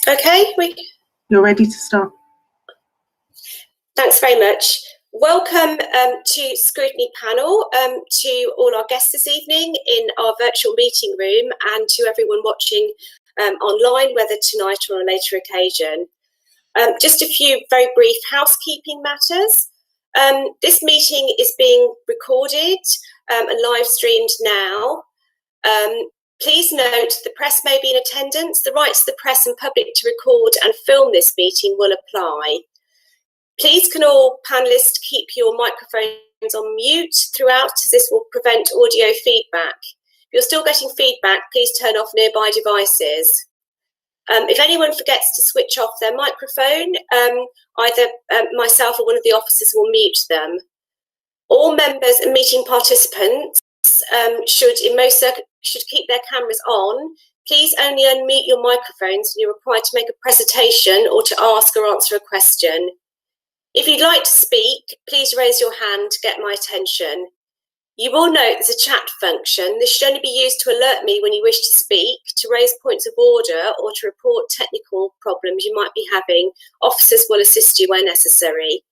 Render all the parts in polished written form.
Okay, you're ready to start. Thanks very much. Welcome to Scrutiny panel, to all our guests this evening in our virtual meeting room, and to everyone watching online, whether tonight or on a later occasion. Just a few very brief housekeeping matters. This meeting is being recorded and live streamed now. Please note the press may be in attendance. The rights of the press and public to record and film this meeting will apply. Please can all panellists keep your microphones on mute throughout, as this will prevent audio feedback. If you're still getting feedback, please turn off nearby devices. If anyone forgets to switch off their microphone, either myself or one of the officers will mute them. All members and meeting participants should keep their cameras on. Please only unmute your microphones when you're required to make a presentation or to ask or answer a question. If you'd like to speak, please raise your hand to get my attention. You will note there's a chat function. This should only be used to alert me when you wish to speak, to raise points of order, or to report technical problems you might be having. Officers will assist you where necessary.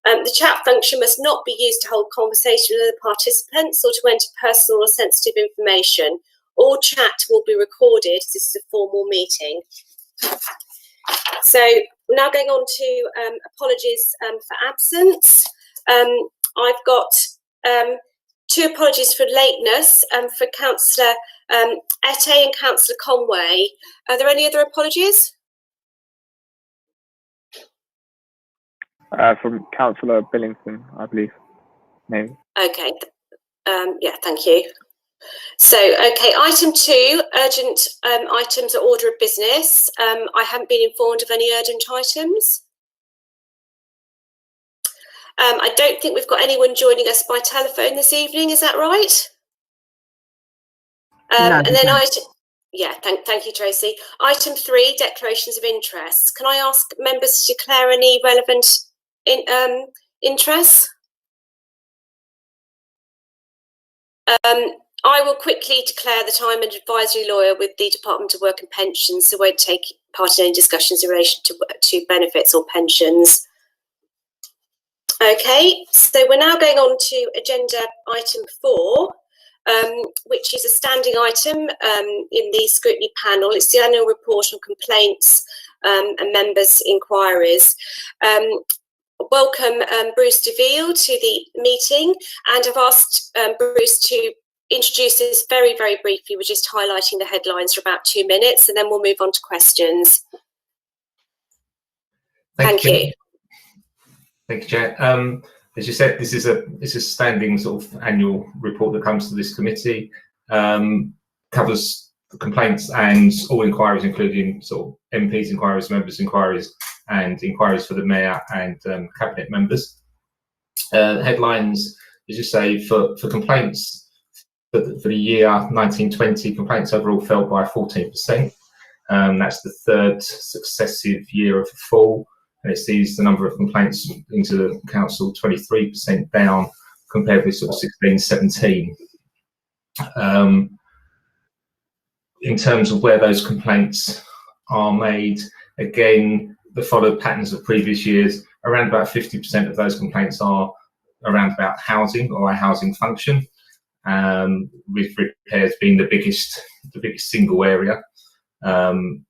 The chat function must not be used to hold conversation with other participants or to enter personal or sensitive information. All chat will be recorded. This is a formal meeting. So we're now going on to apologies for absence. I've got 2 apologies for lateness for Councillor Mete and Councillor Conway. Are there any other apologies? From Councillor Billington, I believe. Maybe. Okay. Yeah, thank you. So, okay, item 2, urgent items or order of business. I haven't been informed of any urgent items. I don't think we've got anyone joining us by telephone this evening, is that right? No, and then thank you, Tracy. Item 3, declarations of interest. Can I ask members to declare any relevant interests? I will quickly declare that I'm an advisory lawyer with the Department of Work and Pensions, so I won't take part in any discussions in relation to benefits or pensions. Okay, so we're now going on to agenda item 4, which is a standing item in the scrutiny panel. It's the annual report on complaints and members' inquiries. Welcome Bruce Deville to the meeting, and I've asked Bruce to introduce this very, very briefly. We're just highlighting the headlines for about 2 minutes, and then we'll move on to questions. Thank you. Thank you, Chair. As you said, this is a standing sort of annual report that comes to this committee. Covers complaints and all inquiries, including sort of MPs' inquiries, members' inquiries, and inquiries for the Mayor and Cabinet members. Headlines, as you say, for complaints for the year 1920, complaints overall fell by 14%. That's the 3rd successive year of a fall, and it sees the number of complaints into the council 23% down compared with sort of 16-17. In terms of where those complaints are made, again, the followed patterns of previous years. Around about 50% of those complaints are around about housing or a housing function, with repairs being the biggest single area. There's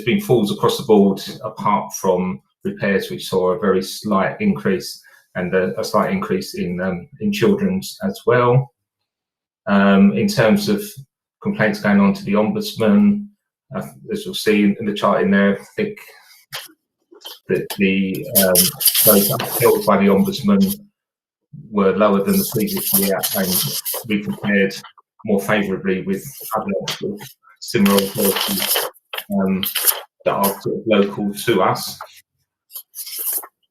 been falls across the board, apart from repairs, which saw a very slight increase, and a slight increase in children's as well. In terms of complaints going on to the Ombudsman, as you'll see in the chart in there, I think that those upheld by the Ombudsman were lower than the previous year, and we compared more favourably with other similar authorities that are sort of local to us.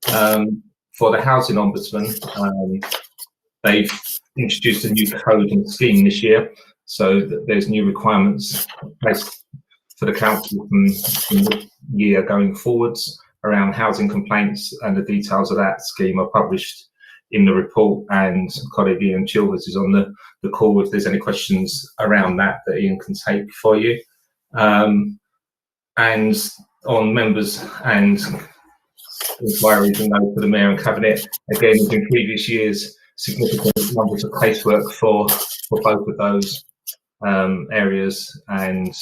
For the Housing Ombudsman, they've introduced a new code and scheme this year, so that there's new requirements placed for the council from this year going forwards around housing complaints, and the details of that scheme are published in the report, and colleague Ian Chilvers is on the call if there's any questions around that Ian can take for you. and on members and inquiries and those for the Mayor and Cabinet. Again, as in previous years, significant numbers of casework for both of those areas, and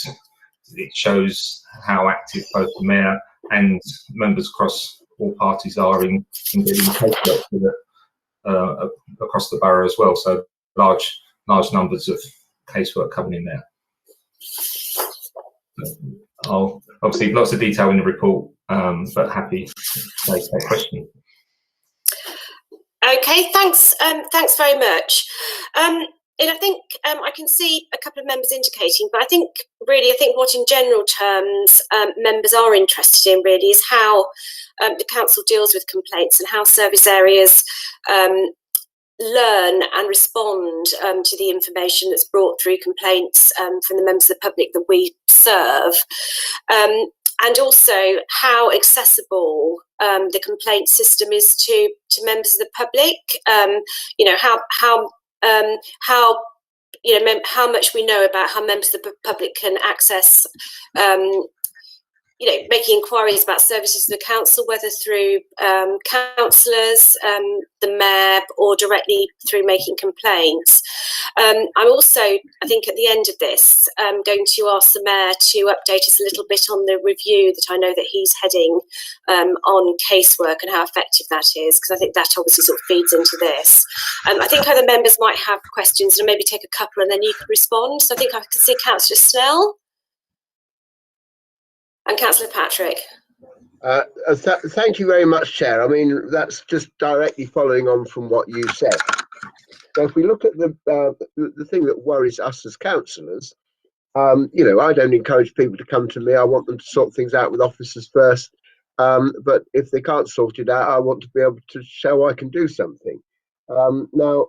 it shows how active both the Mayor and members across all parties are in getting casework for across the borough as well. So large numbers of casework coming in there. Obviously lots of detail in the report, but happy to take that question. Okay, thanks very much. And I think I can see a couple of members indicating, but I think what in general terms members are interested in really is how the council deals with complaints and how service areas learn and respond to the information that's brought through complaints from the members of the public that we serve, and also how accessible the complaint system is to members of the public. How much we know about how members of the public can access making inquiries about services to the council, whether through councillors, the Mayor, or directly through making complaints. I'm also, I think at the end of this, going to ask the Mayor to update us a little bit on the review that I know that he's heading on casework and how effective that is, because I think that obviously sort of feeds into this. I think other members might have questions, and maybe take a couple and then you could respond. So I think I can see Councillor Snell and Councillor Patrick. Thank you very much, Chair. I mean, that's just directly following on from what you said. So if we look at the thing that worries us as councillors, I don't encourage people to come to me. I want them to sort things out with officers first. But if they can't sort it out, I want to be able to show I can do something. Now,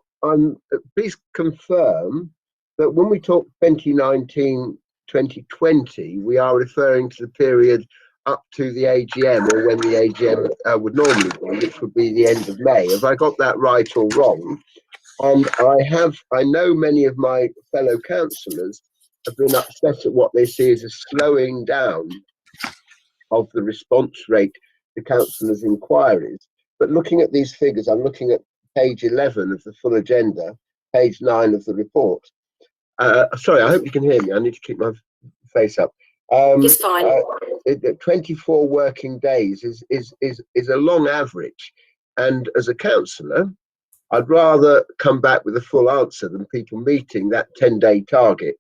please confirm that when we talk 2019-2020, we are referring to the period up to the AGM, or when the AGM would normally be, which would be the end of May. Have I got that right or wrong? And I know many of my fellow councillors have been upset at what they see as a slowing down of the response rate to councillors' inquiries. But looking at these figures, I'm looking at page 11 of the full agenda, page 9 of the report. Sorry, I hope you can hear me. I need to keep my face up. It's fine. 24 working days is a long average. And as a councillor, I'd rather come back with a full answer than people meeting that 10-day target.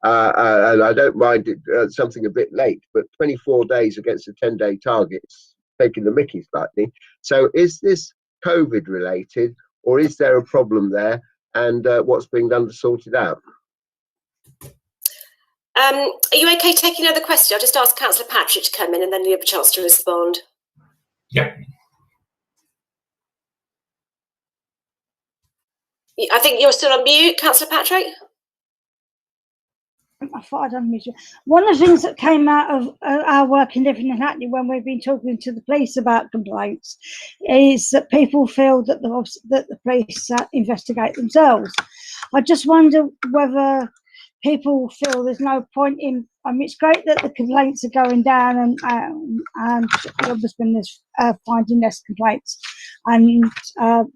And I don't mind it something a bit late, but 24 days against a 10-day target is taking the mickey slightly. So is this COVID related, or is there a problem there, and what's being done to sort it out? Are you okay taking another question? I'll just ask Councillor Patrick to come in and then you have a chance to respond. Yeah. I think you're still on mute, Councillor Patrick. I thought I'd unmute you. One of the things that came out of our work in Living in Hackney when we've been talking to the police about complaints is that people feel that the police investigate themselves. I just wonder whether people feel there's no point in. I mean, it's great that the complaints are going down and the Ombudsman is finding less complaints and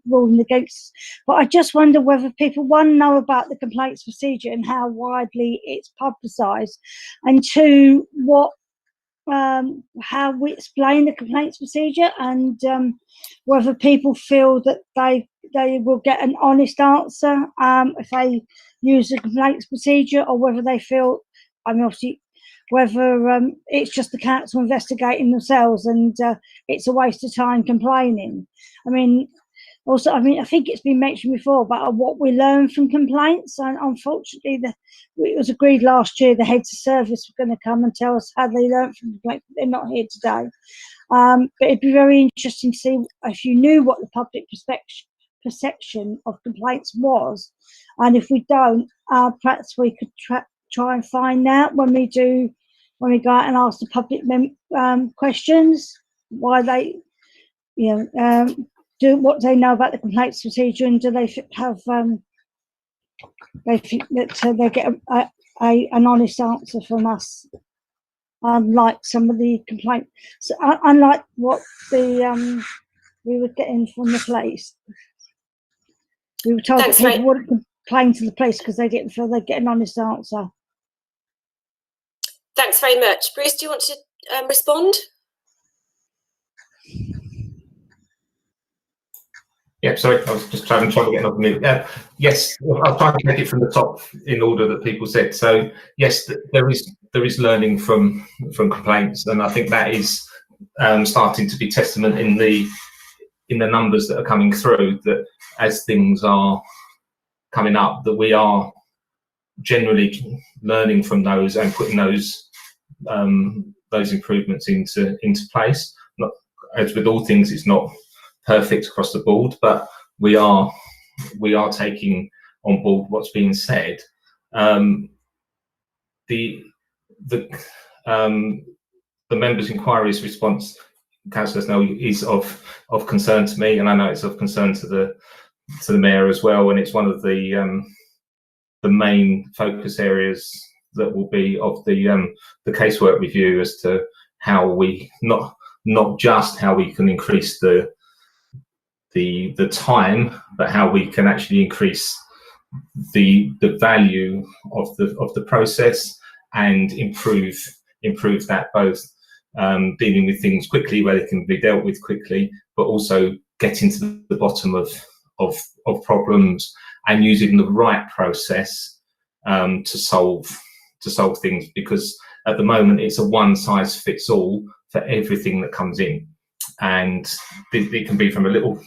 ruling against. But I just wonder whether people, one, know about the complaints procedure and how widely it's publicised, and two, how we explain the complaints procedure, and whether people feel that they will get an honest answer if they use the complaints procedure, or whether they feel, I mean, obviously, whether it's just the council investigating themselves and it's a waste of time complaining. I mean, also, I mean, I think it's been mentioned before about what we learn from complaints, and unfortunately, it was agreed last year the heads of service were going to come and tell us how they learned from complaints. They're not here today. But it'd be very interesting to see if you knew what the public perception of complaints was, and if we don't, perhaps we could try and find out when we go out and ask the public questions, why they, do what they know about the complaints procedure, and do they have they think that they get an honest answer from us unlike some of the complaints, unlike what the we were getting from the police. We were told Thanks, that people Ray. wouldn't complain to the police because they didn't feel they'd get an honest answer. Thanks very much. Bruce, do you want to respond? Yeah, sorry, I was just trying to get off mute. Yes, I'll try to take it from the top in order that people said. So yes, there is learning from complaints, and I think that is starting to be testament in the numbers that are coming through, that as things are coming up, that we are generally learning from those and putting those improvements into place. Not, as with all things, it's not perfect across the board, but we are taking on board what's being said. The members' inquiries response, councillors know, is of concern to me, and I know it's of concern to the mayor as well, and it's one of the main focus areas that will be of the casework review, as to how we not just how we can increase the time, but how we can actually increase the value of the process and improve that, both dealing with things quickly where they can be dealt with quickly, but also getting to the bottom of problems and using the right process to solve things, because at the moment it's a one size fits all for everything that comes in, and it can be from a little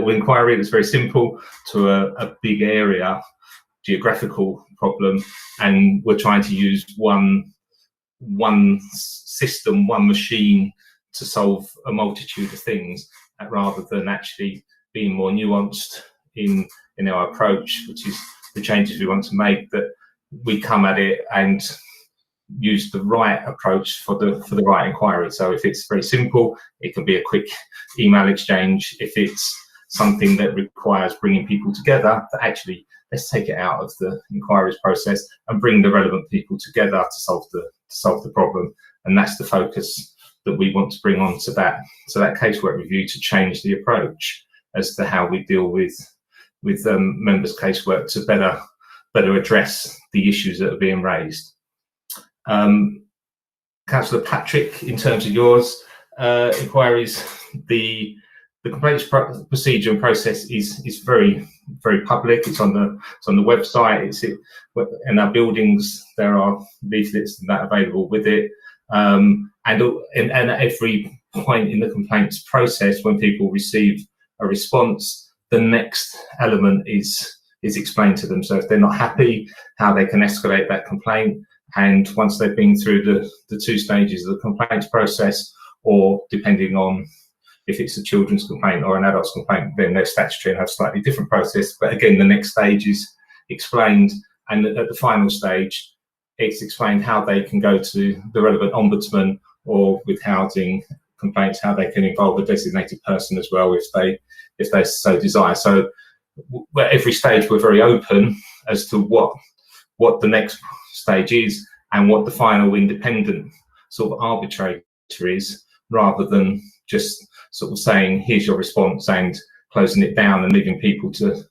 inquiry that's very simple to a big area geographical problem, and we're trying to use one system, one machine to solve a multitude of things, rather than actually being more nuanced in our approach, which is the changes we want to make, that we come at it and use the right approach for the right inquiry. So if it's very simple, it can be a quick email exchange. If it's something that requires bringing people together, that actually, let's take it out of the inquiries process and bring the relevant people together to solve the problem. And that's the focus that we want to bring on to that casework review, to change the approach as to how we deal with members' casework, to better address the issues that are being raised. Councillor Patrick, in terms of yours inquiries, the complaints procedure and process is very, very public. It's on the website. In our buildings there are leaflets and that available with it. And at every point in the complaints process, when people receive a response, the next element is explained to them. So if they're not happy, how they can escalate that complaint. And once they've been through the two stages of the complaints process, or depending on if it's a children's complaint or an adult's complaint, then they're statutory and have a slightly different process. But again, the next stage is explained, and at the final stage, it's explained how they can go to the relevant ombudsman, or with housing complaints, how they can involve a designated person as well, if they so desire. So at every stage, we're very open as to what the next stage is and what the final independent sort of arbitrator is, rather than just sort of saying, here's your response, and closing it down and leaving people to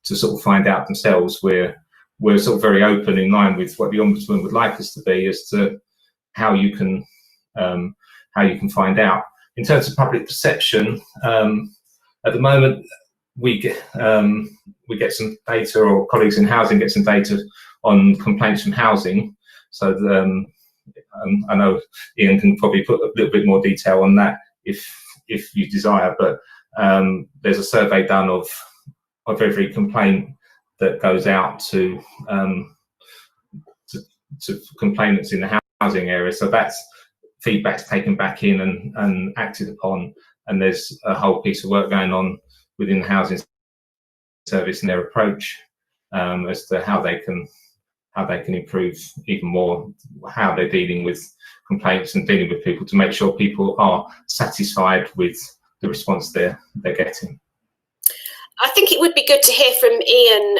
sort of find out themselves. We're sort of very open, in line with what the Ombudsman would like us to be, as to how you can find out. In terms of public perception, at the moment we get some data, or colleagues in housing get some data on complaints from housing. So I know Ian can probably put a little bit more detail on that if you desire, but there's a survey done of every complaint that goes out to complainants in the housing area. So that's feedback's taken back in and acted upon, and there's a whole piece of work going on within the housing service and their approach as to how they can improve even more how they're dealing with complaints and dealing with people, to make sure people are satisfied with the response they're getting. I think it would be good to hear from Ian,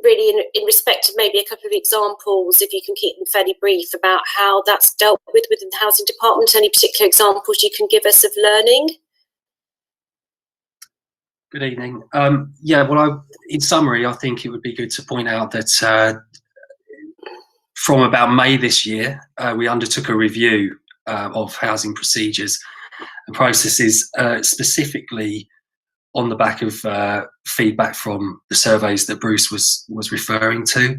really in respect of maybe a couple of examples, if you can keep them fairly brief, about how that's dealt with within the housing department. Any particular examples you can give us of learning? Good evening. Yeah, well, in summary, I think it would be good to point out that from about May this year, we undertook a review of housing procedures and processes, specifically on the back of feedback from the surveys that Bruce was referring to.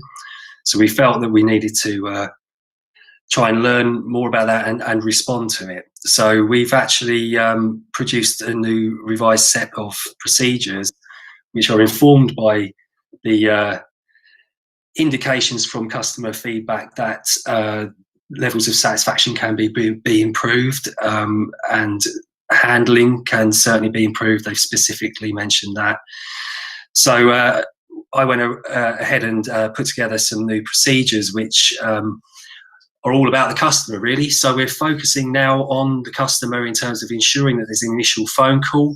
So we felt that we needed to try and learn more about that and respond to it. So we've actually produced a new revised set of procedures which are informed by the indications from customer feedback that levels of satisfaction can be improved, and handling can certainly be improved. They've specifically mentioned that. So I went ahead and put together some new procedures which are all about the customer, really. So we're focusing now on the customer in terms of ensuring that there's an initial phone call.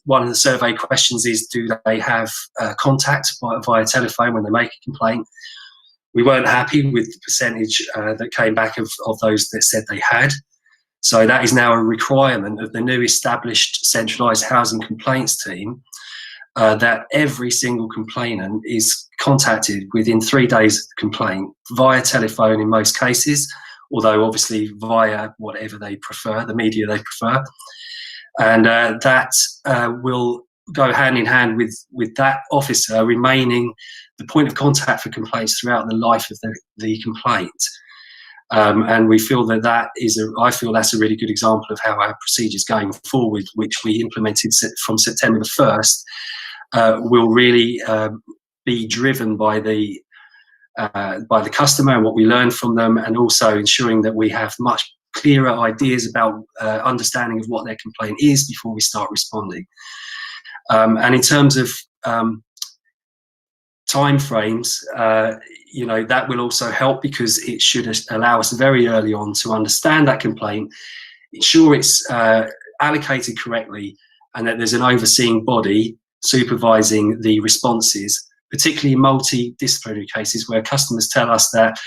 One of the survey questions is, do they have contact via telephone when they make a complaint? We weren't happy with the percentage that came back of those that said they had. So that is now a requirement of the new established centralised housing complaints team, that every single complainant is contacted within 3 days of the complaint via telephone in most cases, although obviously via whatever they prefer, the media they prefer. And that will go hand in hand with that officer remaining the point of contact for complaints throughout the life of the complaint. And we feel that I feel that's a really good example of how our procedures going forward, which we implemented from September the 1st, will really be driven by the customer and what we learn from them, and also ensuring that we have much clearer ideas about understanding of what their complaint is before we start responding. And in terms of time frames, that will also help, because it should allow us very early on to understand that complaint, ensure it's allocated correctly, and that there's an overseeing body supervising the responses, particularly in multidisciplinary cases where customers tell us that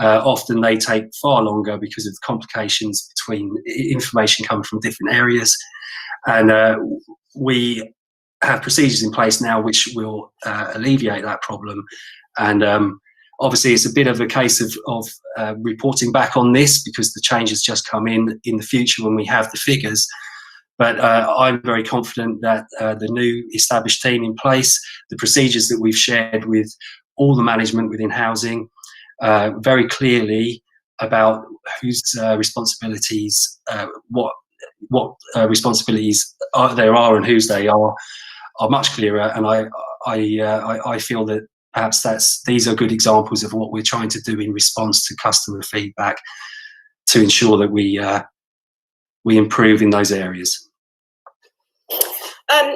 often they take far longer because of complications between information coming from different areas. And we have procedures in place now which will alleviate that problem. And obviously it's a bit of a case of reporting back on this, because the change has just come in the future when we have the figures. But I'm very confident that the new established team in place, the procedures that we've shared with all the management within housing, very clearly about whose responsibilities, what responsibilities there are and whose they are much clearer. And I feel that perhaps these are good examples of what we're trying to do in response to customer feedback to ensure that we improve in those areas.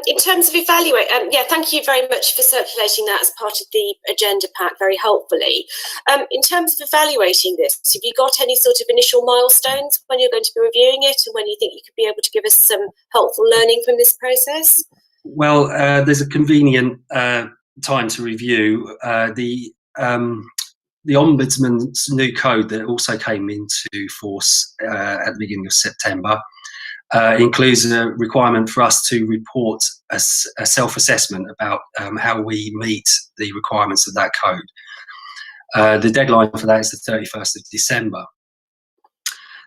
In terms of evaluate, thank you very much for circulating that as part of the agenda pack very helpfully. In terms of evaluating this, have you got any sort of initial milestones when you're going to be reviewing it, and when you think you could be able to give us some helpful learning from this process? Well, there's a convenient time to review. The Ombudsman's new code that also came into force at the beginning of September includes a requirement for us to report a self-assessment about how we meet the requirements of that code. The deadline for that is the 31st of December.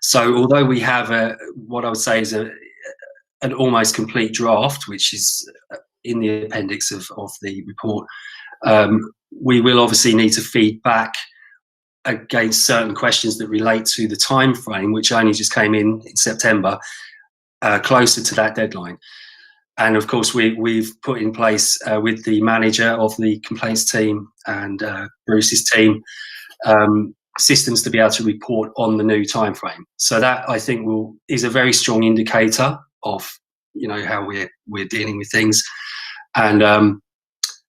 So although we have what I would say is an almost complete draft, which is in the appendix of the report, we will obviously need to feed back against certain questions that relate to the time frame, which only just came in September, closer to that deadline. And of course we've put in place with the manager of the complaints team and Bruce's team systems to be able to report on the new time frame. So that, I think, is a very strong indicator of how we're dealing with things, and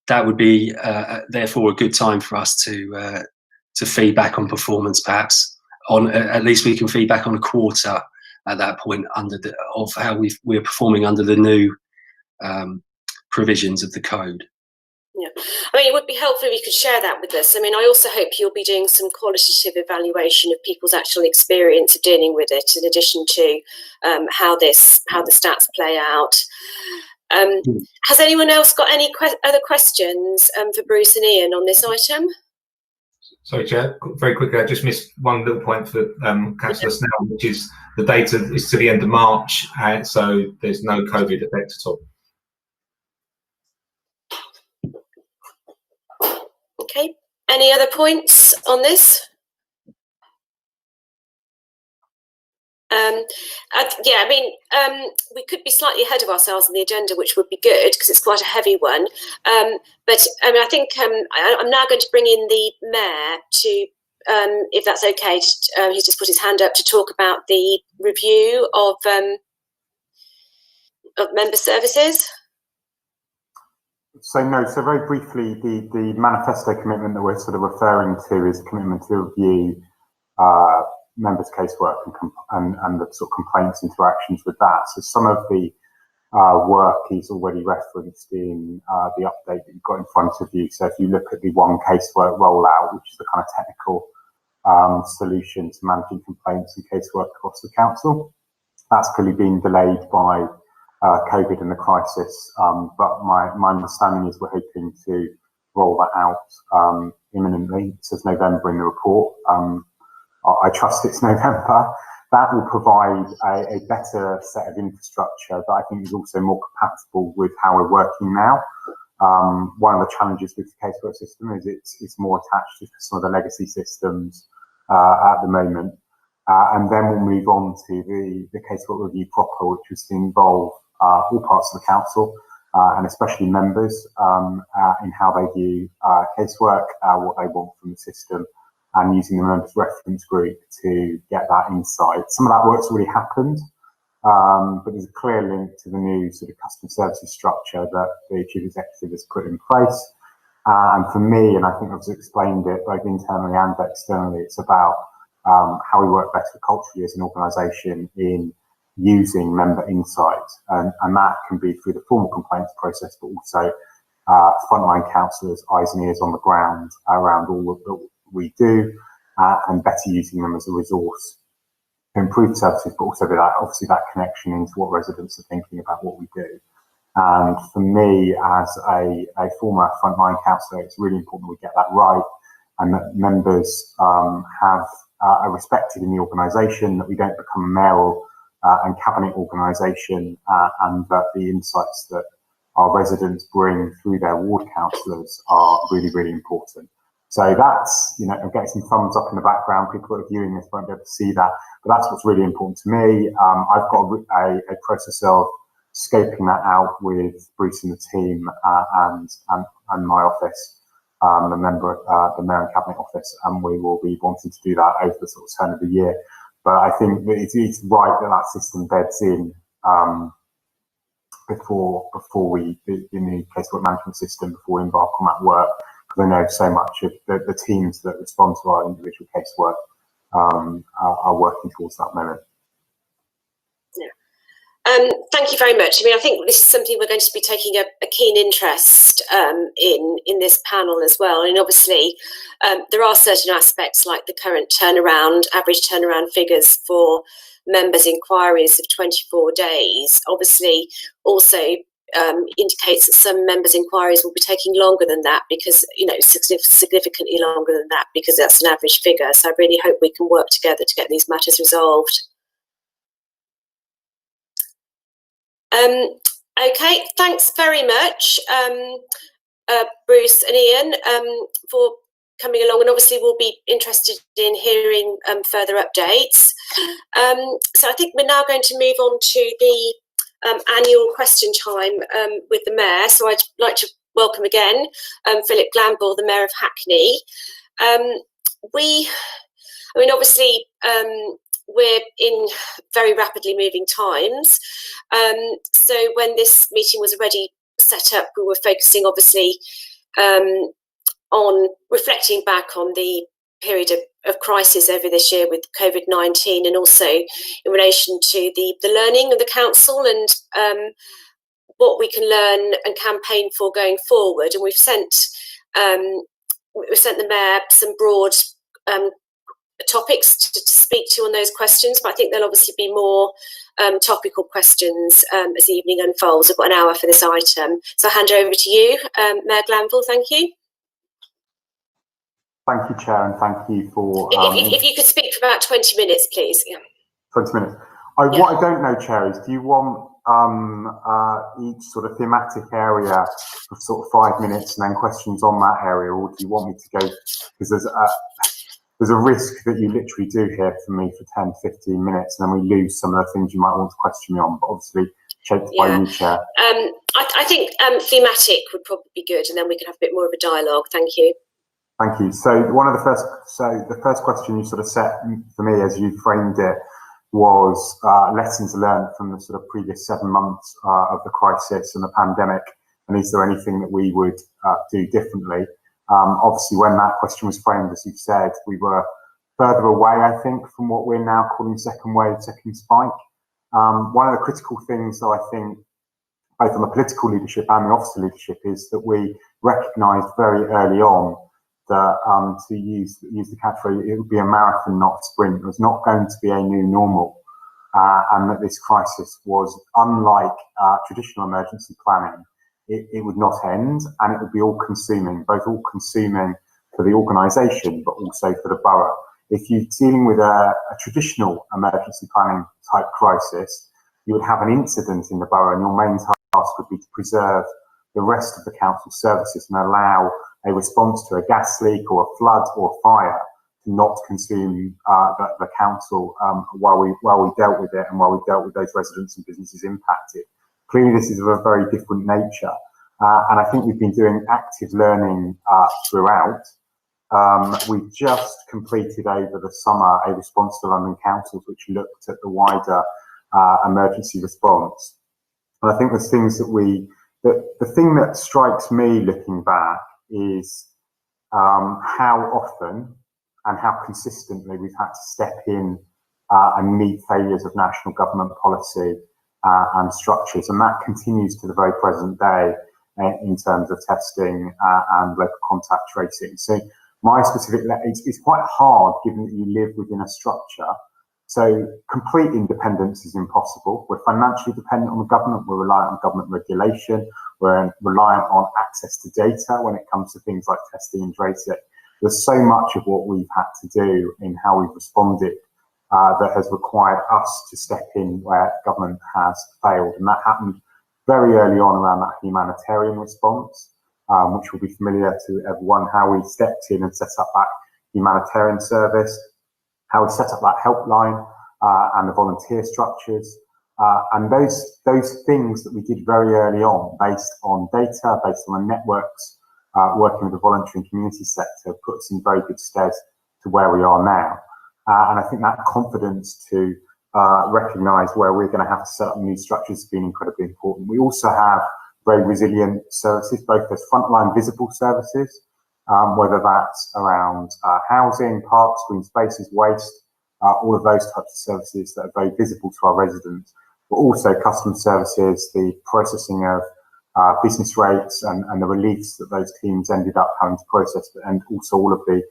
that would be therefore a good time for us to feed back on performance. Perhaps at least we can feed back on a quarter at that point of how we're performing under the new provisions of the code. Yeah, I mean, it would be helpful if you could share that with us. I mean, I also hope you'll be doing some qualitative evaluation of people's actual experience of dealing with it, in addition to how the stats play out. Has anyone else got any other questions for Bruce and Ian on this item? Sorry, Chair, very quickly, I just missed one little point for Councillor Snell, which is the data is to the end of March, so there's no COVID effect at all. Okay, any other points on this? Yeah, I mean, we could be slightly ahead of ourselves on the agenda, which would be good because it's quite a heavy one. But I mean, I think I'm now going to bring in the Mayor to, if that's okay, he's just put his hand up to talk about the review of member services. So very briefly, the manifesto commitment that we're sort of referring to is a commitment to review members' casework and the sort of complaints interactions with that. So some of the work is already referenced in the update that you've got in front of you. So if you look at the one casework rollout, which is the kind of technical solution to managing complaints and casework across the council, that's clearly been delayed by COVID and the crisis, but my understanding is we're hoping to roll that out imminently. It says November in the report. I trust it's November. That will provide a better set of infrastructure that I think is also more compatible with how we're working now. One of the challenges with the casework system is it's more attached to some of the legacy systems at the moment. And then we'll move on to the casework review proper, which is to involve all parts of the council, and especially members, in how they view casework, what they want from the system, and using the members reference group to get that insight. Some of that work's already happened, but there's a clear link to the new sort of customer services structure that the Chief Executive has put in place. And for me, and I think I've explained it both internally and externally, it's about how we work better culturally as an organisation in using member insight, and that can be through the formal complaints process, but also frontline councillors' eyes and ears on the ground around all that we do, and better using them as a resource to improve services, but also obviously that connection into what residents are thinking about what we do. And for me, as a former frontline councillor, it's really important that we get that right, and that members are respected in the organisation, that we don't become a mayoral and cabinet organisation, and that the insights that our residents bring through their ward councillors are really, really important. So that's, you know, I'm getting some thumbs up in the background. People that are viewing this won't be able to see that, but that's what's really important to me. I've got a process of scoping that out with Bruce and the team, and my office, the Mayor and Cabinet office, and we will be wanting to do that over the sort of turn of the year. But I think that it's right that system beds in before we the new casework management system, before we embark on that work, because I know so much of the teams that respond to our individual casework are working towards that moment. Thank you very much. I mean, I think this is something we're going to be taking a keen interest in this panel as well. And obviously, there are certain aspects like the current average turnaround figures for members' inquiries of 24 days. Obviously, also indicates that some members' inquiries will be taking longer than that, because, you know, significantly longer than that, because that's an average figure. So I really hope we can work together to get these matters resolved. Okay, thanks very much, Bruce and Ian, for coming along, and obviously we'll be interested in hearing further updates. So I think we're now going to move on to the annual question time with the Mayor. So I'd like to welcome again Phillip Glanville, the Mayor of Hackney. Obviously, we're in very rapidly moving times. So when this meeting was already set up, we were focusing obviously on reflecting back on the period of crisis over this year with COVID-19, and also in relation to the learning of the council. And what we can learn and campaign for going forward. And we've sent the Mayor some broad topics to speak to on those questions, but I think there'll obviously be more topical questions as the evening unfolds. I've got an hour for this item, so I'll hand over to you, Mayor Glanville. Thank you. Thank you, Chair, and thank you for... if you could speak for about 20 minutes, please. Yeah. 20 minutes. What I don't know, Chair, is do you want each sort of thematic area for sort of 5 minutes and then questions on that area, or do you want me to go... Because there's a risk that you literally do hear from me for 10, 15 minutes and then we lose some of the things you might want to question me on, but obviously shaped by you, Chair. I think thematic would probably be good, and then we can have a bit more of a dialogue. Thank you. Thank you. So the first question you sort of set for me as you framed it was lessons learned from the sort of previous 7 months of the crisis and the pandemic, and is there anything that we would do differently? Obviously, when that question was framed, as you've said, we were further away, I think, from what we're now calling second wave, second spike. One of the critical things that I think, both on the political leadership and the officer leadership, is that we recognised very early on that, to use the catchphrase, it would be a marathon, not a sprint. It was not going to be a new normal, and that this crisis was unlike traditional emergency planning. It would not end, and it would be all-consuming, both all-consuming for the organisation, but also for the borough. If you're dealing with a traditional emergency planning type crisis, you would have an incident in the borough, and your main task would be to preserve the rest of the council services and allow a response to a gas leak or a flood or a fire to not consume the council while we dealt with it and while we dealt with those residents and businesses impacted. Clearly, this is of a very different nature, and I think we've been doing active learning throughout. We've just completed over the summer a response to London councils, which looked at the wider emergency response. And I think there's things that the thing that strikes me looking back is how often and how consistently we've had to step in and meet failures of national government policy and structures, and that continues to the very present day in terms of testing and local contact tracing. So my specific, it's quite hard given that you live within a structure. So complete independence is impossible. We're financially dependent on the government, we're reliant on government regulation, we're reliant on access to data when it comes to things like testing and tracing. There's so much of what we've had to do in how we've responded that has required us to step in where government has failed. And that happened very early on around that humanitarian response, which will be familiar to everyone, how we stepped in and set up that humanitarian service, how we set up that helpline and the volunteer structures. And those things that we did very early on, based on data, based on the networks, working with the voluntary and community sector, put us in very good stead to where we are now. And I think that confidence to recognise where we're going to have to set up new structures has been incredibly important. We also have very resilient services, both as frontline visible services, whether that's around housing, parks, green spaces, waste, all of those types of services that are very visible to our residents, but also customer services, the processing of business rates and the reliefs that those teams ended up having to process, and also all of the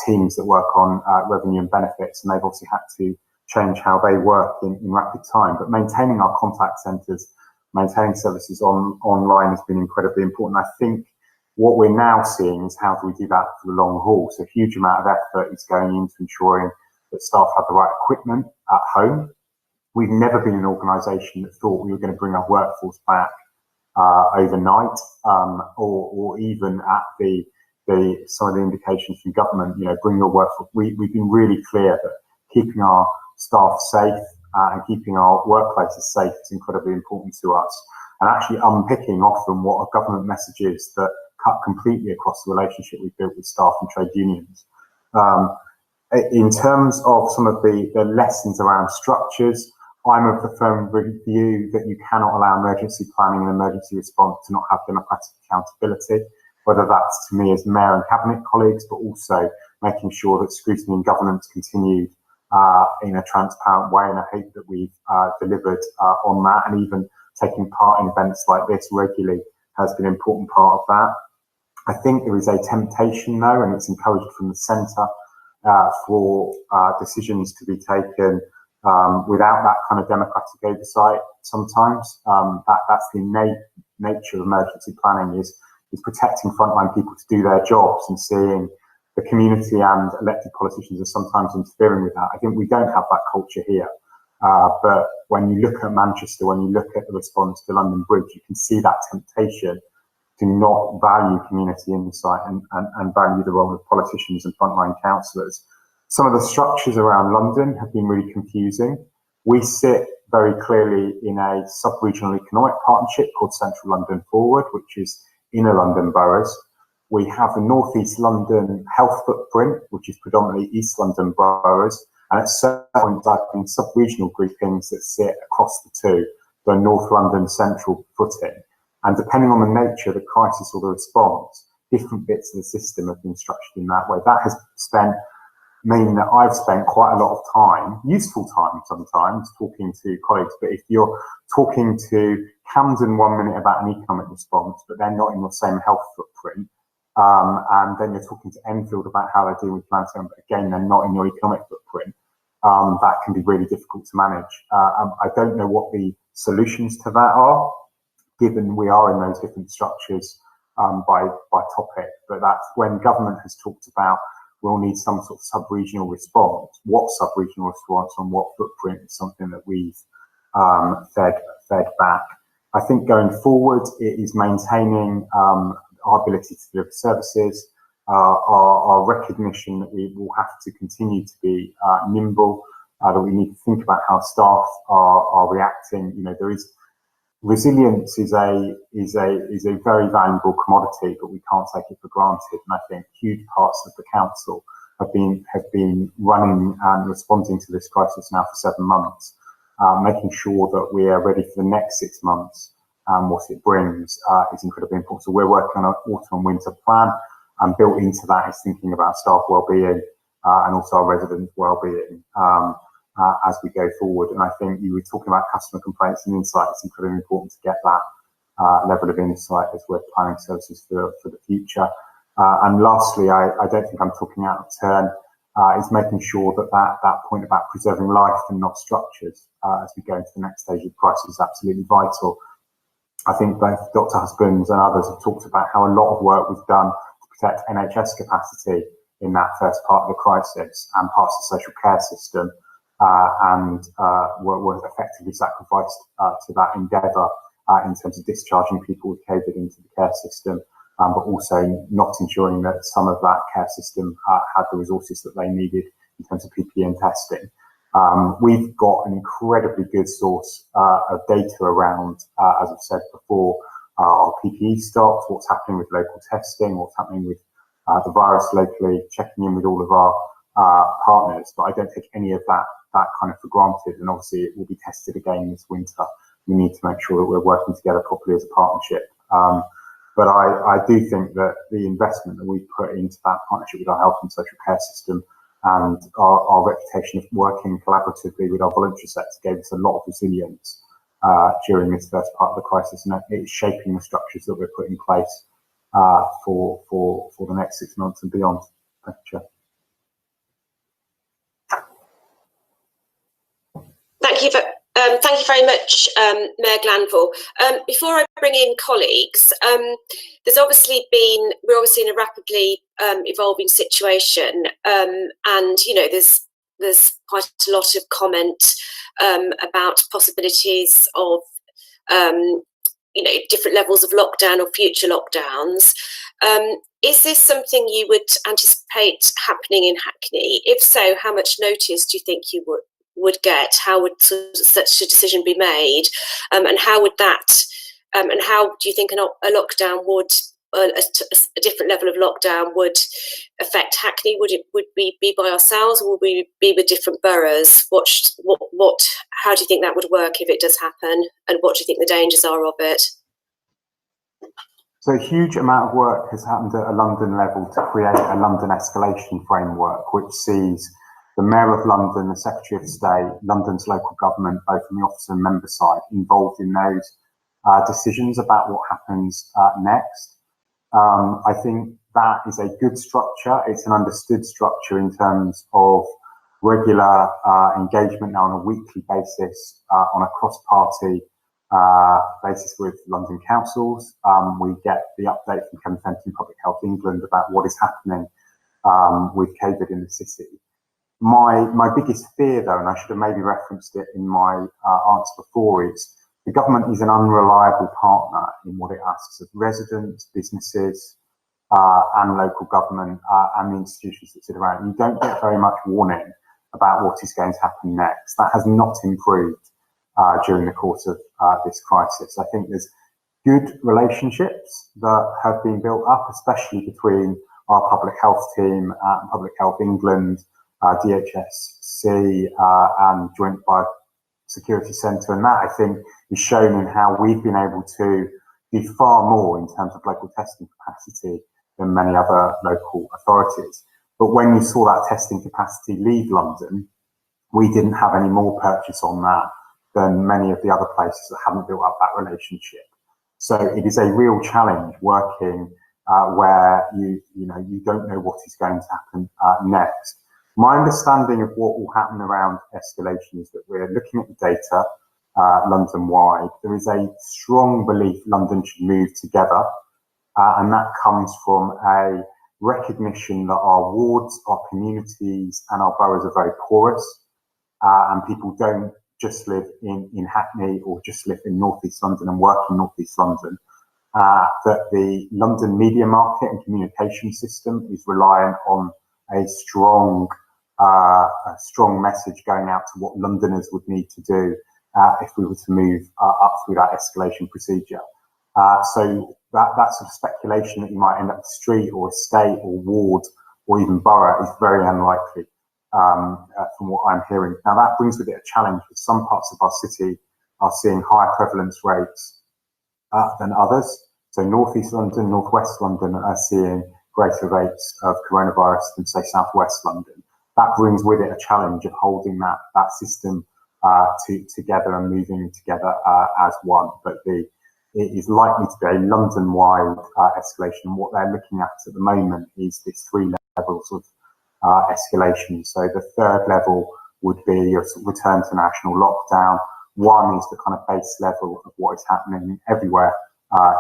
teams that work on revenue and benefits, and they've obviously had to change how they work in rapid time. But maintaining our contact centres, maintaining services online has been incredibly important. I think what we're now seeing is how do we do that for the long haul. So a huge amount of effort is going into ensuring that staff have the right equipment at home. We've never been an organisation that thought we were going to bring our workforce back overnight, or even at some of the indications from government, bring your workforce. We've been really clear that keeping our staff safe and keeping our workplaces safe is incredibly important to us, and actually unpicking often what a government message is that cut completely across the relationship we've built with staff and trade unions. In terms of some of the lessons around structures, I'm of the firm view that you cannot allow emergency planning and emergency response to not have democratic accountability, whether that's to me as Mayor and Cabinet colleagues, but also making sure that scrutiny and governance continued in a transparent way. And I hope that we've delivered on that, and even taking part in events like this regularly has been an important part of that. I think there is a temptation, though, and it's encouraged from the centre, for decisions to be taken without that kind of democratic oversight sometimes. That's the innate nature of emergency planning, is protecting frontline people to do their jobs, and seeing the community and elected politicians are sometimes interfering with that. I think we don't have that culture here. But when you look at Manchester, when you look at the response to London Bridge, you can see that temptation to not value community insight and value the role of politicians and frontline councillors. Some of the structures around London have been really confusing. We sit very clearly in a sub-regional economic partnership called Central London Forward, which is inner London boroughs. We have the North East London health footprint, which is predominantly East London boroughs. And at certain points, I've been sub-regional groupings that sit across the two, the North London central footing. And depending on the nature of the crisis or the response, different bits of the system have been structured in that way. That has mean that I've spent quite a lot of time, useful time sometimes, talking to colleagues. But if you're talking to Camden 1 minute about an economic response, but they're not in your same health footprint, and then you're talking to Enfield about how they're dealing with humanitarian, but again, they're not in your economic footprint, that can be really difficult to manage. I don't know what the solutions to that are, given we are in those different structures by topic, but that's when government has talked about we'll need some sort of sub-regional response. What sub-regional response on what footprint is something that we've fed back. I think going forward, it is maintaining our ability to deliver services, our recognition that we will have to continue to be nimble, that we need to think about how staff are reacting. You know, there is resilience is a very valuable commodity, but we can't take it for granted. And I think huge parts of the council have been running and responding to this crisis now for 7 months, making sure that we are ready for the next 6 months and what it brings is incredibly important. So we're working on an autumn and winter plan, and built into that is thinking about staff wellbeing and also our residents' wellbeing. As we go forward. And I think you were talking about customer complaints and insight. It's incredibly important to get that level of insight as we're planning services for the future. And lastly, I don't think I'm talking out of turn, is making sure that point about preserving life and not structures as we go into the next stage of the crisis is absolutely vital. I think both Dr. Husbands and others have talked about how a lot of work was done to protect NHS capacity in that first part of the crisis and parts of the social care system. And were effectively sacrificed to that endeavour in terms of discharging people with COVID into the care system, but also not ensuring that some of that care system had the resources that they needed in terms of PPE and testing. We've got an incredibly good source of data around, as I've said before, our PPE stocks, what's happening with local testing, what's happening with the virus locally, checking in with all of our partners, but I don't take any of that kind of for granted, and obviously it will be tested again this winter. We need to make sure that we're working together properly as a partnership. But I do think that the investment that we've put into that partnership with our health and social care system and our reputation of working collaboratively with our voluntary sector gave us a lot of resilience during this first part of the crisis, and it's shaping the structures that we're putting in place for the next 6 months and beyond. Thank you, Chair. Thank you very much, Mayor Glanville. Before I bring in colleagues, we're obviously in a rapidly evolving situation, and you know there's quite a lot of comment about possibilities of different levels of lockdown or future lockdowns. Is this something you would anticipate happening in Hackney? If so, how much notice do you think you would get? How would such a decision be made, and how would that and how do you think a lockdown would a different level of lockdown would affect Hackney? Would we be by ourselves, or would we be with different boroughs? How do you think that would work if it does happen, and what do you think the dangers are of it? So a huge amount of work has happened at a London level to create a London escalation framework, which sees the Mayor of London, the Secretary of State, London's local government, both on the officer and member side, involved in those decisions about what happens next. I think that is a good structure. It's an understood structure in terms of regular engagement now on a weekly basis on a cross-party basis with London councils. We get the update from Kevin Fenton Public Health England about what is happening with COVID in the city. My biggest fear, though, and I should have maybe referenced it in my answer before, is the government is an unreliable partner in what it asks of residents, businesses, and local government and the institutions that sit around. You don't get very much warning about what is going to happen next. That has not improved during the course of this crisis. I think there's good relationships that have been built up, especially between our public health team and Public Health England, DHSC, and Joint Biosecurity Centre, and that I think is shown in how we've been able to do far more in terms of local testing capacity than many other local authorities. But when you saw that testing capacity leave London, we didn't have any more purchase on that than many of the other places that haven't built up that relationship. So it is a real challenge working where you don't know what is going to happen next. My understanding of what will happen around escalation is that we're looking at the data London-wide. There is a strong belief London should move together, and that comes from a recognition that our wards, our communities and our boroughs are very porous, and people don't just live in Hackney or just live in North East London and work in North East London. That the London media market and communication system is reliant on a strong message going out to what Londoners would need to do if we were to move up through that escalation procedure. So that sort of speculation that you might end up a street or estate or ward or even borough is very unlikely from what I'm hearing. Now that brings with it a challenge, because some parts of our city are seeing higher prevalence rates than others. So North East London, North West London are seeing greater rates of coronavirus than, say, South West London. That brings with it a challenge of holding that system together and moving together as one. But it is likely to be a London-wide escalation. And what they're looking at the moment is this 3 levels of escalation. So the 3rd level would be your return to national lockdown. 1 is the kind of base level of what is happening everywhere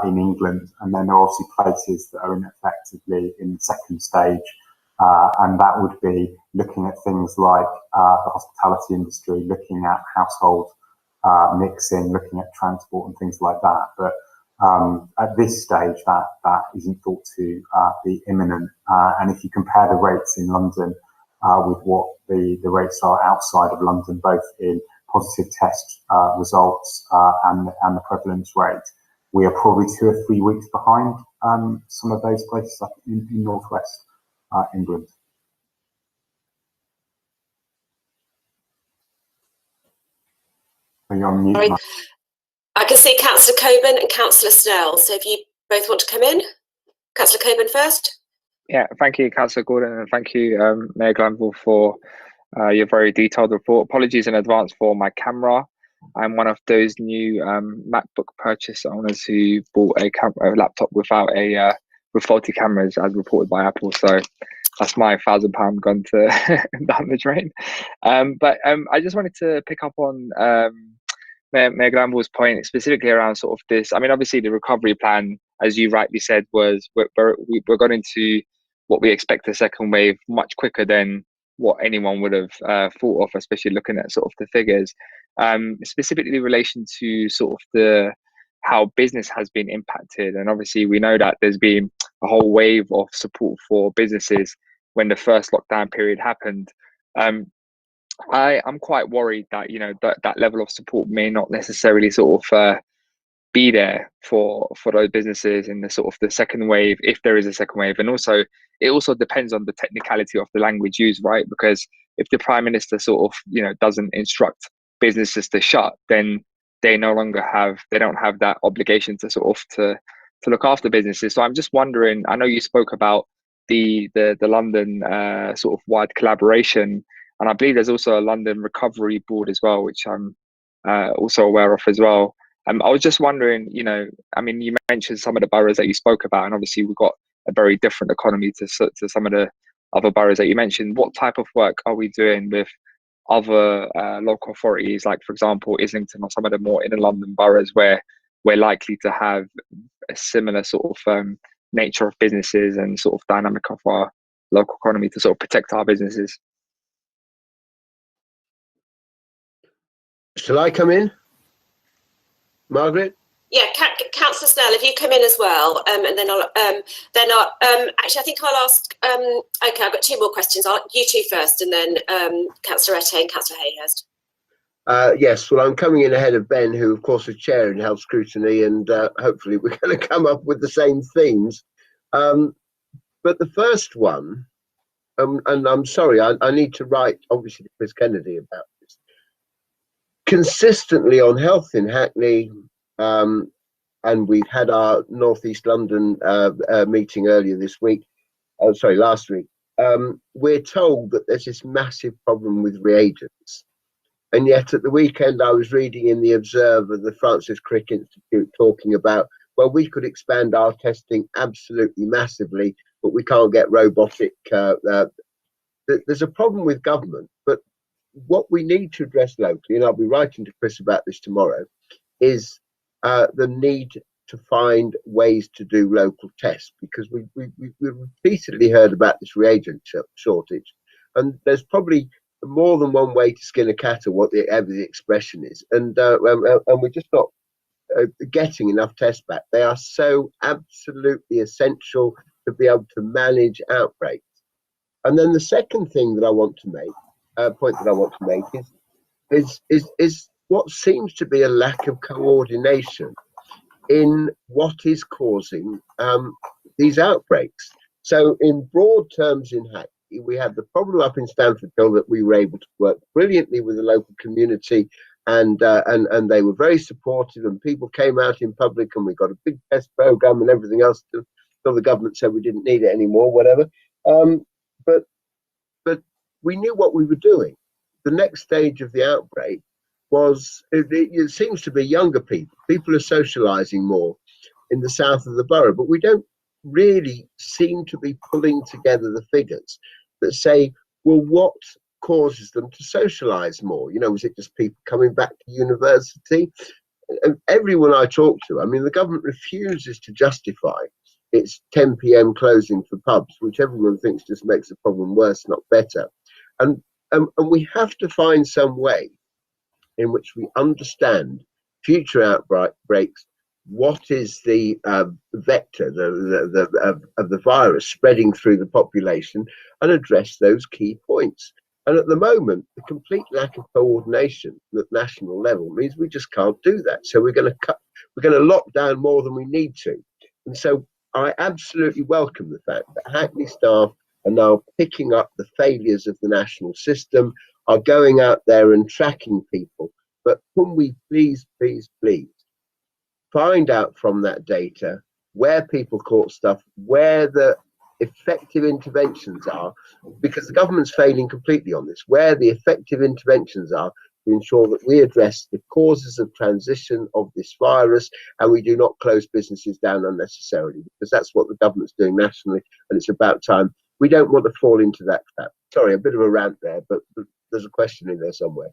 in England, and then there are obviously places that are effectively in the 2nd stage, and that would be looking at things like the hospitality industry, looking at household mixing, looking at transport and things like that. But at this stage, that isn't thought to be imminent. And if you compare the rates in London with what the rates are outside of London, both in positive test results and the prevalence rate, we are probably 2 or 3 weeks behind some of those places up in northwest England. Are you on mute? I can see Councillor Coban and Councillor Snell. So if you both want to come in, Councillor Coban first. Yeah, thank you, Councillor Gordon, and thank you, Mayor Glanville, for your very detailed report. Apologies in advance for my camera. I'm one of those new MacBook purchase owners who bought a laptop without with faulty cameras, as reported by Apple. So that's my £1,000 gone to down the drain. But I just wanted to pick up on Mayor Glanville's point, specifically around sort of this. I mean, obviously the recovery plan, as you rightly said, was we're going into what we expect a second wave much quicker than what anyone would have thought of, especially looking at sort of the figures, specifically in relation to sort of how business has been impacted. And obviously we know that there's been a whole wave of support for businesses when the first lockdown period happened. I'm quite worried that that level of support may not necessarily sort of be there for those businesses in the sort of the second wave, if there is a second wave. And also it also depends on the technicality of the language used, right? Because if the Prime Minister sort of doesn't instruct businesses to shut, then they don't have that obligation to sort of to look after businesses. So I'm just wondering, I know you spoke about the London sort of wide collaboration, and I believe there's also a London Recovery Board as well, which I'm also aware of as well. I was just wondering, you know, I mean, you mentioned some of the boroughs that you spoke about, and obviously we've got a very different economy to some of the other boroughs that you mentioned. What type of work are we doing with other local authorities, like, for example, Islington or some of the more inner London boroughs where we're likely to have a similar sort of nature of businesses and sort of dynamic of our local economy to sort of protect our businesses? Shall I come in, Margaret? Yeah, Councillor Snell, if you come in as well, and then I'll actually, I think I'll ask. Okay, I've got two more questions. You two first, and then Councillor Mete and Councillor Hayhurst. Yes, well, I'm coming in ahead of Ben, who, of course, is chairing Health Scrutiny, and hopefully we're going to come up with the same themes. But the first one, and I'm sorry, I need to write, obviously, to Chris Kennedy about this. Consistently on health in Hackney, and we've had our North East London meeting earlier this week, last week, we're told that there's this massive problem with reagents. And yet at the weekend, I was reading in the Observer, the Francis Crick Institute, talking about, well, we could expand our testing absolutely massively, but we can't get robotic. There's a problem with government, but what we need to address locally, and I'll be writing to Chris about this tomorrow, is the need to find ways to do local tests, because we've repeatedly heard about this reagent shortage, and there's probably more than one way to skin a cat, or whatever the expression is, and we're just not getting enough tests back. They are so absolutely essential to be able to manage outbreaks. And then the second thing that I want to make, point that I want to make is what seems to be a lack of coordination in what is causing these outbreaks. So in broad terms in Hackney, we had the problem up in Stamford Hill that we were able to work brilliantly with the local community, and they were very supportive, and people came out in public, and we got a big test program and everything else until the government said we didn't need it anymore, whatever. But we knew what we were doing. The next stage of the outbreak was, it seems to be younger people. People are socialising more in the south of the borough, but we don't really seem to be pulling together the figures that say, well, what causes them to socialise more? You know, is it just people coming back to university? And everyone I talk to, I mean, the government refuses to justify its 10 p.m. closing for pubs, which everyone thinks just makes the problem worse, not better. And we have to find some way in which we understand future outbreaks. What is the vector of the virus spreading through the population, and address those key points? And at the moment, the complete lack of coordination at national level means we just can't do that. So we're going to lock down more than we need to. And so I absolutely welcome the fact that Hackney staff are now picking up the failures of the national system, are going out there and tracking people. But can we please find out from that data where people caught stuff, where the effective interventions are, because the government's failing completely on this, where the effective interventions are to ensure that we address the causes of transition of this virus, and we do not close businesses down unnecessarily, because that's what the government's doing nationally, and it's about time. We don't want to fall into that trap. Sorry, a bit of a rant there, but there's a question in there somewhere.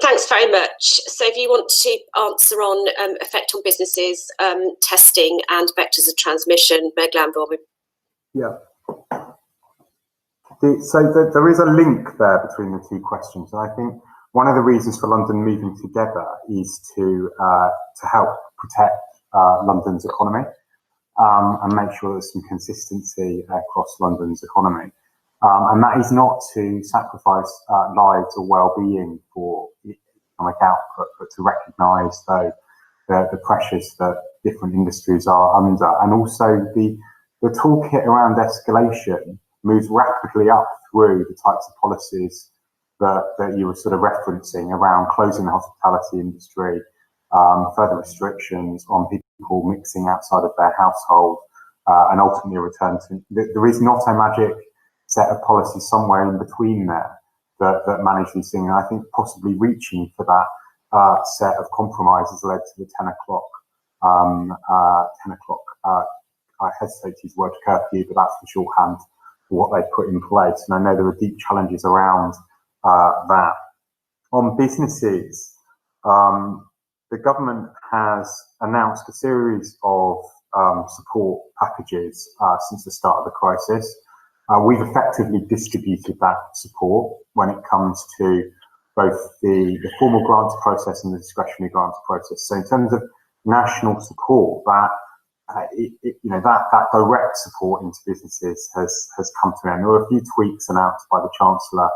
Thanks very much. So if you want to answer on effect on businesses, testing and vectors of transmission, Glanville. Yeah. So there is a link there between the two questions, and I think one of the reasons for London moving together is to help protect London's economy and make sure there's some consistency across London's economy. And that is not to sacrifice lives or well-being for economic output, but to recognise the pressures that different industries are under. And also the toolkit around escalation moves rapidly up through the types of policies that you were sort of referencing around closing the hospitality industry, further restrictions on people mixing outside of their household, and ultimately a return to... There is not a magic set of policies somewhere in between there that manage these things. And I think possibly reaching for that set of compromises led to the 10 o'clock. I hesitate to use the word curfew, but that's the shorthand for what they put in place. And I know there are deep challenges around that. On businesses, the government has announced a series of support packages since the start of the crisis. We've effectively distributed that support when it comes to both the formal grants process and the discretionary grants process. So in terms of national support, that direct support into businesses has come to an end. There were a few tweaks announced by the Chancellor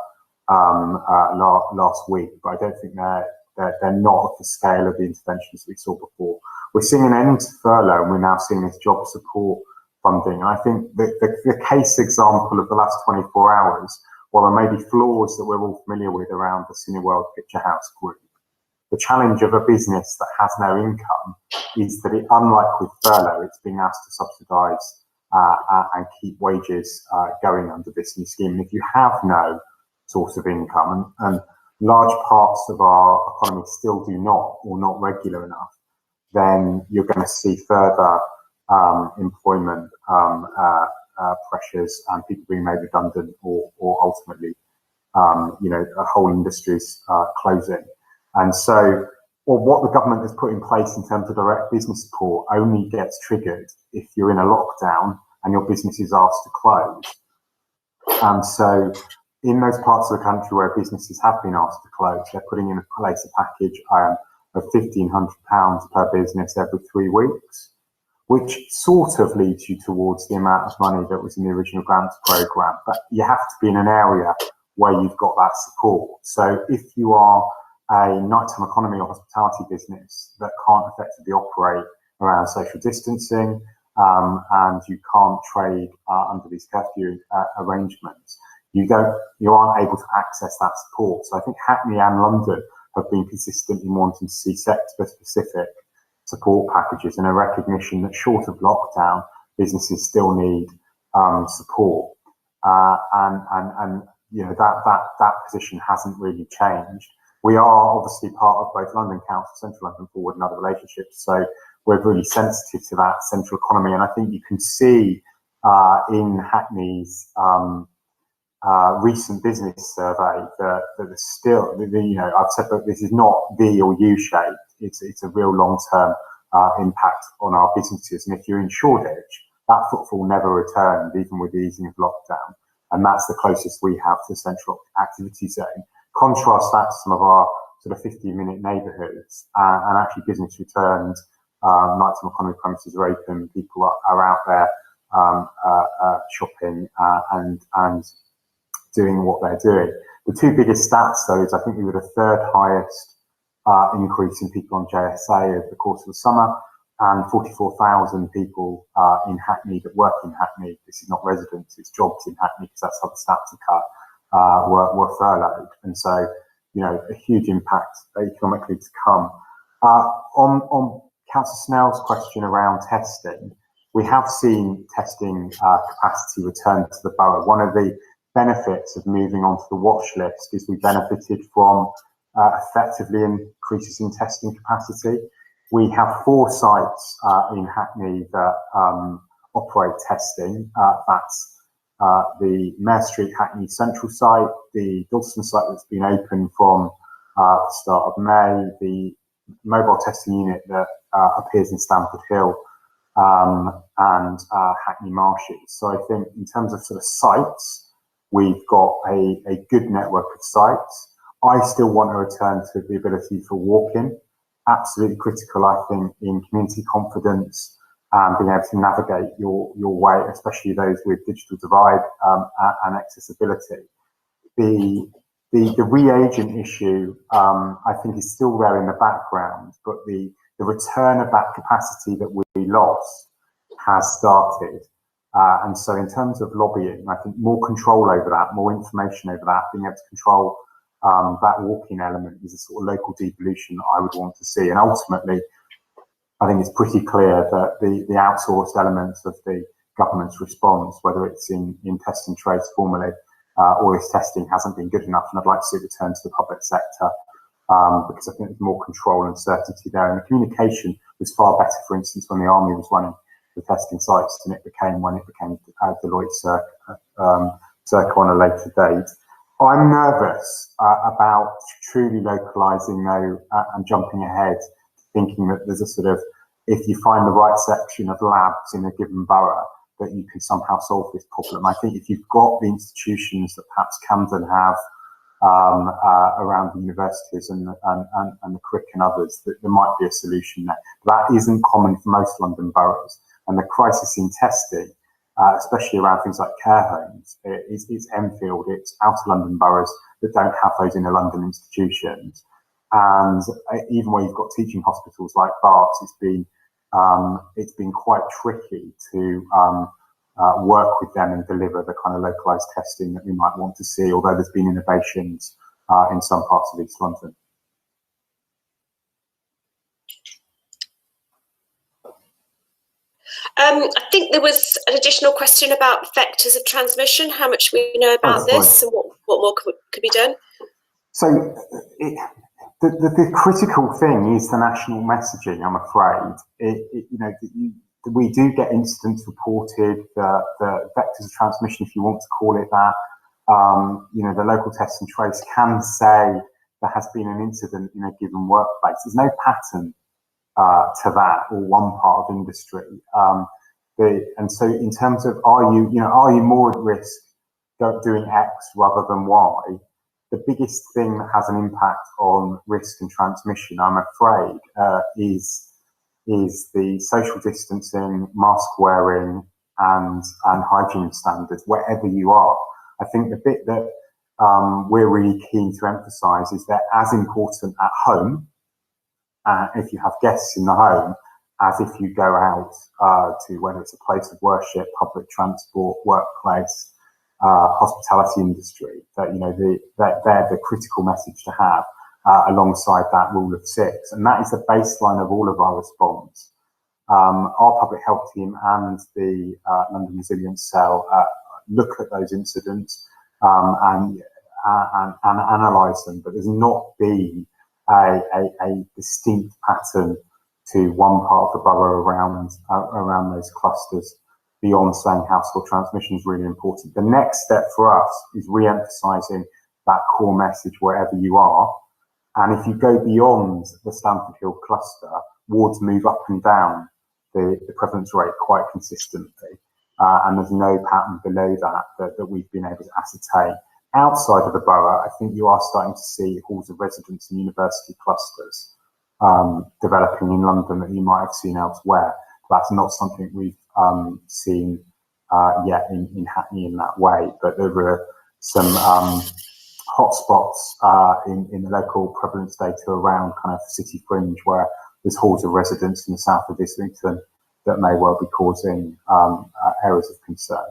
last week, but I don't think they're not of the scale of the interventions we saw before. We're seeing an end to furlough, and we're now seeing this job support funding. And I think the case example of the last 24 hours, while there may be flaws that we're all familiar with around the Cineworld Picture House group, the challenge of a business that has no income is that unlike with furlough, it's being asked to subsidise and keep wages going under this new scheme. And if you have no source of income, and large parts of our economy still do not, or not regular enough, then you're going to see further employment pressures and people being made redundant, or ultimately, whole industries closing. And so, what the government has put in place in terms of direct business support only gets triggered if you're in a lockdown and your business is asked to close. And so, in those parts of the country where businesses have been asked to close, they're putting in place a package of £1,500 per business every 3 weeks, which sort of leads you towards the amount of money that was in the original grants programme. But you have to be in an area where you've got that support. So if you are a nighttime economy or hospitality business that can't effectively operate around social distancing, and you can't trade under these curfew arrangements, you aren't able to access that support. So I think Hackney and London have been consistent in wanting to see sector-specific support packages, and a recognition that short of lockdown, businesses still need support. That position hasn't really changed. We are obviously part of both London Council, Central London Forward, and other relationships, so we're really sensitive to that central economy. And I think you can see in Hackney's recent business survey that there's still, I've said that this is not V or U shaped. It's a real long-term impact on our businesses. And if you're in Shoreditch, that footfall never returned, even with the easing of lockdown. And that's the closest we have to the central activity zone. Contrast that to some of our sort of 15-minute neighbourhoods, and actually business returned, nighttime economy premises are open, people are out there shopping and doing what they're doing. The two biggest stats, though, is I think we were the third highest increase in people on JSA over the course of the summer, and 44,000 people in Hackney that work in Hackney. This is not residents, it's jobs in Hackney, because that's how the stats are cut. Were furloughed, and so a huge impact economically to come. On Councillor Snell's question around testing, we have seen testing capacity return to the borough. One of the benefits of moving onto the watch list is we benefited from effectively increases in testing capacity. We have 4 sites in Hackney that operate testing. That's the Mare Street Hackney Central site, the Dalston site that's been open from the start of May, the mobile testing unit that appears in Stamford Hill, and Hackney Marshes. So I think in terms of sort of sites, we've got a good network of sites. I still want to return to the ability for walk-in. Absolutely critical, I think, in community confidence, being able to navigate your way, especially those with digital divide and accessibility. The reagent issue, I think, is still there in the background, but the return of that capacity that we lost has started. And so in terms of lobbying, I think more control over that, more information over that, being able to control that walk-in element is a sort of local devolution that I would want to see. And ultimately, I think it's pretty clear that the outsourced elements of the government's response, whether it's in testing trades formally, or this testing hasn't been good enough, and I'd like to see it return to the public sector because I think there's more control and certainty there. And the communication was far better, for instance, when the Army was running the testing sites than it became when it became Deloitte circa on a later date. I'm nervous about truly localising though and jumping ahead, thinking that there's a sort of, if you find the right section of labs in a given borough, that you can somehow solve this problem. I think if you've got the institutions that perhaps Camden have around the universities and the Crick and others, that there might be a solution there. That isn't common for most London boroughs. And the crisis in testing, especially around things like care homes, it's Enfield, it's outer London boroughs that don't have those inner London institutions. And even where you've got teaching hospitals like Barts, it's been quite tricky to work with them and deliver the kind of localised testing that we might want to see, although there's been innovations in some parts of East London. I think there was an additional question about vectors of transmission, how much we know about this and what more could be done. So the critical thing is the national messaging, I'm afraid. We do get incidents reported, the vectors of transmission, if you want to call it that. The local test and trace can say there has been an incident in a given workplace. There's no pattern to that, or one part of industry. And so in terms of are you more at risk doing X rather than Y, the biggest thing that has an impact on risk and transmission, I'm afraid, is the social distancing, mask wearing and hygiene standards wherever you are. I think the bit that we're really keen to emphasise is they're as important at home, if you have guests in the home, as if you go out to, whether it's a place of worship, public transport, workplace, hospitality industry. That they're the critical message to have alongside that rule of 6, and that is the baseline of all of our response. Our public health team and the London Resilience Cell look at those incidents and analyse them, but there's not been a distinct pattern to one part of the borough around those clusters beyond saying household transmission is really important. The next step for us is re-emphasising that core message wherever you are. And if you go beyond the Stamford Hill cluster, wards move up and down the prevalence rate quite consistently. And there's no pattern below that we've been able to ascertain. Outside of the borough, I think you are starting to see halls of residence and university clusters developing in London that you might have seen elsewhere. That's not something we've seen yet in Hackney in that way, but there were some hotspots in the local prevalence data around kind of city fringe where there's halls of residence in the south of Islington that may well be causing areas of concern.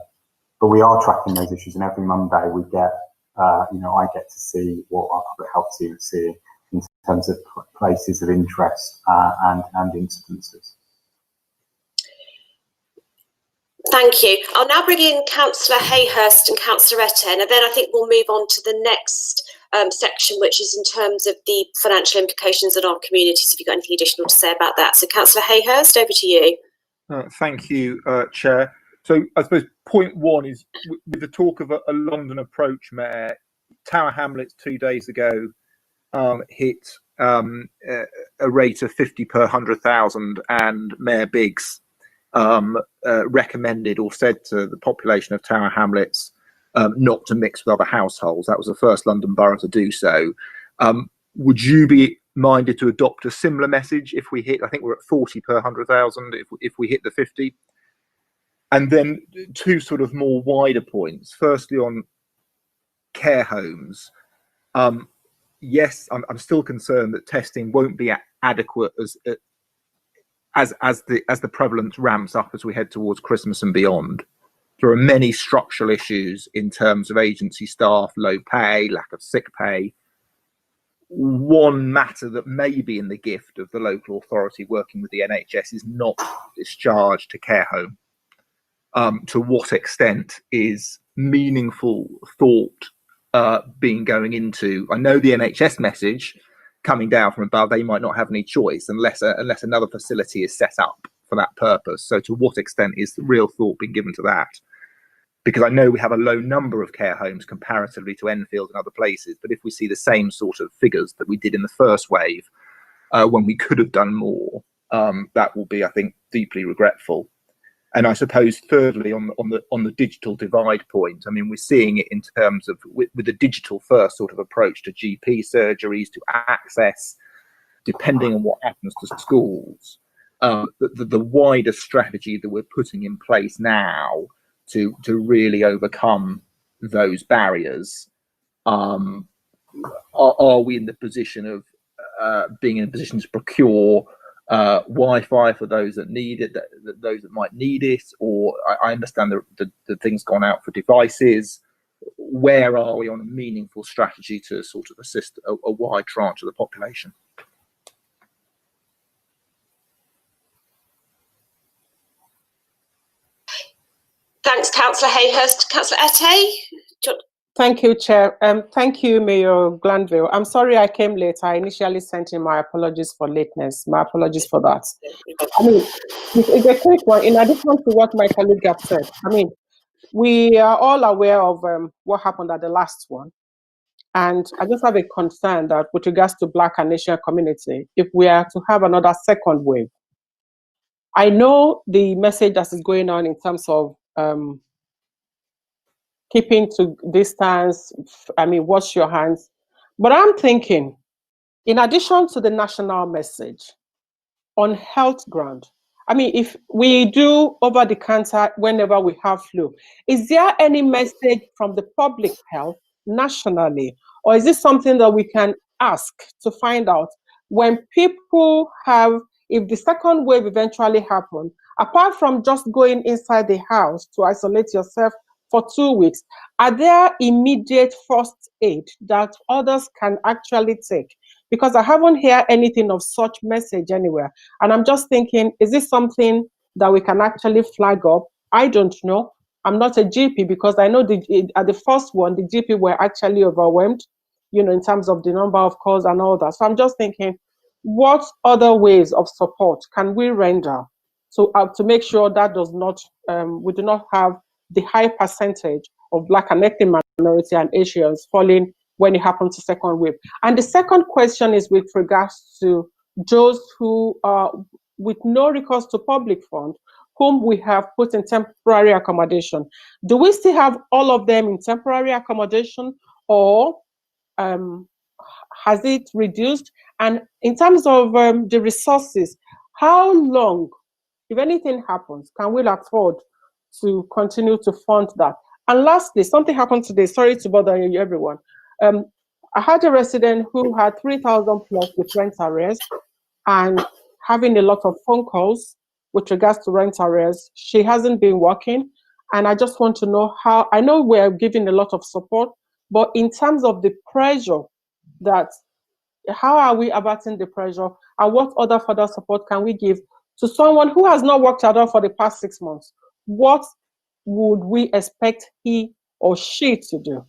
But we are tracking those issues, and every Monday we get, I get to see what our public health team is seeing in terms of places of interest and incidences. Thank you. I'll now bring in Councillor Hayhurst and Councillor Etten, and then I think we'll move on to the next section, which is in terms of the financial implications on our communities, if you've got anything additional to say about that. So Councillor Hayhurst, over to you. Thank you, Chair. So I suppose point one is, with the talk of a London approach, Mayor, Tower Hamlets 2 days ago hit a rate of 50 per 100,000, and Mayor Biggs recommended or said to the population of Tower Hamlets not to mix with other households. That was the first London borough to do so. Would you be minded to adopt a similar message if we hit, I think we're at 40 per 100,000, if we hit the 50? And then two sort of more wider points. Firstly, on care homes. Yes, I'm still concerned that testing won't be adequate as the prevalence ramps up as we head towards Christmas and beyond. There are many structural issues in terms of agency staff, low pay, lack of sick pay. One matter that may be in the gift of the local authority working with the NHS is not discharge to care home. To what extent is meaningful thought being going into? I know the NHS message coming down from above, they might not have any choice unless another facility is set up for that purpose. So to what extent is the real thought being given to that? Because I know we have a low number of care homes comparatively to Enfield and other places, but if we see the same sort of figures that we did in the first wave, when we could have done more, that will be, I think, deeply regretful. And I suppose, thirdly, on the digital divide point, I mean, we're seeing it in terms of with the digital first sort of approach to GP surgeries, to access, depending on what happens to schools. The wider strategy that we're putting in place now to really overcome those barriers, are we in the position of being in a position to procure Wi-Fi for those that need it, those that might need it, or I understand the thing's gone out for devices. Where are we on a meaningful strategy to sort of assist a wide tranche of the population? Thanks, Councillor Hayhurst. Councillor Mete? Thank you, Chair. Thank you, Mayor Glanville. I'm sorry I came late. I initially sent in my apologies for lateness. My apologies for that. I mean, it's a quick one. In addition to what my colleague have said, I mean, we are all aware of what happened at the last one. And I just have a concern that with regards to Black and Asian community, if we are to have another second wave, I know the message that is going on in terms of keeping to distance, I mean, wash your hands. But I'm thinking, in addition to the national message on health ground, I mean, if we do over the counter whenever we have flu, is there any message from the public health nationally? Or is this something that we can ask to find out when people have, if the second wave eventually happens, apart from just going inside the house to isolate yourself for 2 weeks, are there immediate first aid that others can actually take? Because I haven't heard anything of such message anywhere. And I'm just thinking, is this something that we can actually flag up? I don't know. I'm not a GP, because I know at the first one, the GP were actually overwhelmed, you know, in terms of the number of calls and all that. So I'm just thinking, what other ways of support can we render to make sure that does not, we do not have the high percentage of Black and ethnic minority and Asians falling when it happens to second wave? And the second question is with regards to those who are with no recourse to public fund, whom we have put in temporary accommodation. Do we still have all of them in temporary accommodation, or has it reduced? And in terms of the resources, how long, if anything happens, can we afford to continue to fund that? And lastly, something happened today. Sorry to bother you, everyone. I had a resident who had 3,000 plus with rent arrears and having a lot of phone calls with regards to rent arrears. She hasn't been working. And I just want to know how, I know we're giving a lot of support, but in terms of the pressure, that how are we abating the pressure, and what other further support can we give to someone who has not worked at all for the past 6 months? What would we expect he or she to do?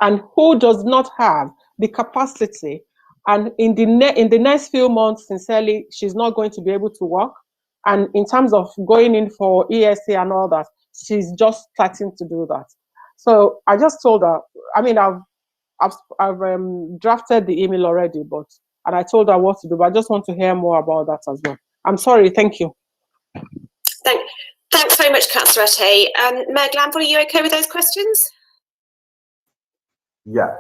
And who does not have the capacity, and in the next few months, sincerely, she's not going to be able to work. And in terms of going in for ESA and all that, she's just starting to do that. So I just told her, I mean, I've drafted the email already, and I told her what to do, but I just want to hear more about that as well. I'm sorry, thank you. Thanks very much, Councillor Mete. Mayor Glanville, are you okay with those questions? Yeah,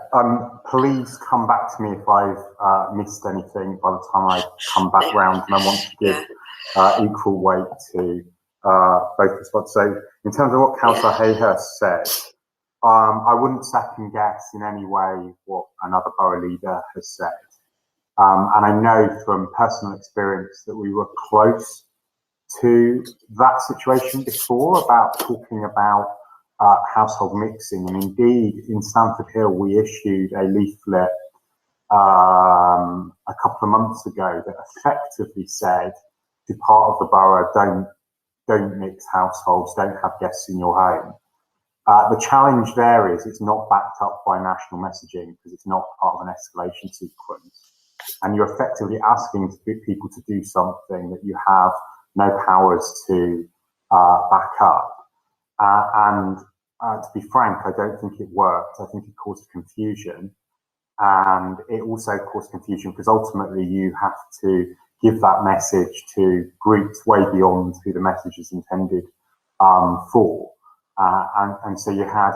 please come back to me if I've missed anything by the time I come back round, and I want to give equal weight to both responses. So in terms of what Councillor Hayhurst said, I wouldn't second guess in any way what another borough leader has said. And I know from personal experience that we were close to that situation before, about talking about household mixing. And indeed, in Stamford Hill, we issued a leaflet a couple of months ago that effectively said to part of the borough, don't mix households, don't have guests in your home. The challenge there is it's not backed up by national messaging, because it's not part of an escalation sequence. and you're effectively asking people to do something that you have no powers to back up. To be frank, I don't think it worked. I think it caused confusion. And it also caused confusion because ultimately you have to give that message to groups way beyond who the message is intended for. And so you had,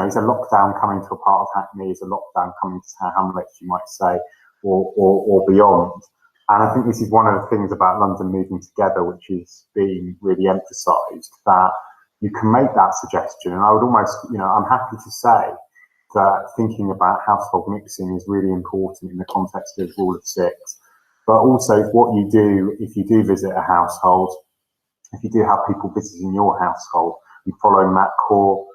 is a lockdown coming to a part of Hackney, is a lockdown coming to Tower Hamlets, you might say, or beyond. And I think this is one of the things about London moving together, which is being really emphasised, that you can make that suggestion. And I would almost, I'm happy to say that thinking about household mixing is really important in the context of Rule of Six. But also what you do, if you do visit a household, if you do have people visiting your household, and following that core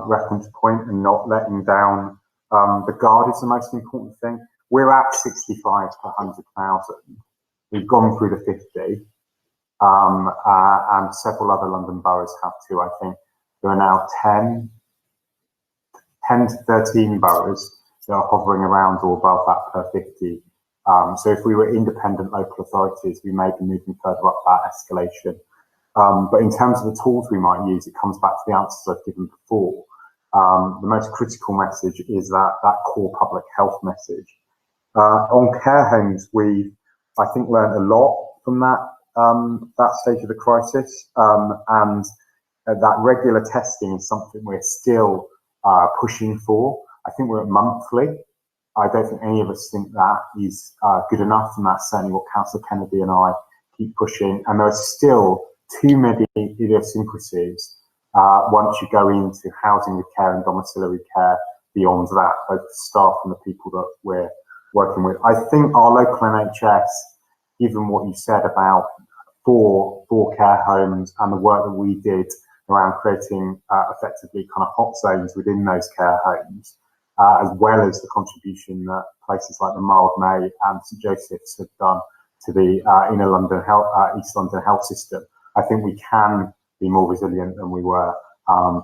reference point and not letting down the guard is the most important thing. We're at 65 per 100,000. We've gone through the 50, and several other London boroughs have too. I think there are now 10 to 13 boroughs that are hovering around or above that per 50. So if we were independent local authorities, we may be moving further up that escalation. But in terms of the tools we might use, it comes back to the answers I've given before. The most critical message is that core public health message. On care homes, we've, I think, learned a lot from that stage of the crisis, and that regular testing is something we're still pushing for. I think we're at monthly. I don't think any of us think that is good enough, and that's certainly what Councillor Kennedy and I keep pushing. And there's still too many idiosyncrasies once you go into housing with care and domiciliary care beyond that, both the staff and the people that we're working with. I think our local NHS, given what you said about four care homes and the work that we did around creating effectively kind of hot zones within those care homes, as well as the contribution that places like the Mildmay and St Joseph's have done to the inner London East London health system, I think we can be more resilient than we were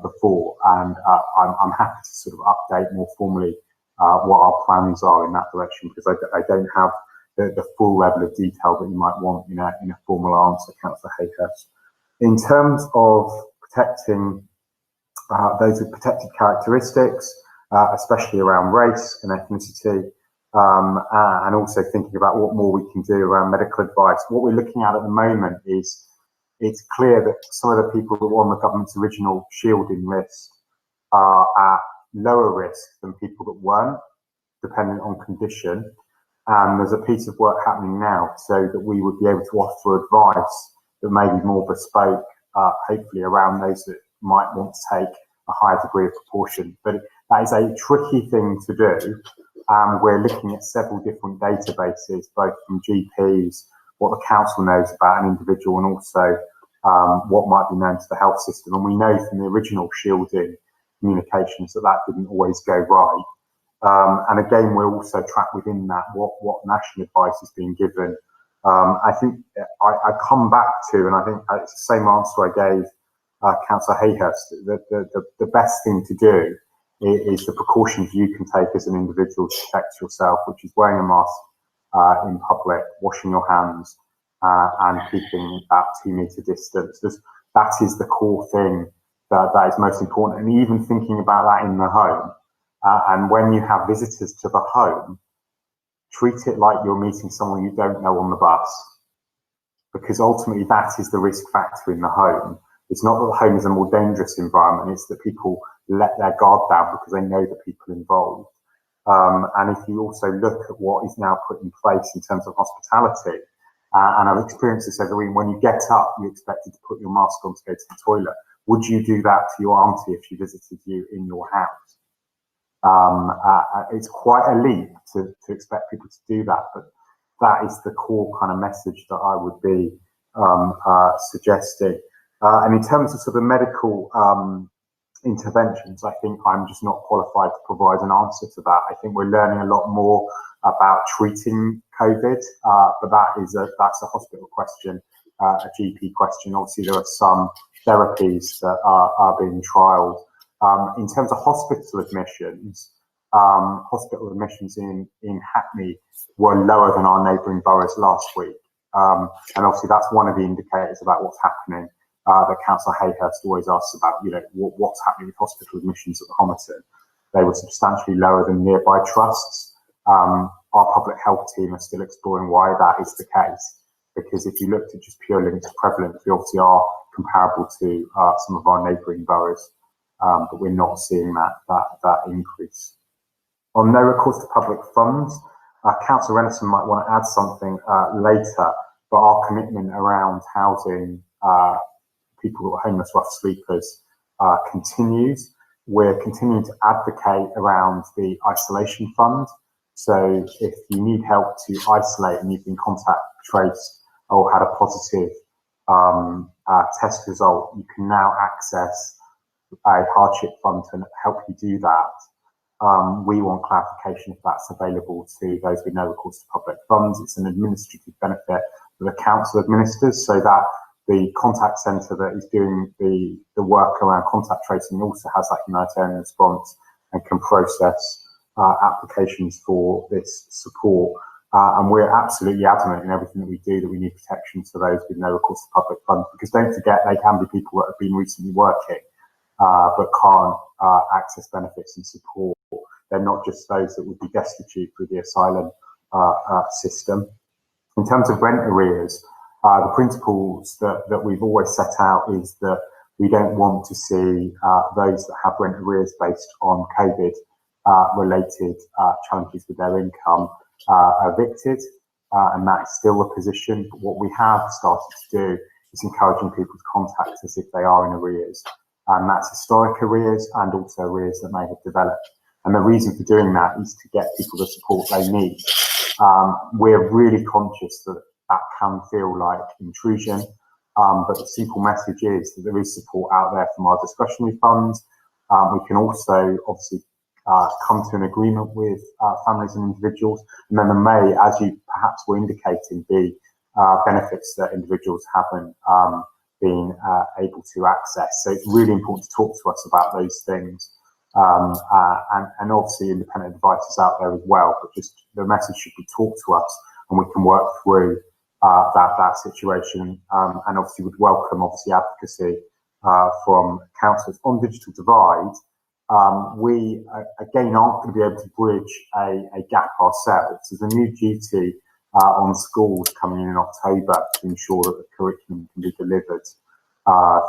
before. And I'm happy to sort of update more formally what our plans are in that direction, because I don't have the full level of detail that you might want in a formal answer, Councillor Hayhurst. In terms of protecting those with protected characteristics, especially around race and ethnicity, and also thinking about what more we can do around medical advice. What we're looking at the moment is it's clear that some of the people that were on the government's original shielding list are at lower risk than people that weren't, depending on condition. And there's a piece of work happening now so that we would be able to offer advice that may be more bespoke, hopefully around those that might want to take a higher degree of proportion. But that is a tricky thing to do. We're looking at several different databases, both from GPs, what the council knows about an individual, and also what might be known to the health system. And we know from the original shielding communications that didn't always go right. And again, we'll also track within that what national advice is being given. I think I come back to, and I think it's the same answer I gave Councillor Hayhurst, the best thing to do is the precautions you can take as an individual to protect yourself, which is wearing a mask in public, washing your hands, and keeping that 2 metre distance. That is the core thing that is most important. And even thinking about that in the home, and when you have visitors to the home, treat it like you're meeting someone you don't know on the bus, because ultimately that is the risk factor in the home. It's not that the home is a more dangerous environment, it's that people let their guard down because they know the people involved. And if you also look at what is now put in place in terms of hospitality, and I've experienced this every week, when you get up, you're expected to put your mask on to go to the toilet. Would you do that to your auntie if she visited you in your house? It's quite a leap to expect people to do that, but that is the core kind of message that I would be suggesting. And in terms of sort of medical interventions, I think I'm just not qualified to provide an answer to that. I think we're learning a lot more about treating COVID, but that's a hospital question, a GP question. Obviously, there are some therapies that are being trialled. In terms of hospital admissions, hospital admissions in Hackney were lower than our neighbouring boroughs last week. And obviously that's one of the indicators about what's happening that Councillor Hayhurst always asks about, you know, what's happening with hospital admissions at the Homerton. They were substantially lower than nearby trusts. Our public health team are still exploring why that is the case, because if you looked at just pure links prevalence, we obviously are comparable to some of our neighbouring boroughs, but we're not seeing that increase. On no recourse to public funds, Councillor Rennison might want to add something later, but our commitment around housing people who are homeless, rough sleepers, continues. We're continuing to advocate around the isolation fund. So if you need help to isolate and you've been contact traced or had a positive test result, you can now access a hardship fund to help you do that. We want clarification if that's available to those with no recourse to public funds. It's an administrative benefit that the council administers, so that the contact centre that is doing the work around contact tracing also has that humanitarian response and can process applications for this support. And we're absolutely adamant in everything that we do that we need protection for those with no recourse to public funds, because don't forget, they can be people that have been recently working but can't access benefits and support. They're not just those that would be destitute through the asylum system. In terms of rent arrears, the principles that we've always set out is that we don't want to see those that have rent arrears based on COVID related challenges with their income evicted, and that's still the position. But what we have started to do is encouraging people to contact us if they are in arrears, and that's historic arrears and also arrears that may have developed. And the reason for doing that is to get people the support they need. We're really conscious that that can feel like intrusion, but the simple message is that there is support out there from our discretionary funds. We can also obviously come to an agreement with families and individuals, and then there may, as you perhaps were indicating, be benefits that individuals haven't been able to access. So it's really important to talk to us about those things. And obviously independent advice is out there as well, but just the message should be talked to us and we can work through that situation, and obviously would welcome advocacy from councillors. On digital divide, we again aren't going to be able to bridge a gap ourselves. There's a new duty on schools coming in October to ensure that the curriculum can be delivered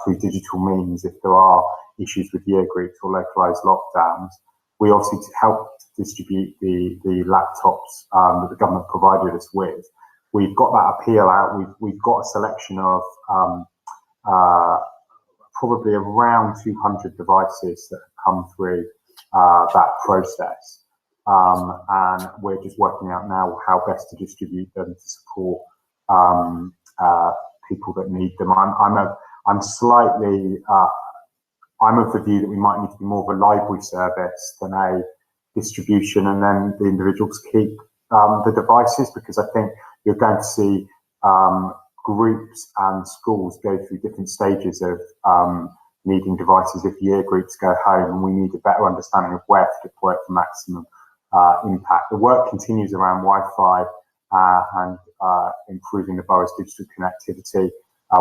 through digital means if there are issues with year groups or localised lockdowns. We obviously help to distribute the laptops that the government provided us with. We've got that appeal out. We've got a selection of probably around 200 devices that have come through that process, and we're just working out now how best to distribute them to support people that need them. I'm of the view that we might need to be more of a library service than a distribution, and then the individuals keep the devices, because I think you're going to see groups and schools go through different stages of needing devices if year groups go home, and we need a better understanding of where to deploy it for maximum impact. The work continues around Wi-Fi and improving the borough's digital connectivity.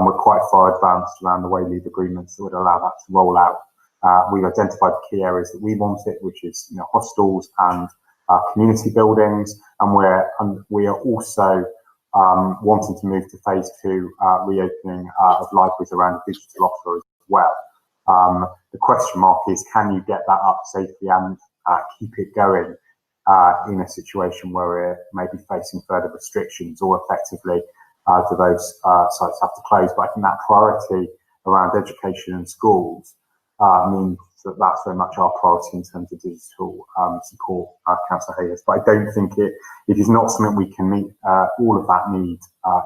We're quite far advanced around the Wayleave agreements that would allow that to roll out. We've identified the key areas that we want it, which is hostels and community buildings, and we are also wanting to move to phase 2 reopening of libraries around a digital offer as well. The question mark is, can you get that up safely and keep it going in a situation where we're maybe facing further restrictions, or effectively do those sites have to close? But I think that priority around education and schools means that that's very much our priority in terms of digital support, Councillor Hayhurst. But I don't think it is not something we can meet all of that need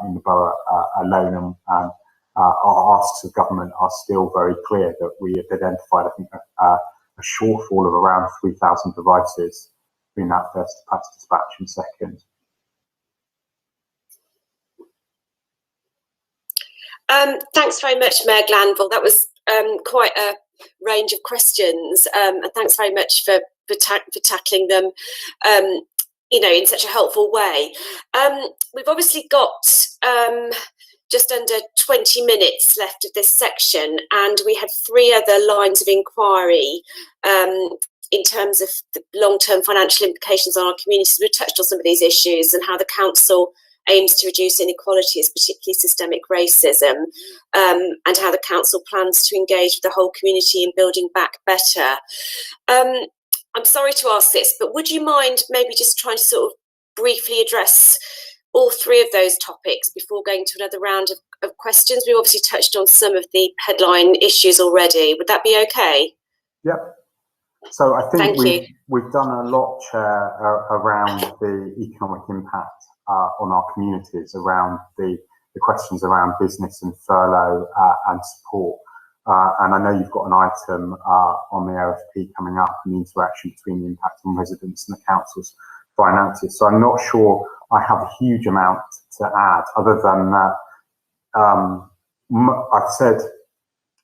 in the borough alone. And our asks of government are still very clear that we have identified, I think, a shortfall of around 3,000 devices between that first dispatch and second. Thanks very much, Mayor Glanville. That was quite a range of questions, and thanks very much for tackling them, in such a helpful way. We've obviously got just under 20 minutes left of this section, and we had 3 other lines of inquiry in terms of the long-term financial implications on our communities. We've touched on some of these issues and how the council aims to reduce inequalities, particularly systemic racism, and how the council plans to engage with the whole community in building back better. I'm sorry to ask this, but would you mind maybe just trying to sort of briefly address all 3 of those topics before going to another round of questions? We obviously touched on some of the headline issues already. Would that be okay? Yep. So I think we've done a lot, Chair, around the economic impact on our communities, around the questions around business and furlough and support. And I know you've got an item on the OFP coming up, and the interaction between the impact on residents and the council's finances. So I'm not sure I have a huge amount to add, other than that I've said,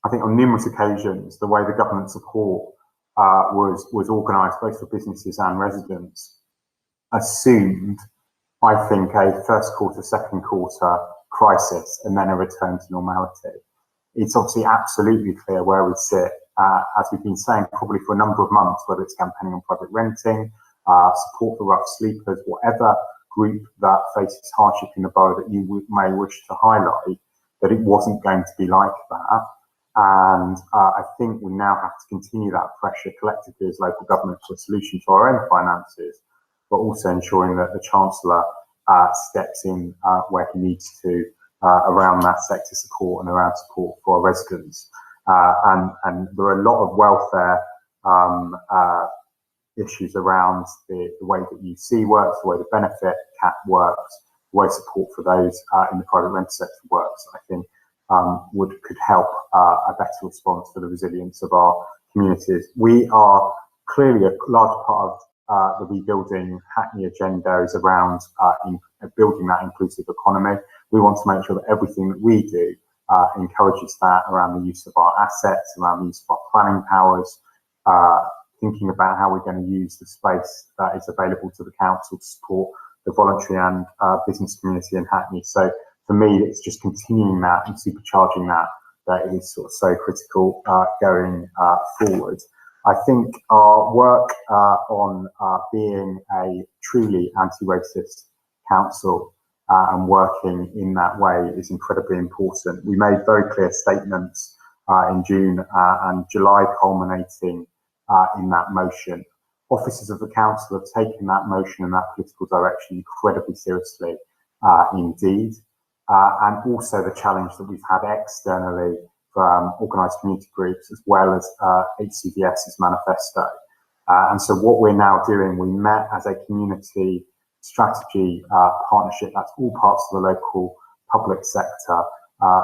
I think on numerous occasions, the way the government support was organised both for businesses and residents assumed, I think, a first quarter, second quarter crisis and then a return to normality. It's obviously absolutely clear where we sit, as we've been saying probably for a number of months, whether it's campaigning on private renting, support for rough sleepers, whatever group that faces hardship in the borough that you may wish to highlight, that it wasn't going to be like that. And I think we now have to continue that pressure collectively as local government for a solution to our own finances, but also ensuring that the Chancellor steps in where he needs to around that sector support and around support for our residents. And there are a lot of welfare issues around the way that UC works, the way the benefit cap works, the way support for those in the private rental sector works, I think could help a better response for the resilience of our communities. We are clearly a large part of the Rebuilding Hackney agenda is around building that inclusive economy. We want to make sure that everything that we do encourages that around the use of our assets, around the use of our planning powers, thinking about how we're going to use the space that is available to the council to support the voluntary and business community in Hackney. So for me, it's just continuing that and supercharging that is sort of so critical going forward. I think our work on being a truly anti-racist council and working in that way is incredibly important. We made very clear statements in June and July, culminating in that motion. Officers of the council have taken that motion and that political direction incredibly seriously indeed. And also the challenge that we've had externally from organised community groups, as well as HCDS's manifesto. And so what we're now doing, we met as a community strategy partnership, that's all parts of the local public sector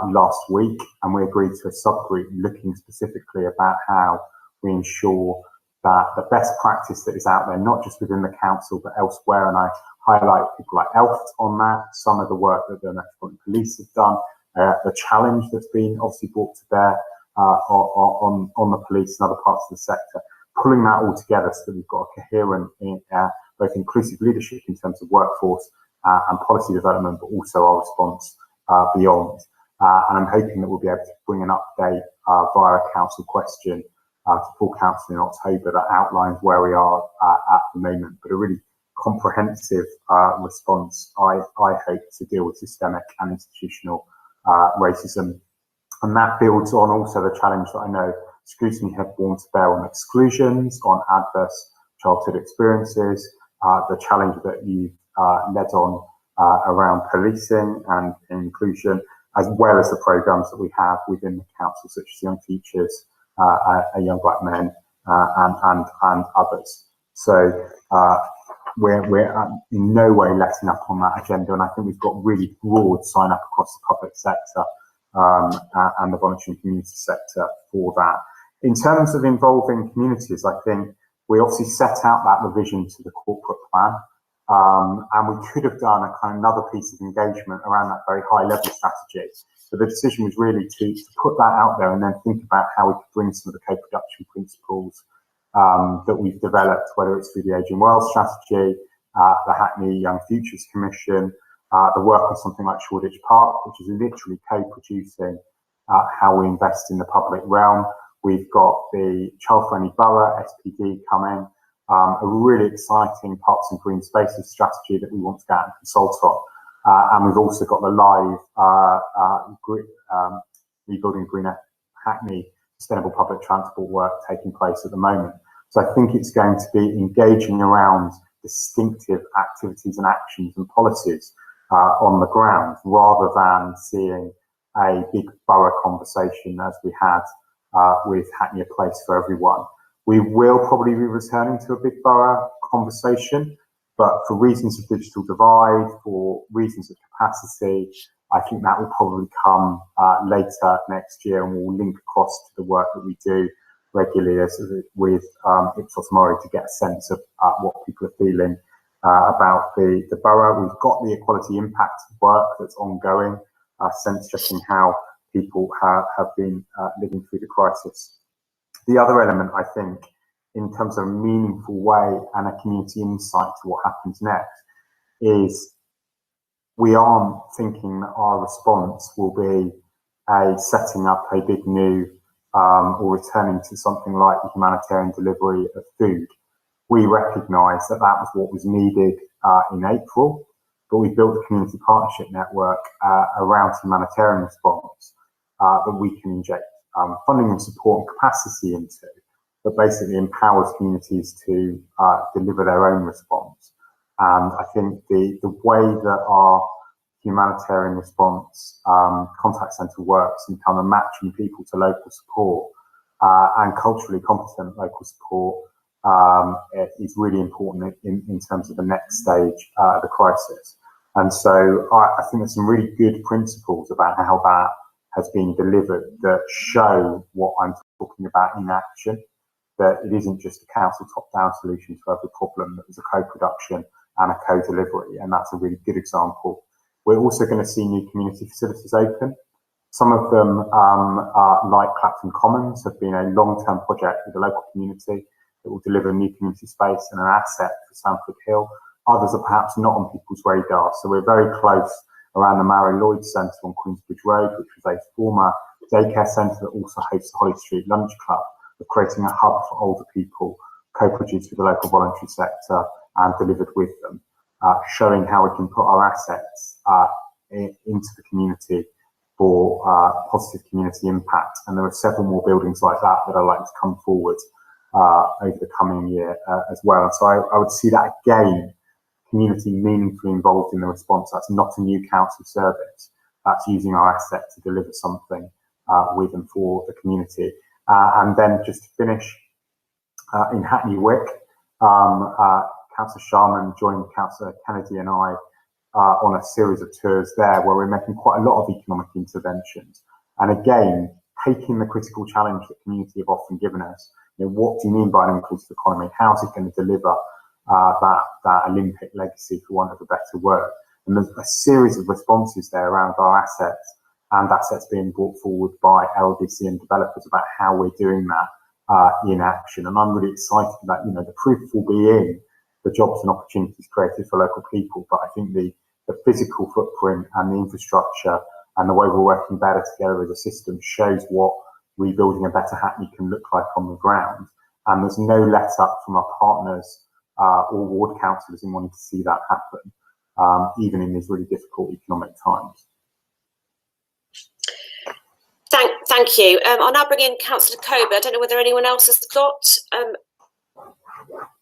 last week, and we agreed to a subgroup looking specifically about how we ensure that the best practice that is out there, not just within the council but elsewhere, and I highlight people like ELFT on that, some of the work that the Metropolitan Police have done, the challenge that's been obviously brought to bear on the police and other parts of the sector, pulling that all together so that we've got a coherent, both inclusive leadership in terms of workforce and policy development, but also our response beyond. And I'm hoping that we'll be able to bring an update via a council question to full council in October that outlines where we are at the moment, but a really comprehensive response, I hope, to deal with systemic and institutional racism. And that builds on also the challenge that I know Scrutiny have borne to bear on exclusions, on adverse childhood experiences, the challenge that you've led on around policing and inclusion, as well as the programmes that we have within the council, such as Young Teachers, Young Black Men, and others. So we're in no way letting up on that agenda, and I think we've got really broad sign up across the public sector and the voluntary and community sector for that. In terms of involving communities, I think we obviously set out that revision to the corporate plan, and we could have done a kind of another piece of engagement around that very high level strategy. So the decision was really to put that out there and then think about how we could bring some of the co-production principles that we've developed, whether it's through the Aging Well strategy, the Hackney Young Futures Commission, the work on something like Shoreditch Park, which is literally co-producing how we invest in the public realm. We've got the Child Friendly Borough, SPD, coming, a really exciting Parks and Green Spaces strategy that we want to go out and consult on. And we've also got the live Rebuilding Greener Hackney sustainable public transport work taking place at the moment. So I think it's going to be engaging around distinctive activities and actions and policies on the ground, rather than seeing a big borough conversation as we had with Hackney A Place for Everyone. We will probably be returning to a big borough conversation, but for reasons of digital divide, for reasons of capacity, I think that will probably come later next year, and will link across to the work that we do regularly with Ipsos Mori to get a sense of what people are feeling about the borough. We've got the equality impact work that's ongoing, sense checking how people have been living through the crisis. The other element, I think, in terms of a meaningful way and a community insight to what happens next, is we aren't thinking that our response will be setting up a big new or returning to something like the humanitarian delivery of food. We recognise that that was what was needed in April, but we built a community partnership network around humanitarian response that we can inject funding and support and capacity into, but basically empowers communities to deliver their own response. And I think the way that our humanitarian response contact centre works in kind of matching people to local support and culturally competent local support is really important in terms of the next stage of the crisis. And so I think there's some really good principles about how that has been delivered that show what I'm talking about in action, that it isn't just a council top-down solution to every problem, that there's a co-production and a co-delivery, and that's a really good example. We're also going to see new community facilities open. Some of them, like Clapton Commons, have been a long-term project with the local community that will deliver new community space and an asset for Stamford Hill. Others are perhaps not on people's radar. So we're very close around the Mary Lloyd Centre on Queensbridge Road, which was a former daycare centre that also hosts the Holly Street Lunch Club, of creating a hub for older people, co-produced with the local voluntary sector and delivered with them, showing how we can put our assets into the community for positive community impact. And there are several more buildings like that that are likely to come forward over the coming year as well. And so I would see that again, community meaningfully involved in the response. That's not a new council service. That's using our asset to deliver something with and for the community. And then just to finish, in Hackney Wick, Councillor Sharman joined Councillor Kennedy and I on a series of tours there where we're making quite a lot of economic interventions. And again, taking the critical challenge that community have often given us, what do you mean by an inclusive economy? How's it going to deliver that Olympic legacy, for want of a better word? And there's a series of responses there around our assets and assets being brought forward by LDC and developers about how we're doing that in action. And I'm really excited that, the proof will be in the jobs and opportunities created for local people. But I think the physical footprint and the infrastructure and the way we're working better together as a system shows what rebuilding a better Hackney can look like on the ground. And there's no let up from our partners or ward councillors in wanting to see that happen, even in these really difficult economic times. Thank you. I'll now bring in Councillor Coban. I don't know whether anyone else has got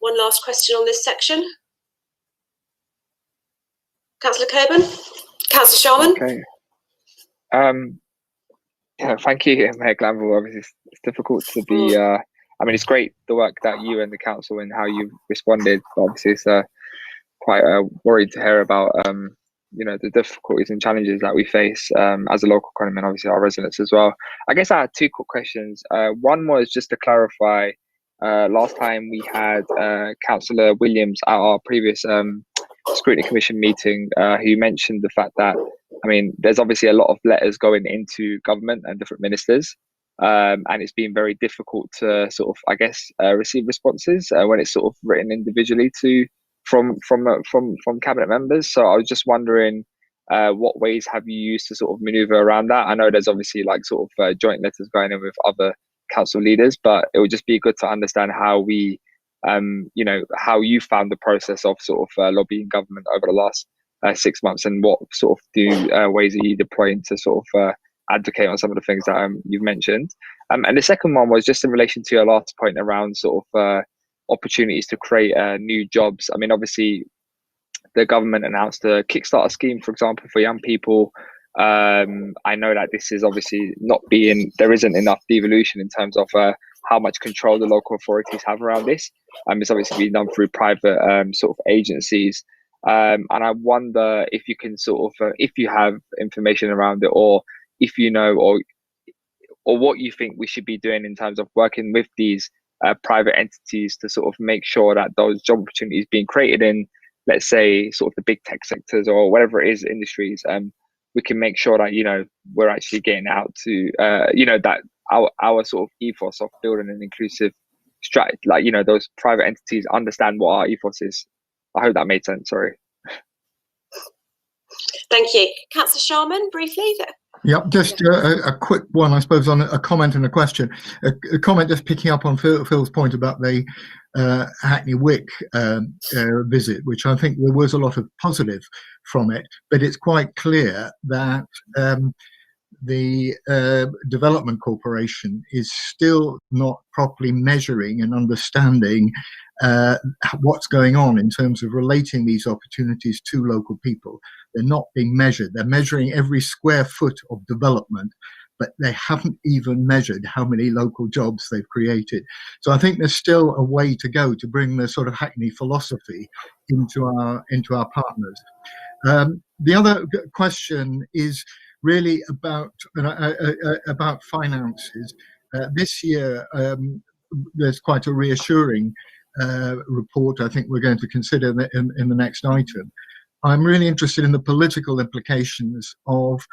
one last question on this section. Councillor Coban? Councillor Sharman? Okay. Yeah, thank you, Mayor Glanville. Obviously, it's difficult to be. It's great the work that you and the council and how you've responded. But obviously, it's quite worried to hear about the difficulties and challenges that we face as a local economy, and obviously our residents as well. I guess I had two quick questions. One was just to clarify. Last time we had Councillor Williams at our previous Scrutiny Commission meeting, who mentioned the fact that, there's obviously a lot of letters going into government and different ministers, and it's been very difficult to sort of, I guess, receive responses when it's sort of written individually from cabinet members. So I was just wondering, what ways have you used to sort of maneuver around that? I know there's obviously like sort of joint letters going in with other council leaders, but it would just be good to understand how we, how you found the process of sort of lobbying government over the last 6 months, and what sort of ways are you deploying to sort of advocate on some of the things that you've mentioned. And the second one was just in relation to your last point around sort of opportunities to create new jobs. I mean, obviously, the government announced a Kickstarter scheme, for example, for young people. I know that this is obviously there isn't enough devolution in terms of how much control the local authorities have around this. It's obviously being done through private sort of agencies. And I wonder if you can sort of, if you have information around it, or if you know, or what you think we should be doing in terms of working with these private entities to sort of make sure that those job opportunities being created in, let's say, sort of the big tech sectors or whatever it is, industries, we can make sure that, we're actually getting out to, that our sort of ethos of building an inclusive strategy, like, those private entities understand what our ethos is. I hope that made sense. Sorry. Thank you. Councillor Sharman, briefly. Yep, just a quick one, I suppose, on a comment and a question. A comment just picking up on Phil's point about the Hackney Wick visit, which I think there was a lot of positive from it, but it's quite clear that the Development Corporation is still not properly measuring and understanding what's going on in terms of relating these opportunities to local people. They're not being measured. They're measuring every square foot of development, but they haven't even measured how many local jobs they've created. So I think there's still a way to go to bring the sort of Hackney philosophy into our partners. The other question is really about finances. This year, there's quite a reassuring report I think we're going to consider in the next item. I'm really interested in the political implications of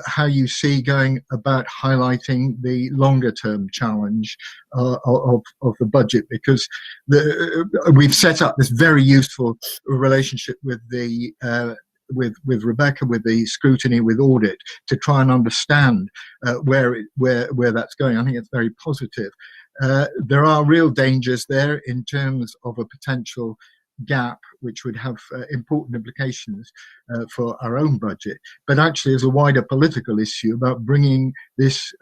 how you see going about highlighting the longer term challenge of the budget, because we've set up this very useful relationship with the with Rebecca, with the Scrutiny, with Audit, to try and understand where that's going. I think it's very positive. There are real dangers there in terms of a potential gap, which would have important implications for our own budget, but actually as a wider political issue about bringing this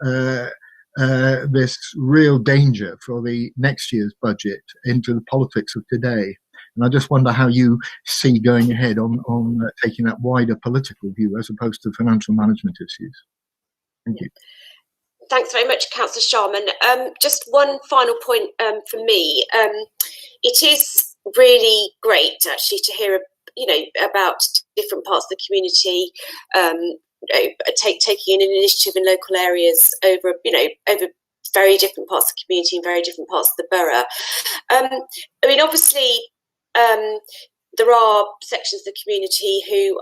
this real danger for the next year's budget into the politics of today. And I just wonder how you see going ahead on taking that wider political view as opposed to financial management issues. Thank you. Thanks very much, Councillor Sharman. Just one final point for me. It is really great actually to hear, about different parts of the community taking an initiative in local areas over very different parts of the community and very different parts of the borough. Obviously, there are sections of the community who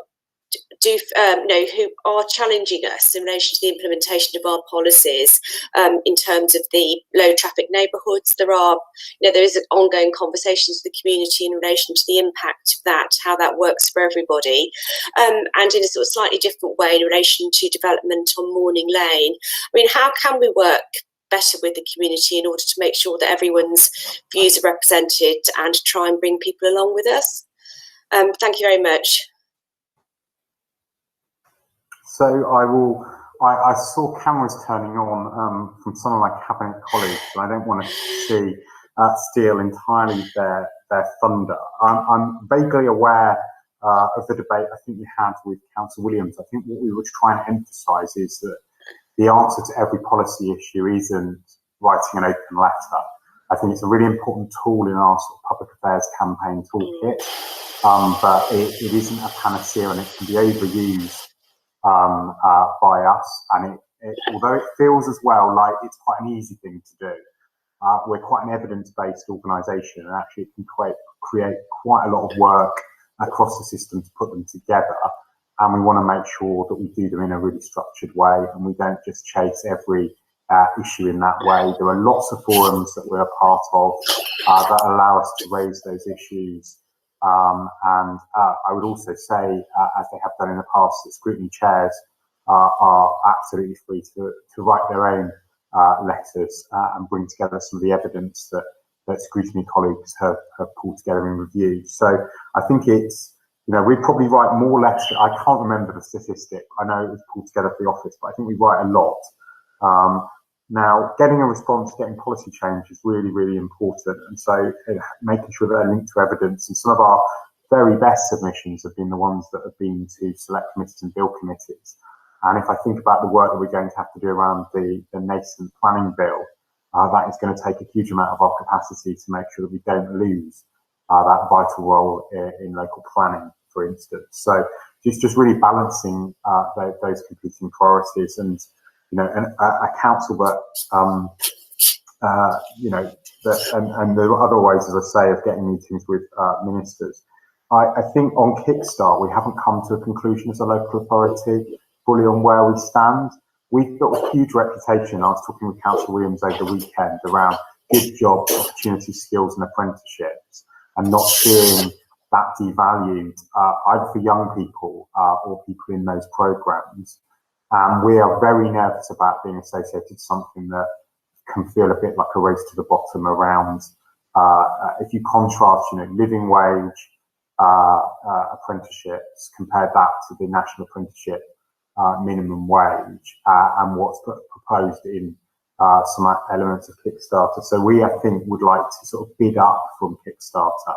who are challenging us in relation to the implementation of our policies in terms of the low traffic neighbourhoods. There is ongoing conversations with the community in relation to the impact of that, how that works for everybody, and in a sort of slightly different way in relation to development on Morning Lane. How can we work better with the community in order to make sure that everyone's views are represented and try and bring people along with us? Thank you very much. So I saw cameras turning on from some of my cabinet colleagues, and I don't want to steal entirely their thunder. I'm vaguely aware of the debate I think you had with Councillor Williams. I think what we were trying to emphasise is that the answer to every policy issue isn't writing an open letter. I think it's a really important tool in our sort of public affairs campaign toolkit, but it isn't a panacea, and it can be overused by us, and although it feels as well like it's quite an easy thing to do, we're quite an evidence-based organisation, and actually it can create quite a lot of work across the system to put them together, and we want to make sure that we do them in a really structured way, and we don't just chase every issue in that way. There are lots of forums that we're a part of that allow us to raise those issues. And I would also say, as they have done in the past, that Scrutiny chairs are absolutely free to write their own letters and bring together some of the evidence that Scrutiny colleagues have pulled together in review. So I think it's, we'd probably write more letters. I can't remember the statistic. I know it was pulled together for the office, but I think we write a lot. Now, getting a response, getting policy change is really, really important. And so making sure that they're linked to evidence. And some of our very best submissions have been the ones that have been to select committees and bill committees. And if I think about the work that we're going to have to do around the nascent planning bill, that is going to take a huge amount of our capacity to make sure that we don't lose that vital role in local planning, for instance. So just really balancing those competing priorities, and a council that and there are other ways, as I say, of getting meetings with ministers. I think on Kickstart we haven't come to a conclusion as a local authority fully on where we stand. We've got a huge reputation. I was talking with Councillor Williams over the weekend around good jobs, opportunity, skills and apprenticeships, and not seeing that devalued either for young people or people in those programmes. We are very nervous about being associated with something that can feel a bit like a race to the bottom around, if you contrast, living wage apprenticeships, compare that to the national apprenticeship minimum wage and what's proposed in some elements of Kickstarter. So we, I think, would like to sort of bid up from Kickstarter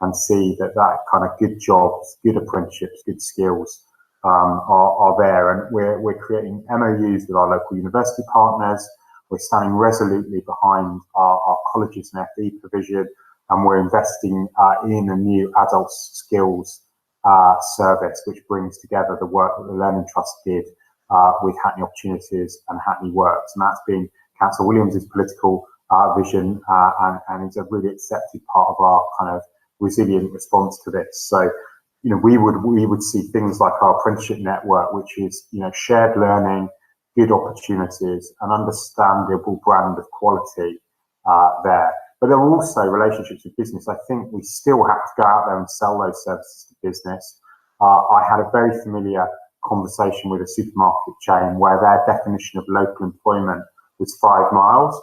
and see that kind of good jobs, good apprenticeships, good skills are there. And we're creating MOUs with our local university partners. We're standing resolutely behind our colleges and FE provision, and we're investing in a new adult skills service, which brings together the work that the Learning Trust did with Hackney Opportunities and Hackney Works. And that's been Councillor Williams' political vision, and it's a really accepted part of our kind of resilient response to this. So, we would see things like our apprenticeship network, which is, shared learning, good opportunities, an understandable brand of quality there. But there are also relationships with business. I think we still have to go out there and sell those services to business. I had a very familiar conversation with a supermarket chain where their definition of local employment was 5 miles.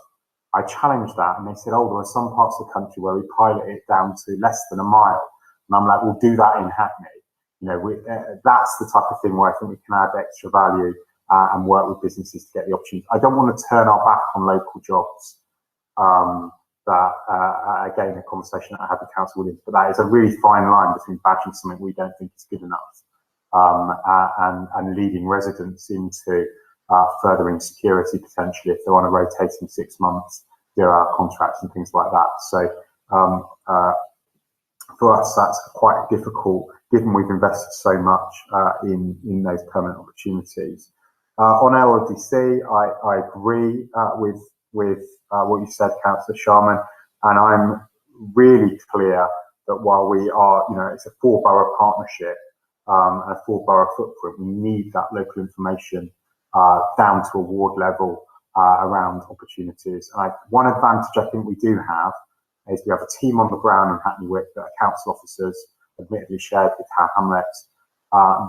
I challenged that, and they said, oh, there are some parts of the country where we pilot it down to less than a mile. And I'm like, we'll do that in Hackney. That's the type of thing where I think we can add extra value and work with businesses to get the opportunity. I don't want to turn our back on local jobs. Again, a conversation that I had with Councillor Williams, but that is a really fine line between badging something we don't think is good enough and leading residents into further insecurity potentially if they're on a rotating 6 months 0-hour contracts and things like that. So for us, that's quite difficult, given we've invested so much in those permanent opportunities. On LLDC, I agree with what you said, Councillor Sharman, and I'm really clear that while we are, it's a 4-borough partnership, a 4-borough footprint, we need that local information down to a ward level around opportunities. One advantage I think we do have is we have a team on the ground in Hackney Wick that are council officers, admittedly shared with Tower Hamlets.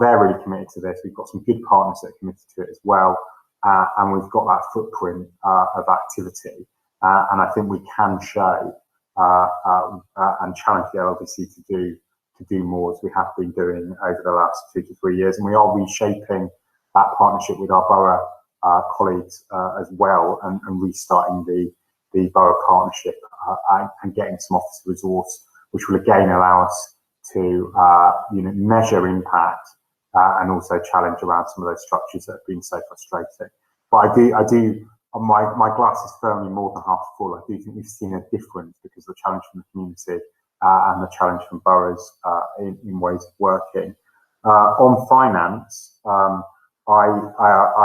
They're really committed to this. We've got some good partners that are committed to it as well. And we've got that footprint of activity. And I think we can show and challenge the LLDC to do more, as we have been doing over the last 2 to 3 years. And we are reshaping that partnership with our borough colleagues as well, and restarting the borough partnership and getting some officer resource, which will again allow us to measure impact and also challenge around some of those structures that have been so frustrating. But I do. My glass is firmly more than half full. I do think we've seen a difference because of the challenge from the community and the challenge from boroughs in ways of working. On finance, I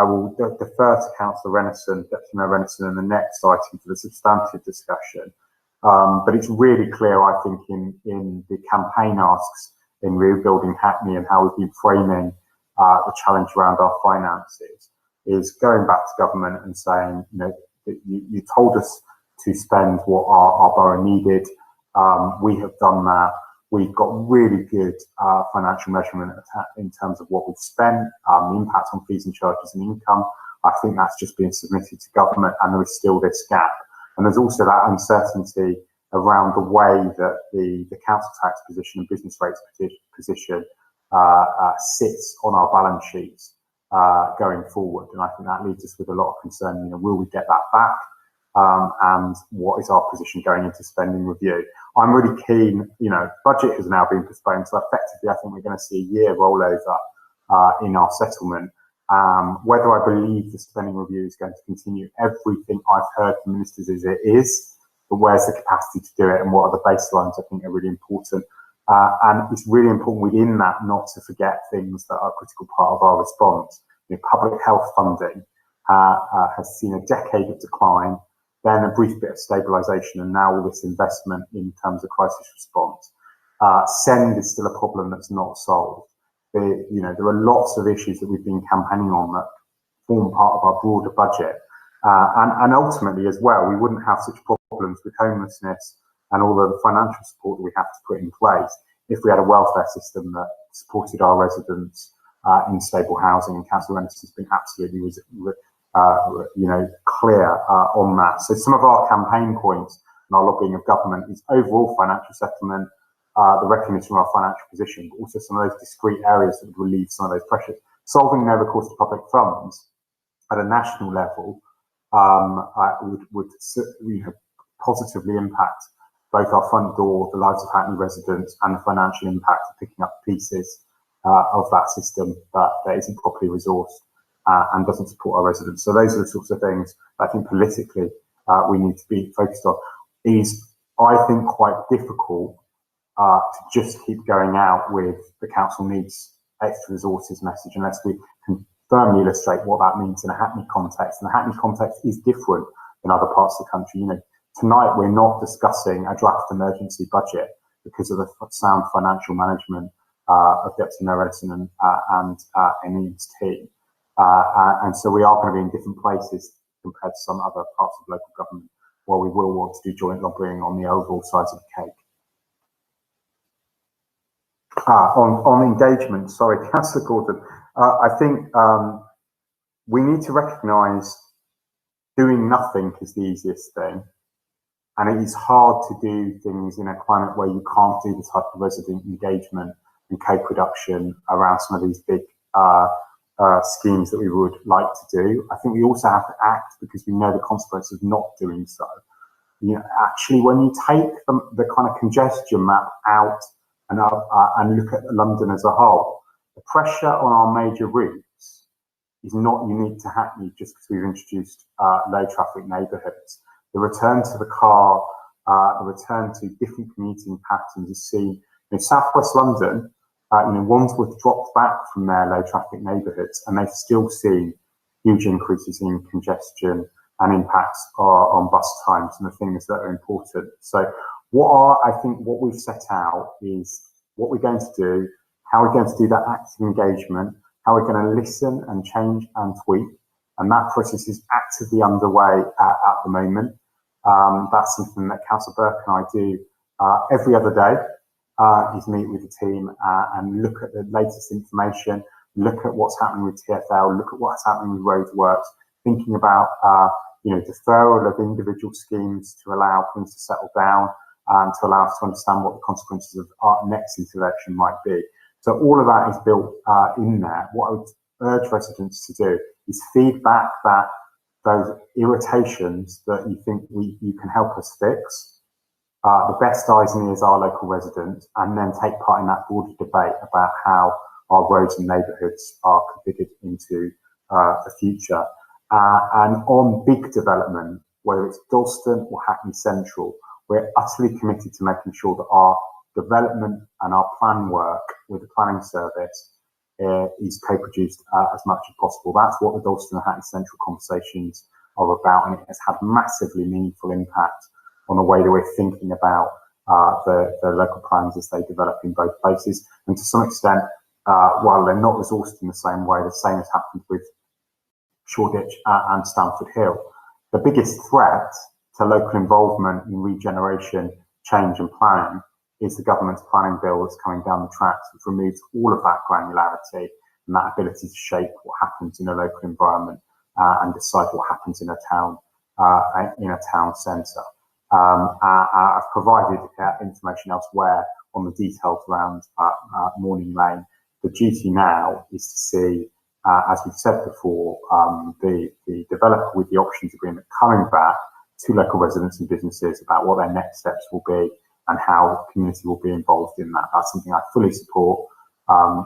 will defer to Councillor Rennison, Deputy Mayor Rennison, in the next item for the substantive discussion. But it's really clear, I think, in the campaign asks in Rebuilding Hackney and how we've been framing the challenge around our finances, is going back to government and saying, you know, that you told us to spend what our borough needed. We have done that. We've got really good financial measurement in terms of what we've spent, the impact on fees and charges and income. I think that's just been submitted to government, and there is still this gap. And there's also that uncertainty around the way that the council tax position and business rates position sits on our balance sheets going forward. And I think that leaves us with a lot of concern. You know, will we get that back? And what is our position going into spending review? I'm really keen, you know, budget has now been postponed, so effectively I think we're going to see a year rollover in our settlement. Whether I believe the spending review is going to continue, everything I've heard from ministers is it is, but where's the capacity to do it and what are the baselines I think are really important. And it's really important within that not to forget things that are a critical part of our response. You know, public health funding has seen a decade of decline, then a brief bit of stabilisation, and now all this investment in terms of crisis response. SEND is still a problem that's not solved. You know, there are lots of issues that we've been campaigning on that form part of our broader budget. And ultimately as well, we wouldn't have such problems with homelessness and all the financial support that we have to put in place if we had a welfare system that supported our residents in stable housing. And Councillor Rennison has been absolutely you know, clear on that. So some of our campaign points and our lobbying of government is overall financial settlement, the recognition of our financial position, but also some of those discrete areas that would relieve some of those pressures. Solving no recourse to public funds at a national level would you know, positively impact both our front door, the lives of Hackney residents, and the financial impact of picking up pieces of that system that isn't properly resourced and doesn't support our residents. So those are the sorts of things I think politically we need to be focused on. Is, I think, quite difficult to just keep going out with the council needs extra resources message unless we can firmly illustrate what that means in a Hackney context. And the Hackney context is different than other parts of the country. You know, tonight we're not discussing a draft emergency budget because of the sound financial management of Deputy Mayor Rennison and Ian's team. And so we are going to be in different places compared to some other parts of local government where we will want to do joint lobbying on the overall size of the cake. On engagement, sorry, Councillor Gordon, I think we need to recognise doing nothing is the easiest thing, and it is hard to do things in a climate where you can't do the type of resident engagement and co-production around some of these big schemes that we would like to do. I think we also have to act because we know the consequences of not doing so. You know, actually, when you take the kind of congestion map out and look at London as a whole, the pressure on our major routes is not unique to Hackney just because we've introduced low traffic neighbourhoods. The return to the car, the return to different commuting patterns is seen in South West London. You know, Wandsworth dropped back from their low traffic neighbourhoods, and they've still seen huge increases in congestion and impacts on bus times and the things that are important. So I think what we've set out is what we're going to do, how we're going to do that active engagement, how we're going to listen and change and tweak, and that process is actively underway at the moment. That's something that Councillor Burke and I do every other day. Is meet with the team and look at the latest information, look at what's happening with TfL, look at what's happening with roadworks, thinking about you know, deferral of individual schemes to allow things to settle down and to allow us to understand what the consequences of our next intervention might be. So all of that is built in there. What I would urge residents to do is feed back those irritations that you think you can help us fix. The best eyes and ears are local residents, and then take part in that broader debate about how our roads and neighbourhoods are configured into the future. And on big development, whether it's Dalston or Hackney Central, we're utterly committed to making sure that our development and our plan work with the planning service is co-produced as much as possible. That's what the Dalston and Hackney Central conversations are about, and it has had massively meaningful impact on the way that we're thinking about the local plans as they develop in both places. And to some extent, while they're not resourced in the same way, the same has happened with Shoreditch and Stamford Hill. The biggest threat to local involvement in regeneration, change and planning is the government's planning bill that's coming down the tracks, which removes all of that granularity and that ability to shape what happens in a local environment and decide what happens in a town centre. I've provided information elsewhere on the details around Morning Lane. The duty now is to see, as we've said before, the developer with the options agreement coming back to local residents and businesses about what their next steps will be and how the community will be involved in that. That's something I fully support.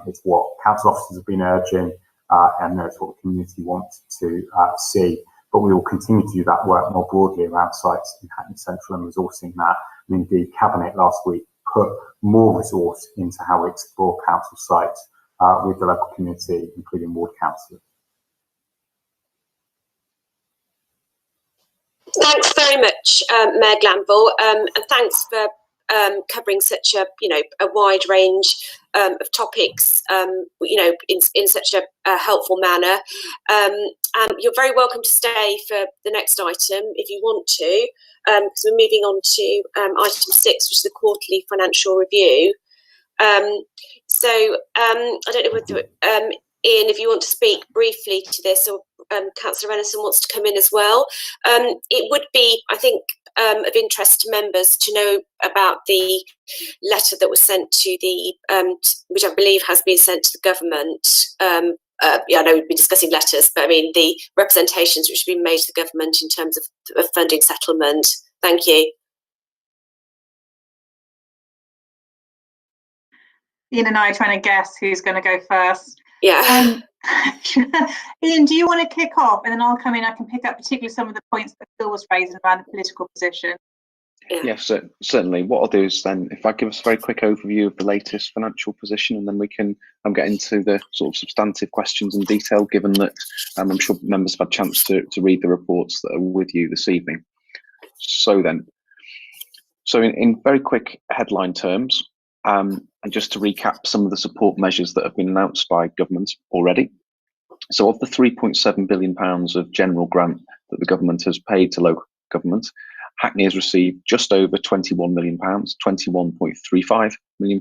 It's what council officers have been urging, and that's what the community wants to see. But we will continue to do that work more broadly around sites in Hackney Central and resourcing that. And indeed, Cabinet last week put more resource into how we explore council sites with the local community, including ward councillors. Thanks very much, Mayor Glanville, and thanks for covering such a wide range of topics in such a helpful manner. You're very welcome to stay for the next item if you want to, because we're moving on to item 6, which is the quarterly financial review. So I don't know whether Ian, if you want to speak briefly to this, or Councillor Rennison wants to come in as well. It would be, I think, of interest to members to know about the letter that was sent to the, which I believe has been sent to the government. I know we've been discussing letters, but I mean the representations which have been made to the government in terms of funding settlement. Thank you. Ian and I are trying to guess who's going to go first. Yeah. Ian, do you want to kick off, and then I'll come in? I can pick up particularly some of the points that Phil was raising around the political position. Yes, certainly. What I'll do is then, if I give us a very quick overview of the latest financial position, and then we can get into the sort of substantive questions in detail, given that I'm sure members have had a chance to read the reports that are with you this evening. So in very quick headline terms, and just to recap some of the support measures that have been announced by government already. So of the £3.7 billion of general grant that the government has paid to local government, Hackney has received just over £21 million, £21.35 million.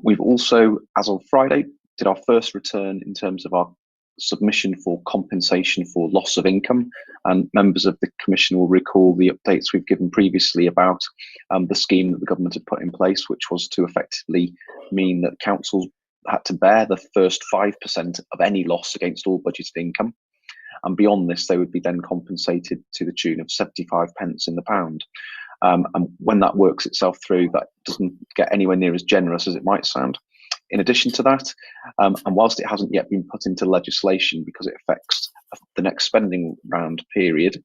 We've also, as of Friday, did our first return in terms of our submission for compensation for loss of income, and members of the Commission will recall the updates we've given previously about the scheme that the government had put in place, which was to effectively mean that councils had to bear the first 5% of any loss against all budgeted income, and beyond this they would be then compensated to the tune of 75 pence in the pound. And when that works itself through, that doesn't get anywhere near as generous as it might sound. In addition to that, and whilst it hasn't yet been put into legislation because it affects the next spending round period,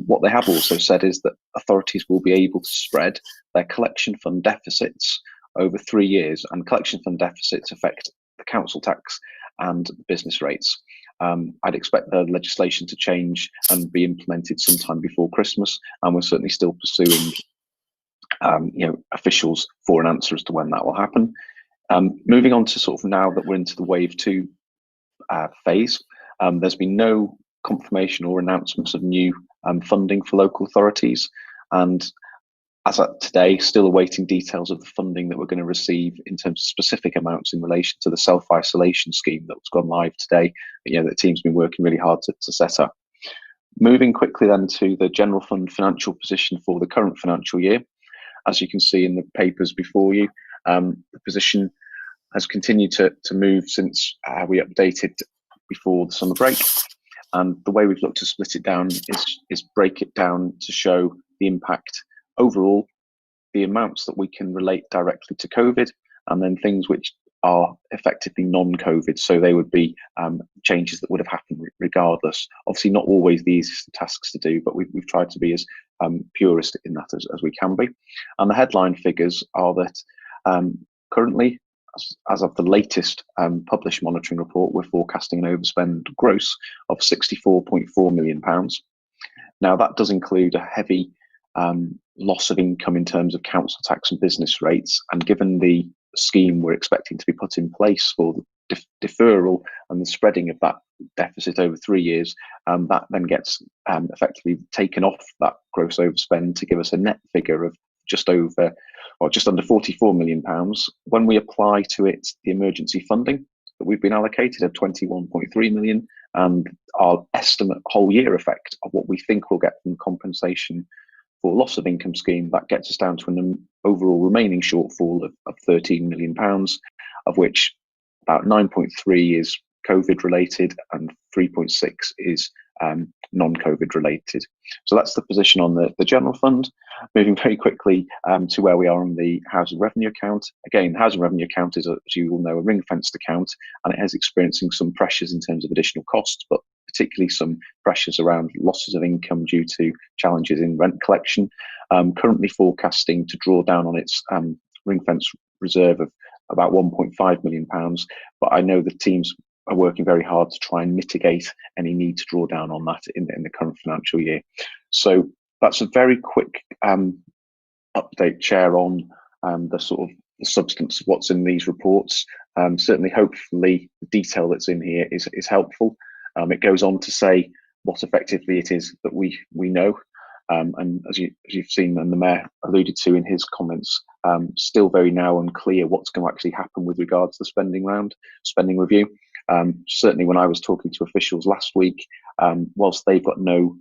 what they have also said is that authorities will be able to spread their collection fund deficits over 3 years, and collection fund deficits affect the council tax and the business rates. I'd expect the legislation to change and be implemented sometime before Christmas, and we're certainly still pursuing officials for an answer as to when that will happen. Moving on to sort of now that we're into the wave 2 phase, there's been no confirmation or announcements of new funding for local authorities, and as at today, still awaiting details of the funding that we're going to receive in terms of specific amounts in relation to the self-isolation scheme that was gone live today. The team's been working really hard to set up. Moving quickly then to the general fund financial position for the current financial year. As you can see in the papers before you, the position has continued to move since we updated before the summer break. And the way we've looked to split it down is break it down to show the impact overall, the amounts that we can relate directly to COVID, and then things which are effectively non-COVID. So they would be changes that would have happened regardless. Obviously not always the easiest tasks to do, but we've tried to be as purist in that as we can be. And the headline figures are that currently, as of the latest published monitoring report, we're forecasting an overspend gross of £64.4 million. Now that does include a heavy loss of income in terms of council tax and business rates, and given the scheme we're expecting to be put in place for the deferral and the spreading of that deficit over 3 years, that then gets effectively taken off that gross overspend to give us a net figure of just under £44 million. When we apply to it the emergency funding that we've been allocated of 21.3 million, and our estimate whole year effect of what we think we'll get from compensation for loss of income scheme, that gets us down to an overall remaining shortfall of £13 million, of which about 9.3 is COVID related and 3.6 is non-COVID related. So that's the position on the general fund. Moving very quickly to where we are on the housing revenue account. Again, the housing revenue account is, as you all know, a ring-fenced account, and it is experiencing some pressures in terms of additional costs, but particularly some pressures around losses of income due to challenges in rent collection. Currently forecasting to draw down on its ring-fence reserve of about £1.5 million, but I know the teams are working very hard to try and mitigate any need to draw down on that in the current financial year. So that's a very quick update, Chair, on the sort of the substance of what's in these reports. Certainly, hopefully, the detail that's in here is helpful. It goes on to say what effectively it is that we know. And as you've seen, and the Mayor alluded to in his comments, still very now unclear what's going to actually happen with regards to the spending review. Certainly when I was talking to officials last week, whilst they've got no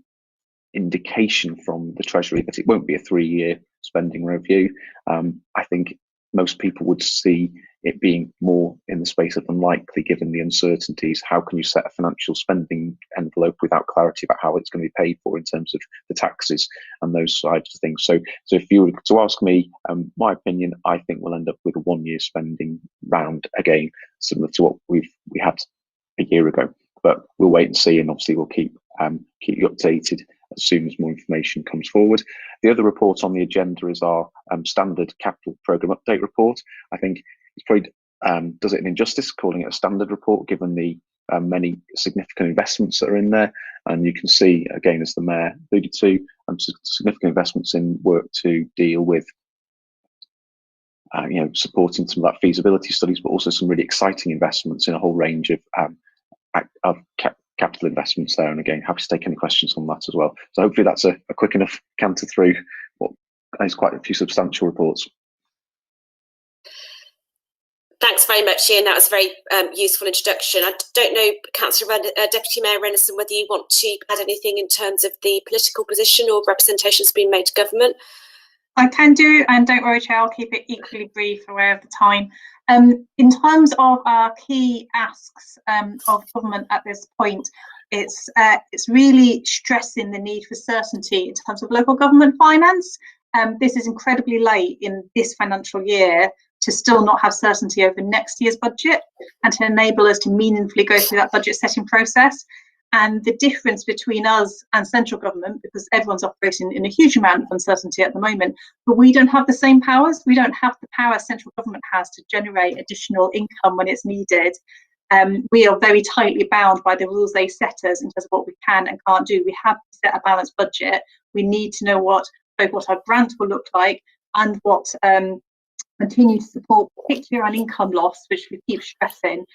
indication from the Treasury that it won't be a 3-year spending review, I think most people would see it being more in the space of unlikely given the uncertainties. How can you set a financial spending envelope without clarity about how it's going to be paid for in terms of the taxes and those sides of things? So if you were to ask me, my opinion, I think we'll end up with a 1-year spending round again, similar to what we had a year ago. But we'll wait and see, and obviously we'll keep you updated as soon as more information comes forward. The other report on the agenda is our standard capital programme update report. I think it's probably does it an injustice calling it a standard report, given the many significant investments that are in there. And you can see, again, as the Mayor alluded to, significant investments in work to deal with supporting some of that feasibility studies, but also some really exciting investments in a whole range of capital investments there. And again, happy to take any questions on that as well. So hopefully that's a quick enough canter through what is quite a few substantial reports. Thanks very much, Ian. That was a very useful introduction. I don't know, Deputy Mayor Rennison, whether you want to add anything in terms of the political position or representations being made to government. I can do, and don't worry, Chair, I'll keep it equally brief aware of the time. In terms of our key asks of government at this point, it's really stressing the need for certainty in terms of local government finance. This is incredibly late in this financial year to still not have certainty over next year's budget and to enable us to meaningfully go through that budget setting process. And the difference between us and central government, because everyone's operating in a huge amount of uncertainty at the moment, but we don't have the same powers. We don't have the power central government has to generate additional income when it's needed. We are very tightly bound by the rules they set us in terms of what we can and can't do. We have to set a balanced budget. We need to know both what our grant will look like and what continued support, particularly on income loss, which we keep stressing,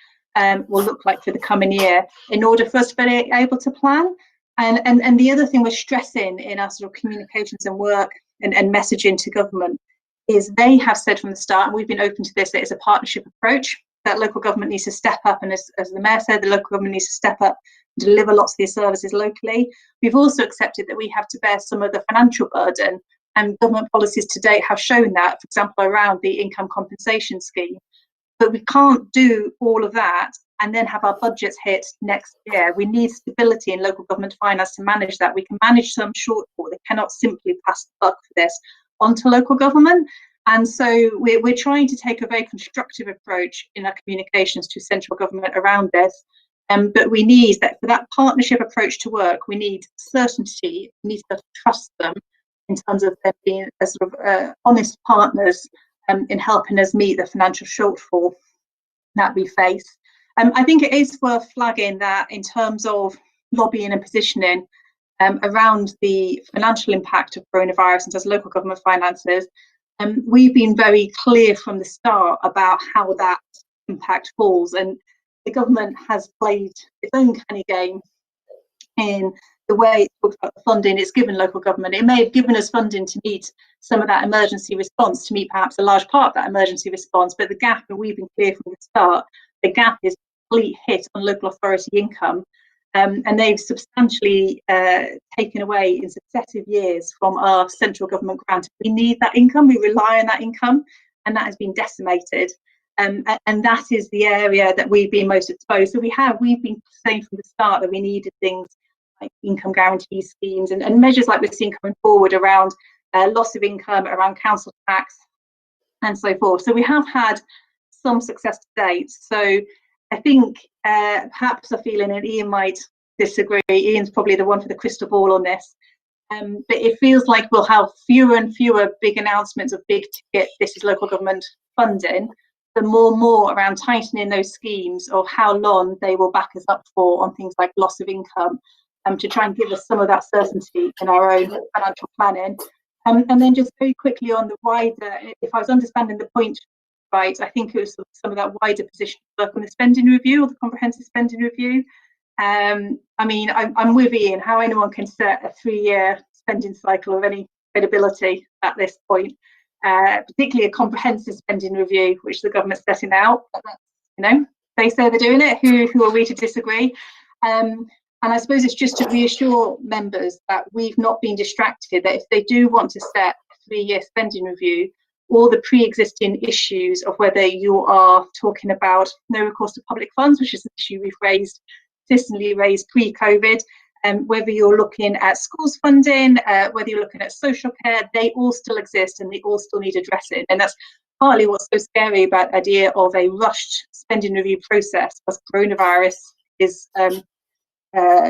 will look like for the coming year in order for us to be able to plan. And the other thing we're stressing in our sort of communications and work and messaging to government is they have said from the start, and we've been open to this, that it's a partnership approach, that local government needs to step up. And as the Mayor said, the local government needs to step up, deliver lots of these services locally. We've also accepted that we have to bear some of the financial burden, and government policies to date have shown that, for example, around the income compensation scheme. But we can't do all of that and then have our budgets hit next year. We need stability in local government finance to manage that. We can manage some shortfall. They cannot simply pass the buck for this onto local government. And so we're trying to take a very constructive approach in our communications to central government around this. But we need that for that partnership approach to work, we need certainty, we need to trust them in terms of them being as sort of honest partners in helping us meet the financial shortfall that we face. I think it is worth flagging that in terms of lobbying and positioning around the financial impact of coronavirus and as local government finances, we've been very clear from the start about how that impact falls. And the government has played its own canny game in the way it talks about the funding it's given local government. It may have given us funding to meet some of that emergency response, to meet perhaps a large part of that emergency response, but the gap, and we've been clear from the start, the gap is a complete hit on local authority income. And they've substantially taken away in successive years from our central government grant. We need that income, we rely on that income, and that has been decimated. And that is the area that we've been most exposed. So we've been saying from the start that we needed things like income guarantee schemes and measures like we're seeing coming forward around loss of income, around council tax, and so forth. So we have had some success to date. So I think perhaps a feeling, and Ian might disagree, Ian's probably the one for the crystal ball on this, but it feels like we'll have fewer and fewer big announcements of big ticket, this is local government funding, the more around tightening those schemes of how long they will back us up for on things like loss of income, to try and give us some of that certainty in our own financial planning. And then just very quickly on the wider, if I was understanding the point right, I think it was some of that wider position work on the spending review, or the comprehensive spending review. I mean, I'm with Ian, how anyone can set a 3-year spending cycle of any credibility at this point, particularly a comprehensive spending review, which the government's setting out. You know, they say they're doing it, who are we to disagree? And I suppose it's just to reassure members that we've not been distracted, that if they do want to set a 3-year spending review, all the pre-existing issues of whether you are talking about no recourse to public funds, which is an issue we've consistently raised pre-COVID, whether you're looking at schools funding, whether you're looking at social care, they all still exist and they all still need addressing. And that's partly what's so scary about the idea of a rushed spending review process, because coronavirus is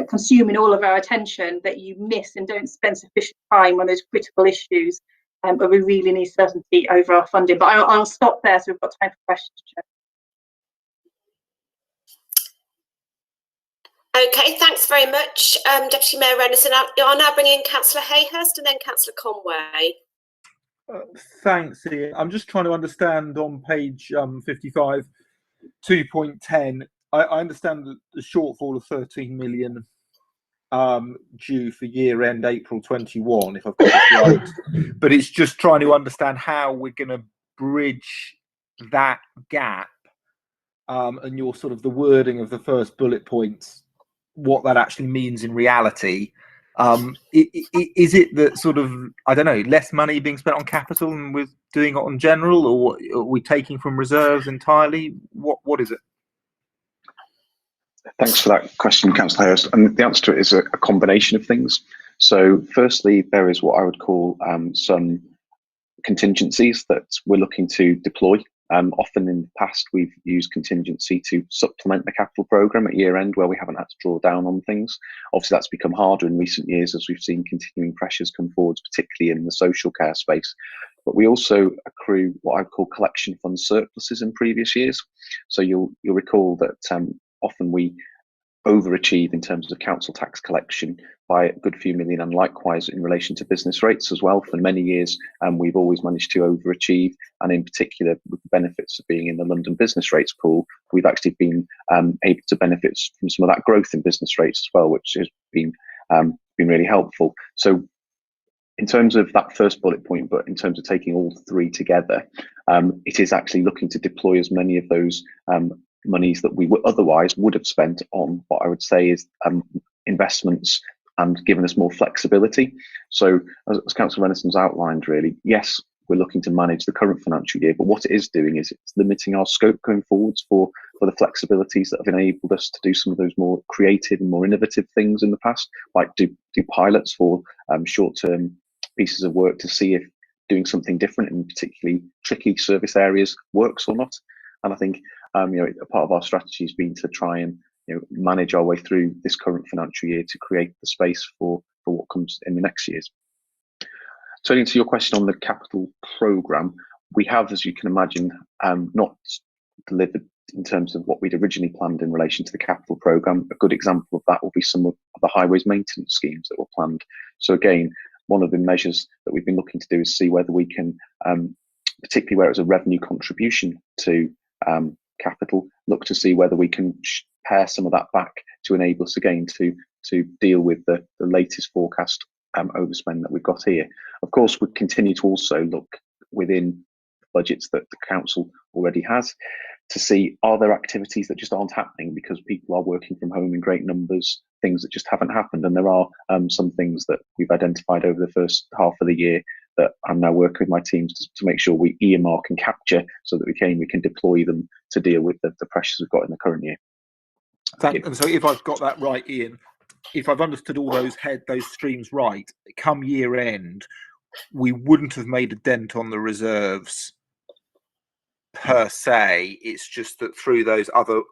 consuming all of our attention, that you miss and don't spend sufficient time on those critical issues. But we really need certainty over our funding. But I'll stop there, so we've got time for questions. Okay, thanks very much, Deputy Mayor Rennison. I'll now bring in Councillor Hayhurst and then Councillor Conway. Thanks, Ian. I'm just trying to understand on page 55, 2.10. I understand that the shortfall of 13 million due for year end April 21, if I've got this right. But it's just trying to understand how we're going to bridge that gap, and your sort of the wording of the first bullet points, what that actually means in reality. Is it that sort of, I don't know, less money being spent on capital and we're doing it on general, or are we taking from reserves entirely? What is it? Thanks for that question, Councillor Hayhurst. And the answer to it is a combination of things. So firstly, there is what I would call some contingencies that we're looking to deploy. Often in the past, we've used contingency to supplement the capital programme at year end, where we haven't had to draw down on things. Obviously, that's become harder in recent years as we've seen continuing pressures come forwards, particularly in the social care space. But we also accrue what I call collection fund surpluses in previous years. So you'll recall that often we overachieve in terms of council tax collection by a good few million, and likewise in relation to business rates as well. For many years, we've always managed to overachieve, and in particular with the benefits of being in the London business rates pool, we've actually been able to benefit from some of that growth in business rates as well, which has been really helpful. So in terms of that first bullet point, but in terms of taking all three together, it is actually looking to deploy as many of those monies that we otherwise would have spent on what I would say is investments, and giving us more flexibility. So as Councillor Rennison's outlined, really, yes, we're looking to manage the current financial year, but what it is doing is it's limiting our scope going forwards for the flexibilities that have enabled us to do some of those more creative and more innovative things in the past, like do pilots for short-term pieces of work to see if doing something different in particularly tricky service areas works or not. And I think a part of our strategy has been to try and manage our way through this current financial year to create the space for what comes in the next years. Turning to your question on the capital programme, we have, as you can imagine, not delivered in terms of what we'd originally planned in relation to the capital programme. A good example of that will be some of the highways maintenance schemes that were planned. So again, one of the measures that we've been looking to do is see whether we can, particularly where it's a revenue contribution to capital, look to see whether we can pare some of that back to enable us again to deal with the latest forecast overspend that we've got here. Of course, we continue to also look within budgets that the council already has to see, are there activities that just aren't happening because people are working from home in great numbers, things that just haven't happened. And there are some things that we've identified over the first half of the year that I'm now working with my teams to make sure we earmark and capture so that we can deploy them to deal with the pressures we've got in the current year. And so if I've got that right, Ian, if I've understood all those streams right, come year end, we wouldn't have made a dent on the reserves per se. It's just that through those other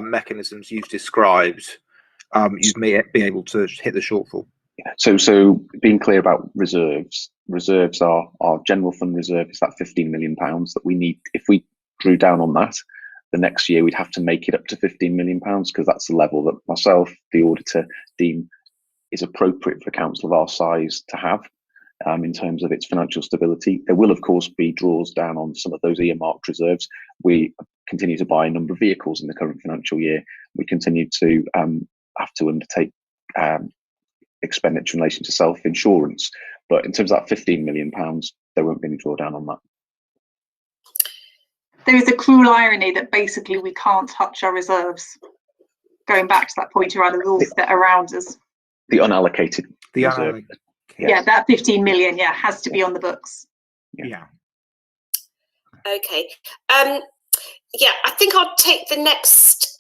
mechanisms you've described, you may be able to hit the shortfall. So being clear about reserves are our general fund reserve is that £15 million that we need. If we drew down on that, the next year we'd have to make it up to £15 million because that's the level that myself, the auditor, deem is appropriate for a council of our size to have in terms of its financial stability. There will, of course, be draws down on some of those earmarked reserves. We continue to buy a number of vehicles in the current financial year. We continue to have to undertake expenditure in relation to self-insurance. But in terms of that £15 million, there won't be any drawdown on that. There is a cruel irony that basically we can't touch our reserves. Going back to that point around the rules that are around us. The unallocated reserve. Yeah, that 15 million, has to be on the books. Yeah. Okay. I think I'll take the next.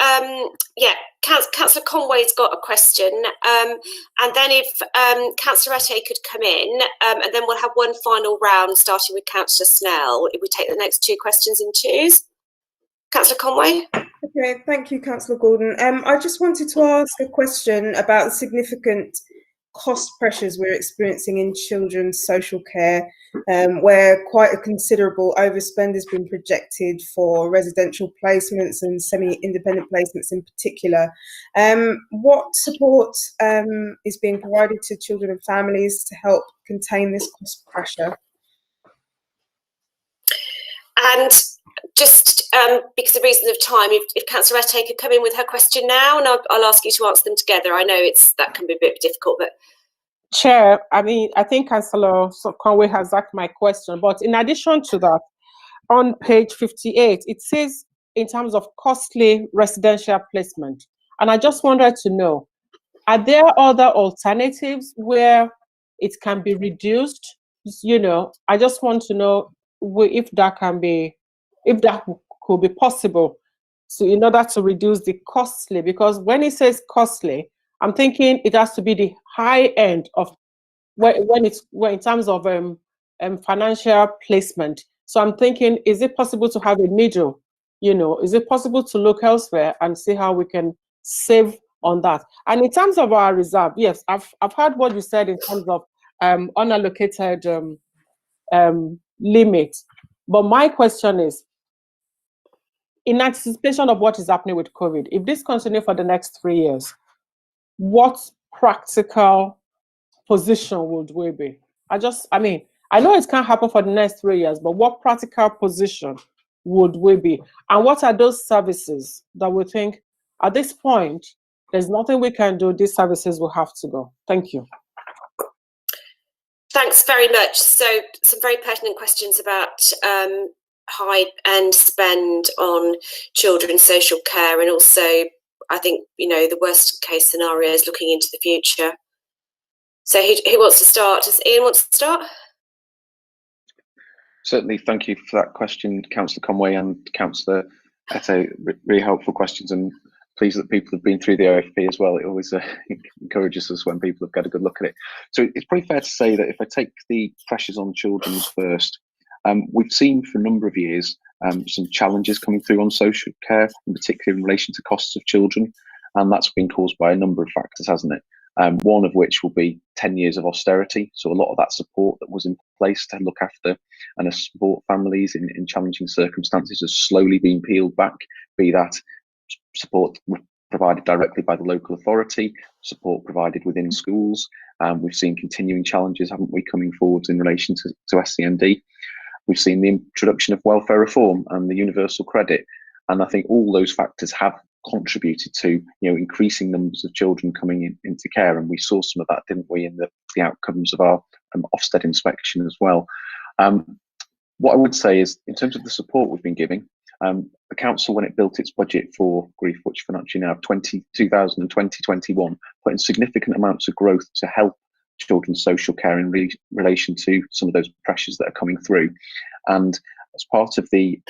Councillor Conway's got a question, and then if Councillor Mete could come in, and then we'll have one final round, starting with Councillor Snell. If we take the next two questions in twos. Councillor Conway. Okay, thank you, Councillor Gordon. I just wanted to ask a question about the significant cost pressures we're experiencing in children's social care, where quite a considerable overspend has been projected for residential placements and semi-independent placements in particular. What support is being provided to children and families to help contain this cost pressure? And just because of reasons of time, if Councillor Mete could come in with her question now, and I'll ask you to answer them together. I know that can be a bit difficult, but Chair, I think Councillor Conway has asked my question, but in addition to that, on page 58, it says in terms of costly residential placement, and I just wanted to know, are there other alternatives where it can be reduced? I just want to know if that could be possible, so in order to reduce the costly, because when it says costly, I'm thinking it has to be the high end of when in terms of financial placement. So I'm thinking, is it possible to have a middle? Is it possible to look elsewhere and see how we can save on that? And in terms of our reserve, yes, I've heard what you said in terms of unallocated limit. But my question is, in anticipation of what is happening with COVID, if this continues for the next 3 years, what practical position would we be? I know it can't happen for the next 3 years, but what practical position would we be? And what are those services that we think, at this point, there's nothing we can do, these services will have to go? Thank you. Thanks very much. So some very pertinent questions about high end spend on children's social care, and also I think the worst case scenario is looking into the future. So who wants to start? Does Ian want to start? Certainly, thank you for that question, Councillor Conway and Councillor Mete. Really helpful questions, and pleased that people have been through the OFP as well. It always encourages us when people have got a good look at it. So it's pretty fair to say that if I take the pressures on children first, we've seen for a number of years some challenges coming through on social care, in particular in relation to costs of children, and that's been caused by a number of factors, hasn't it? One of which will be 10 years of austerity. So a lot of that support that was in place to look after and support families in challenging circumstances has slowly been peeled back, be that support provided directly by the local authority, support provided within schools. We've seen continuing challenges, haven't we, coming forwards in relation to SEND. We've seen the introduction of welfare reform and the universal credit. And I think all those factors have contributed to, increasing numbers of children coming into care. And we saw some of that, didn't we, in the outcomes of our Ofsted inspection as well. What I would say is, in terms of the support we've been giving, the council, when it built its budget for Grief, which financial year now 2000 and 2021, put in significant amounts of growth to help children's social care in relation to some of those pressures that are coming through. And as part of the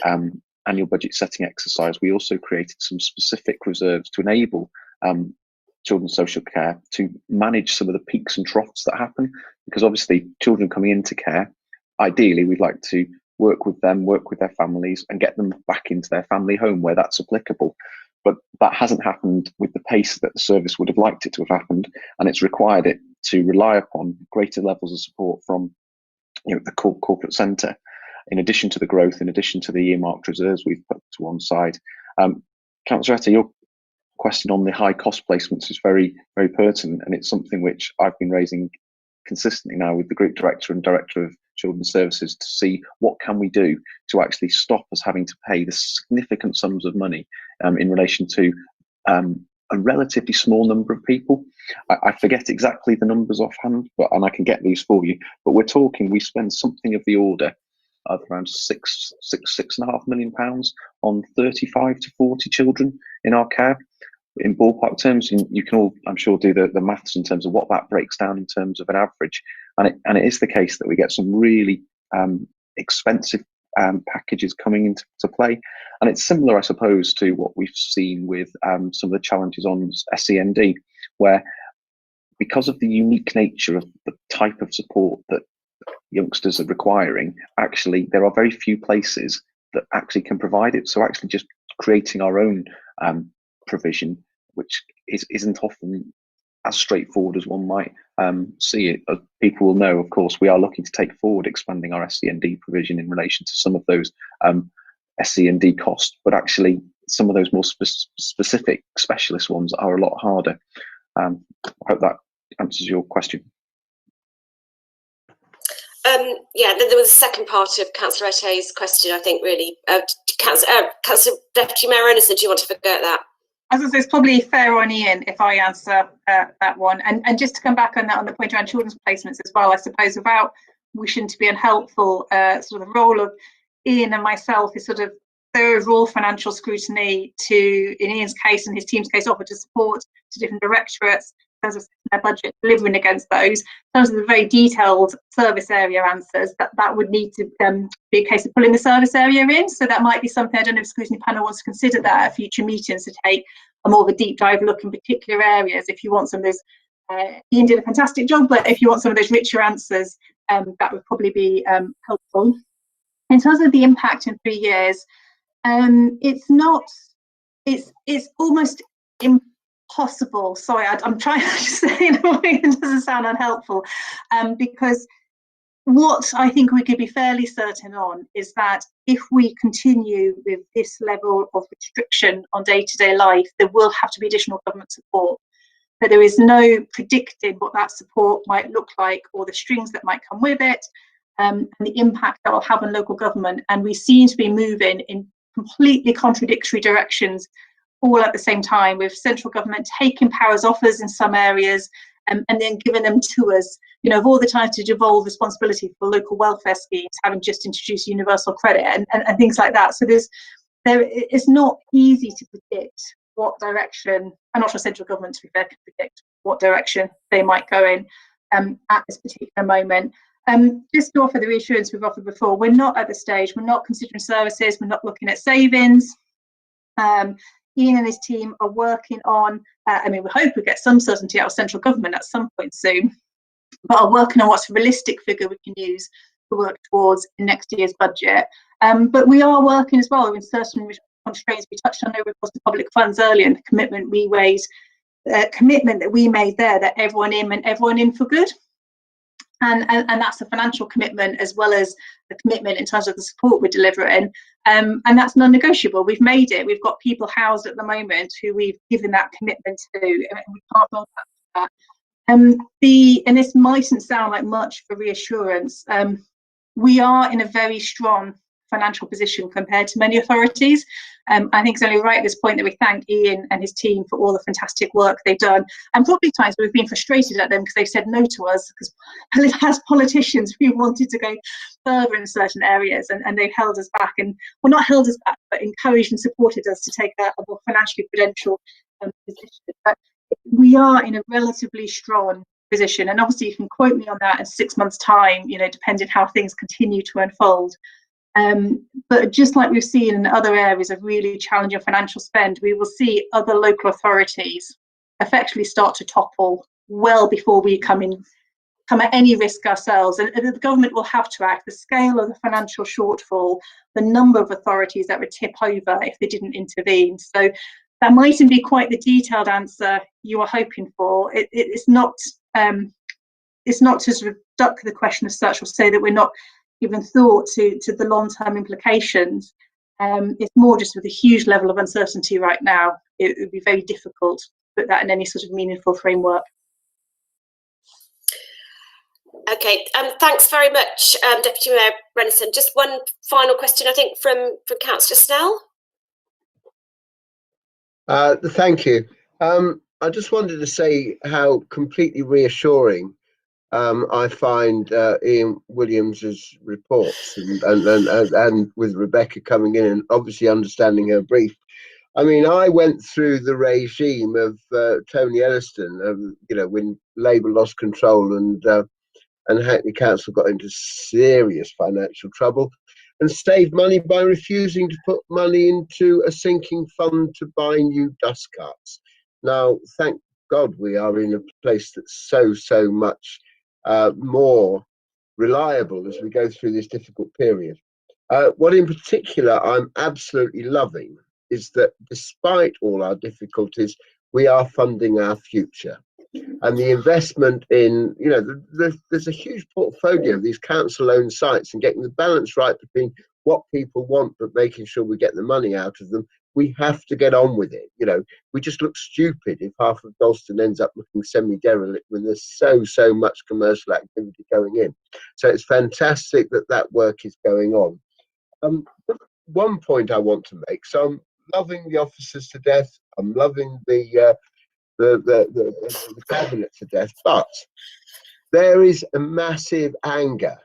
annual budget setting exercise, we also created some specific reserves to enable children's social care to manage some of the peaks and troughs that happen, because obviously children coming into care, ideally we'd like to work with them, work with their families, and get them back into their family home where that's applicable. But that hasn't happened with the pace that the service would have liked it to have happened, and it's required it to rely upon greater levels of support from the corporate centre, in addition to the growth, in addition to the earmarked reserves we've put to one side. Councillor Etta, your question on the high cost placements is very, very pertinent, and it's something which I've been raising consistently now with the group director and director of children's services to see what can we do to actually stop us having to pay the significant sums of money in relation to a relatively small number of people. I forget exactly the numbers offhand, and I can get these for you, but we're talking, we spend something of the order of around £6.5 million on 35 to 40 children in our care. In ballpark terms, you can all, I'm sure, do the maths in terms of what that breaks down in terms of an average. And it is the case that we get some really expensive packages coming into play. And it's similar, I suppose, to what we've seen with some of the challenges on SEND, where because of the unique nature of the type of support that youngsters are requiring, actually there are very few places that actually can provide it. So actually just creating our own provision, which isn't often as straightforward as one might see it. As people will know, of course, we are looking to take forward expanding our SEND provision in relation to some of those SEND costs, but actually some of those more specific specialist ones are a lot harder. I hope that answers your question. Yeah, there was a second part of Councillor Ette's question, I think, really. Councillor Deputy Mayor Rennison, do you want to forget that? As I say, it's probably fair on Ian if I answer that one. And just to come back on that, on the point around children's placements as well, I suppose, without wishing to be unhelpful, sort of the role of Ian and myself is sort of the overall financial scrutiny to, in Ian's case and his team's case, offer to support to different directorates in terms of their budget, delivering against those. In terms of the very detailed service area answers, that would need to be a case of pulling the service area in. So that might be something, I don't know if the scrutiny panel wants to consider that at future meetings, to take a more of a deep dive look in particular areas. If you want some of those, Ian did a fantastic job, but if you want some of those richer answers, that would probably be helpful. In terms of the impact in 3 years, it's almost impossible. Sorry, I'm trying to say in a way that doesn't sound unhelpful, because what I think we could be fairly certain on is that if we continue with this level of restriction on day-to-day life, there will have to be additional government support. But there is no predicting what that support might look like or the strings that might come with it, and the impact that will have on local government. And we seem to be moving in completely contradictory directions all at the same time, with central government taking powers off us in some areas and then giving them to us, of all the time to devolve responsibility for local welfare schemes, having just introduced universal credit and things like that. So it's not easy to predict what direction, and not for central government to be fair, can predict what direction they might go in at this particular moment. Just to offer the reassurance we've offered before, we're not at the stage, we're not considering services, we're not looking at savings. Ian and his team are working on, we hope we get some certainty out of central government at some point soon, but are working on what's a realistic figure we can use to work towards in next year's budget. But we are working as well in certain constraints. We touched on over the public funds earlier, and the commitment we raised, commitment that we made there, that everyone in meant everyone in for good. And that's a financial commitment as well as the commitment in terms of the support we're delivering. And that's non-negotiable. We've made it. We've got people housed at the moment who we've given that commitment to, and we can't go back to that. And this mightn't sound like much for reassurance. we are in a very strong financial position compared to many authorities. I think it's only right at this point that we thank Ian and his team for all the fantastic work they've done. And probably times we've been frustrated at them because they've said no to us, because as politicians we wanted to go further in certain areas, and they've held us back, and well, not held us back, but encouraged and supported us to take a more financially prudential position. But we are in a relatively strong position, and obviously you can quote me on that in 6 months' time, you know, depending how things continue to unfold. But just like we've seen in other areas of really challenging financial spend, we will see other local authorities effectively start to topple well before we come at any risk ourselves. And the government will have to act. The scale of the financial shortfall, the number of authorities that would tip over if they didn't intervene. So that mightn't be quite the detailed answer you are hoping for. It's not to sort of duck the question as such, or say that we're not given thought to the long-term implications. It's more just with a huge level of uncertainty right now, it would be very difficult to put that in any sort of meaningful framework. Okay, thanks very much, Deputy Mayor Rennison. Just one final question, I think, from Councillor Snell. Thank you. I just wanted to say how completely reassuring I find Ian Williams's reports, and with Rebecca coming in and obviously understanding her brief. I mean, I went through the regime of Tony Elliston, you know, when Labour lost control and Hackney Council got into serious financial trouble, and saved money by refusing to put money into a sinking fund to buy new dust carts. Now, thank God we are in a place that's so much more reliable as we go through this difficult period. What in particular I'm absolutely loving is that despite all our difficulties, we are funding our future. And the investment in, you know, there's a huge portfolio of these council-owned sites, and getting the balance right between what people want but making sure we get the money out of them. We have to get on with it. You know, we just look stupid if half of Dalston ends up looking semi-derelict when there's so much commercial activity going in. So it's fantastic that that work is going on. One point I want to make. So I'm loving the officers to death. I'm loving the cabinet to death, but there is a massive anger.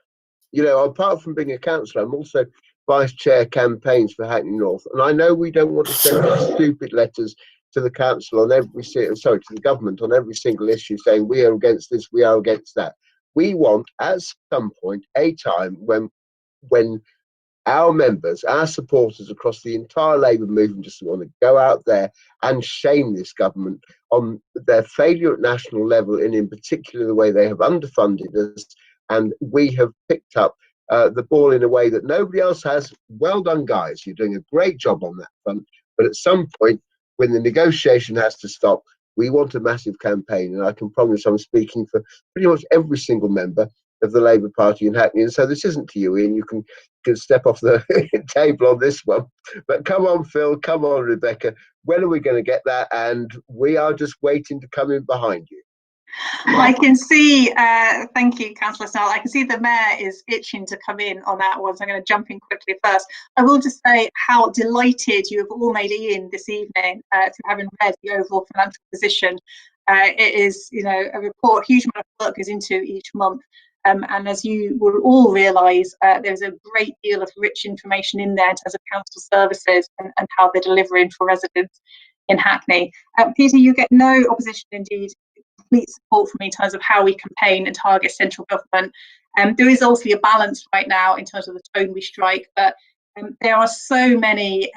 You know, apart from being a councillor, I'm also vice chair campaigns for Hackney North, and I know we don't want to send stupid letters to the council on every to the government on every single issue saying we are against this, we are against that. We want at some point a time when our members, our supporters across the entire Labour movement just want to go out there and shame this government on their failure at national level, and in particular the way they have underfunded us, and we have picked up the ball in a way that nobody else has. Well done, guys. You're doing a great job on that front. But at some point, when the negotiation has to stop, we want a massive campaign. And I can promise I'm speaking for pretty much every single member of the Labour Party in Hackney. And so this isn't to you, Ian. You can step off the table on this one. But come on, Phil. Come on, Rebecca. When are we going to get that? And we are just waiting to come in behind you. I can see, thank you, Councillor Snell. I can see the Mayor is itching to come in on that one, so I'm going to jump in quickly first. I will just say how delighted you have all made Ian this evening to having read the overall financial position. It is, you know, a report, huge amount of work goes into each month. And as you will all realise, there's a great deal of rich information in there in terms of council services and how they're delivering for residents in Hackney. Peter, you get no opposition, indeed, complete support from me in terms of how we campaign and target central government. There is obviously a balance right now in terms of the tone we strike, but there are so many,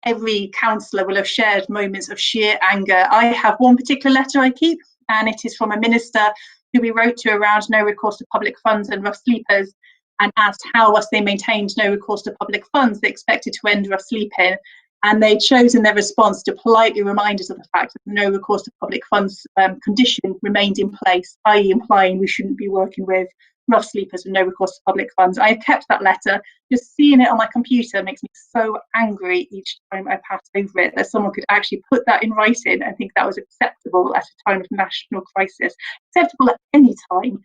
every councillor will have shared moments of sheer anger. I have one particular letter I keep, and it is from a minister who we wrote to around no recourse to public funds and rough sleepers, and asked how, whilst they maintained no recourse to public funds, they expected to end rough sleeping. And they chose in their response to politely remind us of the fact that the no recourse to public funds condition remained in place, i.e. implying we shouldn't be working with rough sleepers with no recourse to public funds. I have kept that letter. Just seeing it on my computer makes me so angry each time I pass over it, that someone could actually put that in writing and think that was acceptable at a time of national crisis, acceptable at any time.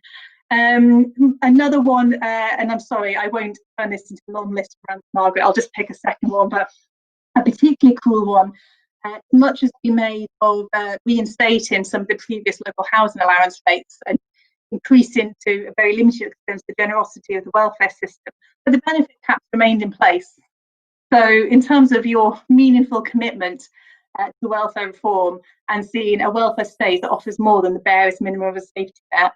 Another one, and I'm sorry, I won't turn this into a long list around Margaret, I'll just pick a second one, but a particularly cool one. Much has been made of reinstating some of the previous local housing allowance rates and increasing to a very limited extent the generosity of the welfare system, but the benefit caps remained in place. So in terms of your meaningful commitment to welfare reform and seeing a welfare state that offers more than the barest minimum of a safety net,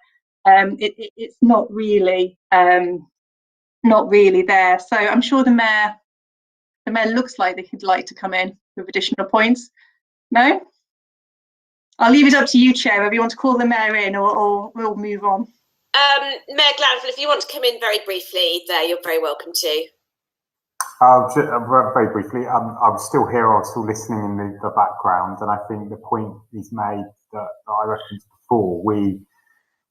it's not really there. So I'm sure the mayor looks like he'd like to come in with additional points. No? I'll leave it up to you, Chair, whether you want to call the mayor in or we'll move on. Mayor Glanville, if you want to come in very briefly there, you're very welcome to. Very briefly, I was still here, I was still listening in the background, and I think the point is made that I referenced before.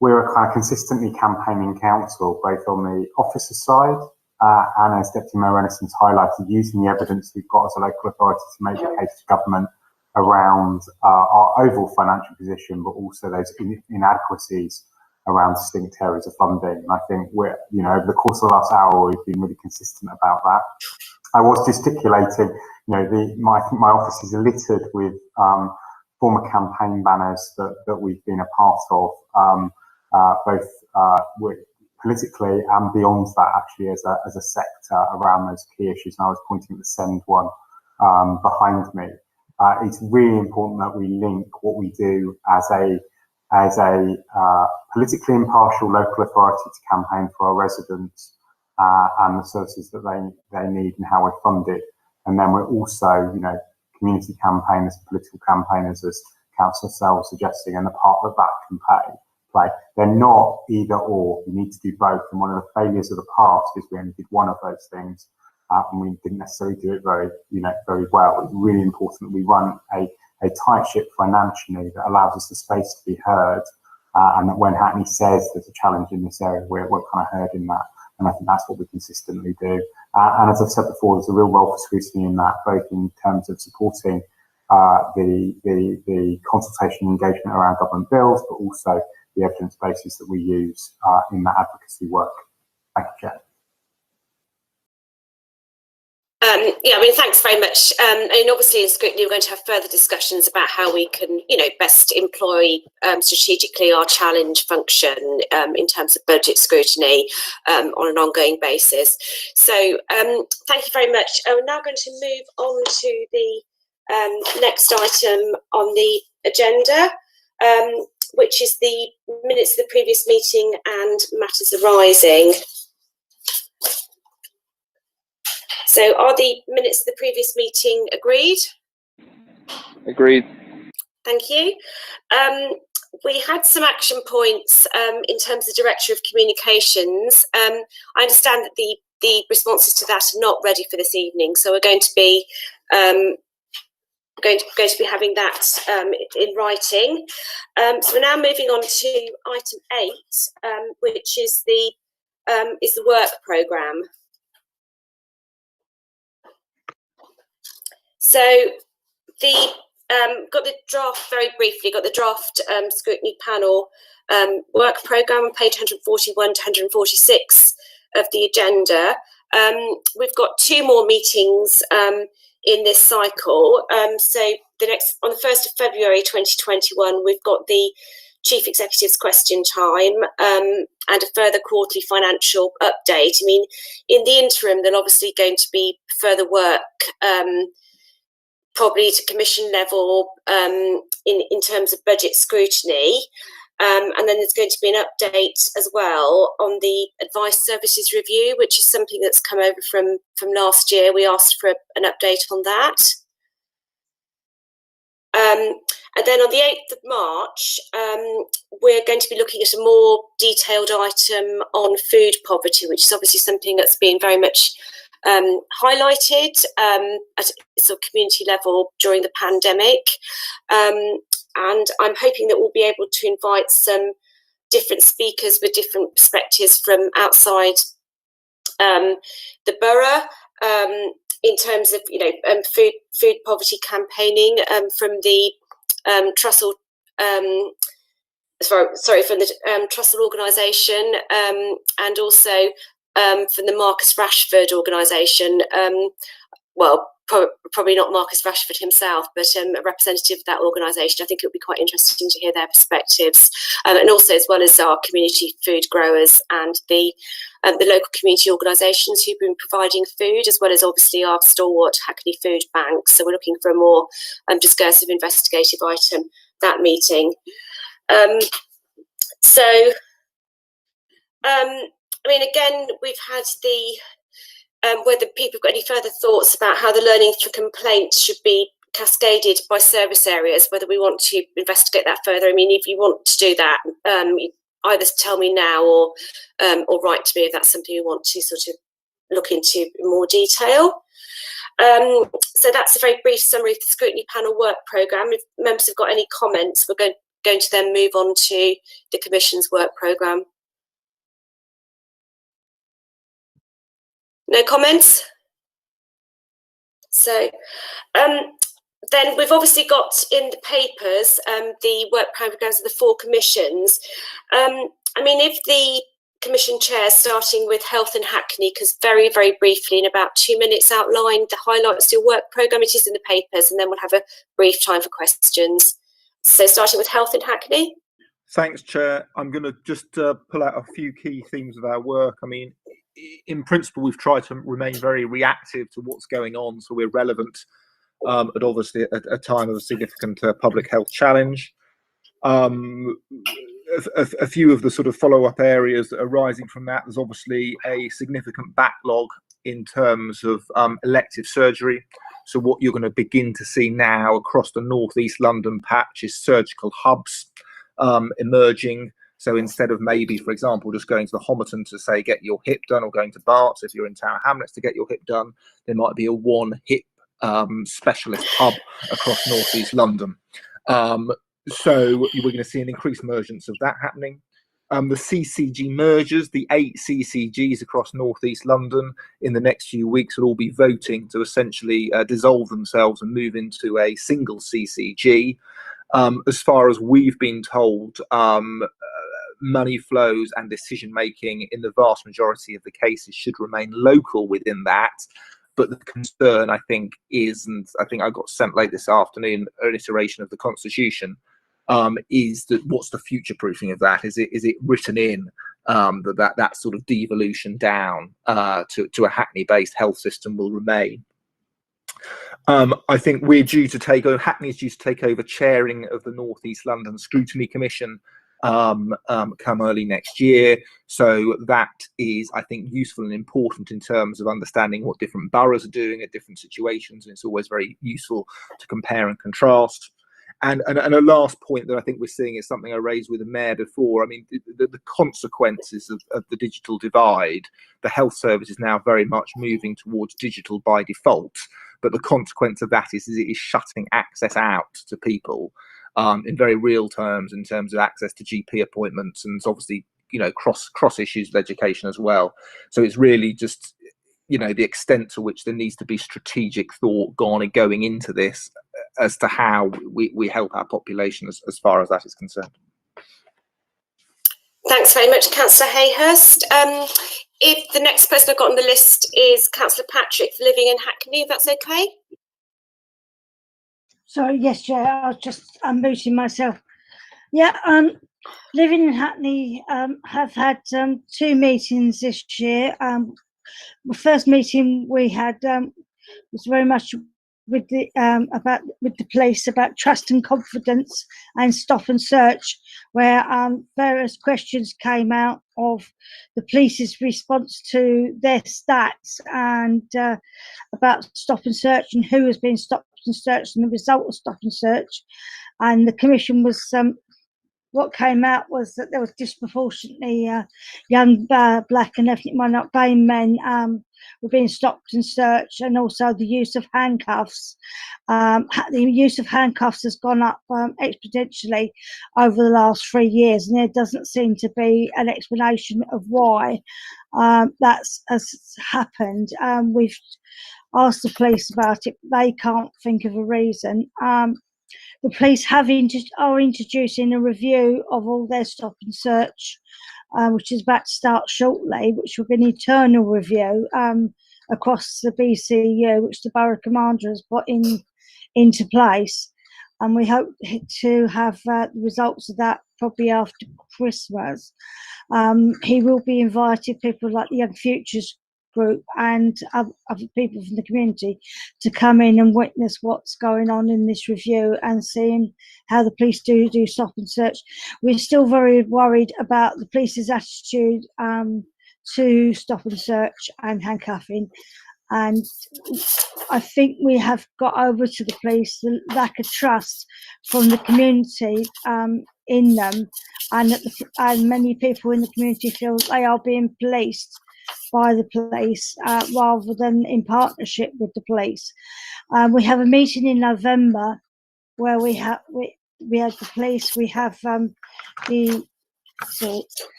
We're a kind of consistently campaigning council, both on the officer side and, as Deputy Mayor Rennison's highlighted, using the evidence we've got as a local authority to make the case to government around our overall financial position, but also those inadequacies around distinct areas of funding. And I think we're, over the course of the last hour, we've been really consistent about that. I was gesticulating, my office is littered with former campaign banners that we've been a part of, both politically and beyond that, actually, as a sector around those key issues. And I was pointing at the Send one behind me. It's really important that we link what we do as a politically impartial local authority to campaign for our residents and the services that they need and how we fund it. And then we're also, community campaigners, political campaigners, as Councillor Sell was suggesting, and the part that can play. They're not either or. You need to do both. And one of the failures of the past is we only did one of those things, and we didn't necessarily do it very well. It's really important that we run a tight ship financially that allows us the space to be heard, and that when Hackney says there's a challenge in this area, we're kind of heard in that. And I think that's what we consistently do. And as I've said before, there's a real role for scrutiny in that, both in terms of supporting the consultation and engagement around government bills, but also the evidence basis that we use in that advocacy work. Thank you, Chair. Thanks very much. Obviously in Scrutiny we're going to have further discussions about how we can, best employ strategically our challenge function in terms of budget scrutiny on an ongoing basis. So thank you very much. We're now going to move on to the next item on the agenda, which is the minutes of the previous meeting and matters arising. So are the minutes of the previous meeting agreed? Agreed. Thank you. We had some action points in terms of Director of Communications. I understand that the responses to that are not ready for this evening, so we're going to be going to be having that in writing. So we're now moving on to item 8, which is the work programme. So got the draft, very briefly, got the draft scrutiny panel work programme on page 141 to 146 of the agenda. We've got 2 more meetings in this cycle. So on the 1st of February 2021, we've got the Chief Executive's question time and a further quarterly financial update. I mean, in the interim, there's obviously going to be further work probably to commission level in terms of budget scrutiny. And then there's going to be an update as well on the advice services review, which is something that's come over from last year. We asked for an update on that. And then on the 8th of March, we're going to be looking at a more detailed item on food poverty, which is obviously something that's been very much highlighted at a sort of community level during the pandemic. And I'm hoping that we'll be able to invite some different speakers with different perspectives from outside the borough in terms of, food poverty campaigning from the Trussell sorry, from the Trussell organisation, and also from the Marcus Rashford organisation. Well, probably not Marcus Rashford himself, but a representative of that organisation. I think it would be quite interesting to hear their perspectives, and also as well as our community food growers and the local community organisations who've been providing food, as well as obviously our stalwart Hackney Food Bank. So we're looking for a more discursive investigative item that meeting. I mean, again, we've had the whether people have got any further thoughts about how the learning through complaints should be cascaded by service areas, whether we want to investigate that further. I mean, if you want to do that, either tell me now or write to me if that's something you want to sort of look into in more detail. So that's a very brief summary of the Scrutiny Panel work programme. If members have got any comments, we're going to then move on to the Commission's work programme. No comments? So then we've obviously got in the papers the work programmes of the 4 commissions. I mean, if the Commission Chair, starting with Health in Hackney, because very, very briefly, in about 2 minutes, outlined the highlights of your work programme. It is in the papers, and then we'll have a brief time for questions. So starting with Health in Hackney. Thanks, Chair. I'm going to just pull out a few key themes of our work. I mean, in principle, we've tried to remain very reactive to what's going on, so we're relevant at obviously a time of a significant public health challenge. A few of the sort of follow-up areas that are arising from that, there's obviously a significant backlog in terms of elective surgery. So what you're going to begin to see now across the North East London patch is surgical hubs emerging. So instead of maybe, for example, just going to the Homerton to say get your hip done, or going to Barts if you're in Tower Hamlets to get your hip done, there might be a one hip specialist hub across North East London. So we're going to see an increased emergence of that happening. The CCG mergers, the 8 CCGs across North East London in the next few weeks will all be voting to essentially dissolve themselves and move into a single CCG. As far as we've been told, money flows and decision making in the vast majority of the cases should remain local within that. But the concern, I think, is, and I think I got sent late this afternoon, an iteration of the Constitution, is that what's the future proofing of that? Is it written in that sort of devolution down to a Hackney based health system will remain? I think we're due to take over, Hackney is due to take over chairing of the North East London Scrutiny Commission come early next year. So that is, I think, useful and important in terms of understanding what different boroughs are doing at different situations. And it's always very useful to compare and contrast. And a last point that I think we're seeing is something I raised with the Mayor before. I mean, the consequences of the digital divide, the health service is now very much moving towards digital by default. But the consequence of that is it is shutting access out to people in very real terms, in terms of access to GP appointments, and obviously, you know, cross issues with education as well. So it's really just, you know, the extent to which there needs to be strategic thought going into this as to how we help our population as far as that is concerned. Thanks very much, Councillor Hayhurst. If the next person I've got on the list is Councillor Patrick, living in Hackney, if that's okay. Sorry, yes, Chair, I was just unmuting myself. Yeah, living in Hackney, have had 2 meetings this year. The first meeting we had was very much with the police about trust and confidence and stop and search, where various questions came out of the police's response to their stats and about stop and search and who has been stopped and searched and the result of stop and search. And the Commission was what came out was that there was disproportionately young black and ethnic minority BAME men were being stopped and searched, and also the use of handcuffs. The use of handcuffs has gone up exponentially over the last 3 years, and there doesn't seem to be an explanation of why that's has happened. We've asked the police about it, they can't think of a reason. the police are introducing a review of all their stop and search, which is about to start shortly, which will be an internal review across the BCU, which the Borough Commander has put into place. And we hope to have the results of that probably after Christmas. He will be invited people like the Young Futures group and other people from the community to come in and witness what's going on in this review and seeing how the police do stop and search. We're still very worried about the police's attitude to stop and search and handcuffing, and I think we have got over to the police the lack of trust from the community in them, and many people in the community feel they are being policed by the police rather than in partnership with the police. We have a meeting in November where we have the police, we have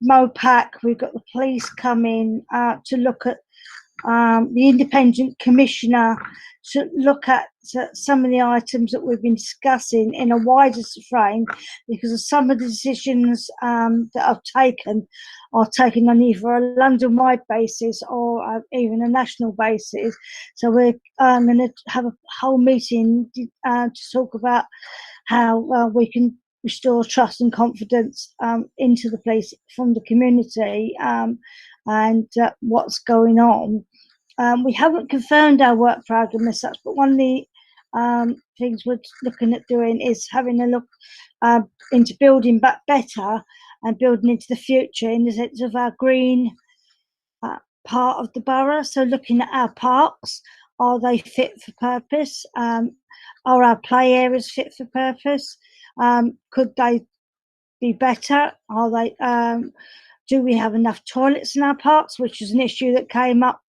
MOPAC, we've got the police coming to look at the independent commissioner to look at some of the items that we've been discussing in a wider frame, because of some of the decisions that are taken on either a London-wide basis or even a national basis. So we're going to have a whole meeting to talk about how we can restore trust and confidence into the police from the community and what's going on. We haven't confirmed our work programme as such, but one of the things we're looking at doing is having a look into building back better and building into the future in the sense of our green part of the borough. So looking at our parks, are they fit for purpose? Are our play areas fit for purpose? Could they be better? Are they? Do we have enough toilets in our parks, which is an issue that came up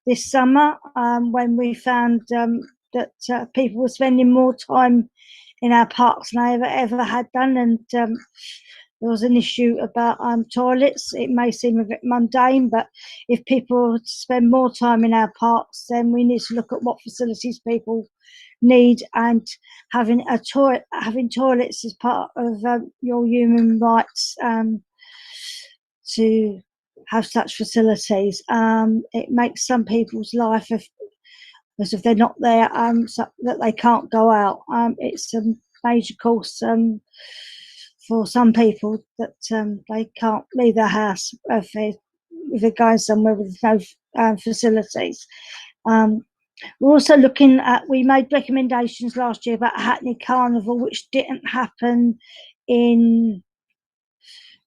this summer when we found that people were spending more time in our parks than they ever had done, and there was an issue about toilets. It may seem a bit mundane, but if people spend more time in our parks, then we need to look at what facilities people need, and having toilets is part of your human rights to have such facilities. It makes some people's life as if they're not there, so that they can't go out. It's a major course for some people that they can't leave their house if they're going somewhere with no facilities. We're also looking at, we made recommendations last year about Hackney Carnival, which didn't happen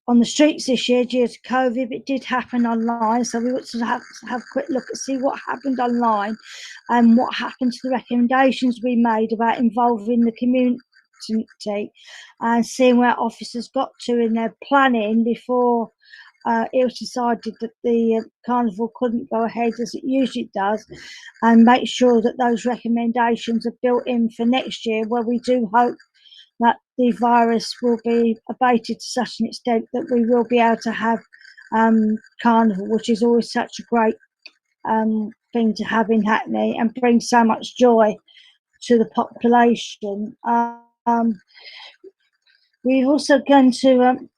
on the streets this year due to COVID. It did happen online, so we want to have a quick look at see what happened online and what happened to the recommendations we made about involving the community and seeing where officers got to in their planning before it was decided that the carnival couldn't go ahead as it usually does, and make sure that those recommendations are built in for next year, where we do hope that the virus will be abated to such an extent that we will be able to have carnival, which is always such a great thing to have in Hackney and brings so much joy to the population. We're also going to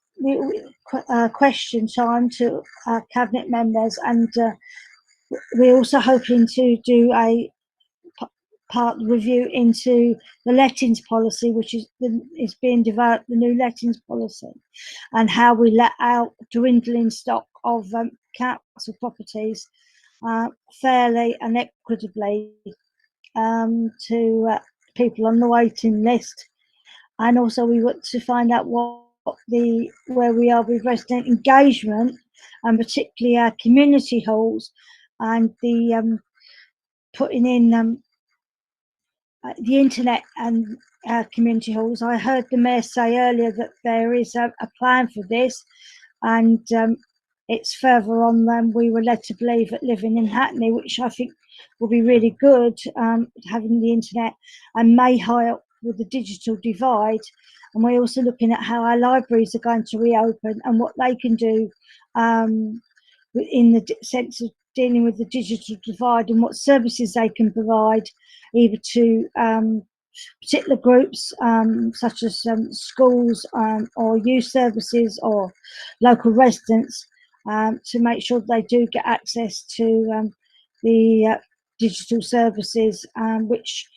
question time to our cabinet members, and we're also hoping to do a part review into the lettings policy, which is being developed, the new lettings policy, and how we let out dwindling stock of council properties fairly and equitably to people on the waiting list. And also we want to find out where we are with resident engagement, and particularly our community halls, and the putting in the internet and community halls. I heard the Mayor say earlier that there is a plan for this, and it's further on than we were led to believe at Living in Hackney, which I think will be really good, having the internet, and may help with the digital divide. And we're also looking at how our libraries are going to reopen and what they can do in the sense of dealing with the digital divide, and what services they can provide either to particular groups, such as schools or youth services or local residents, to make sure they do get access to the digital services, which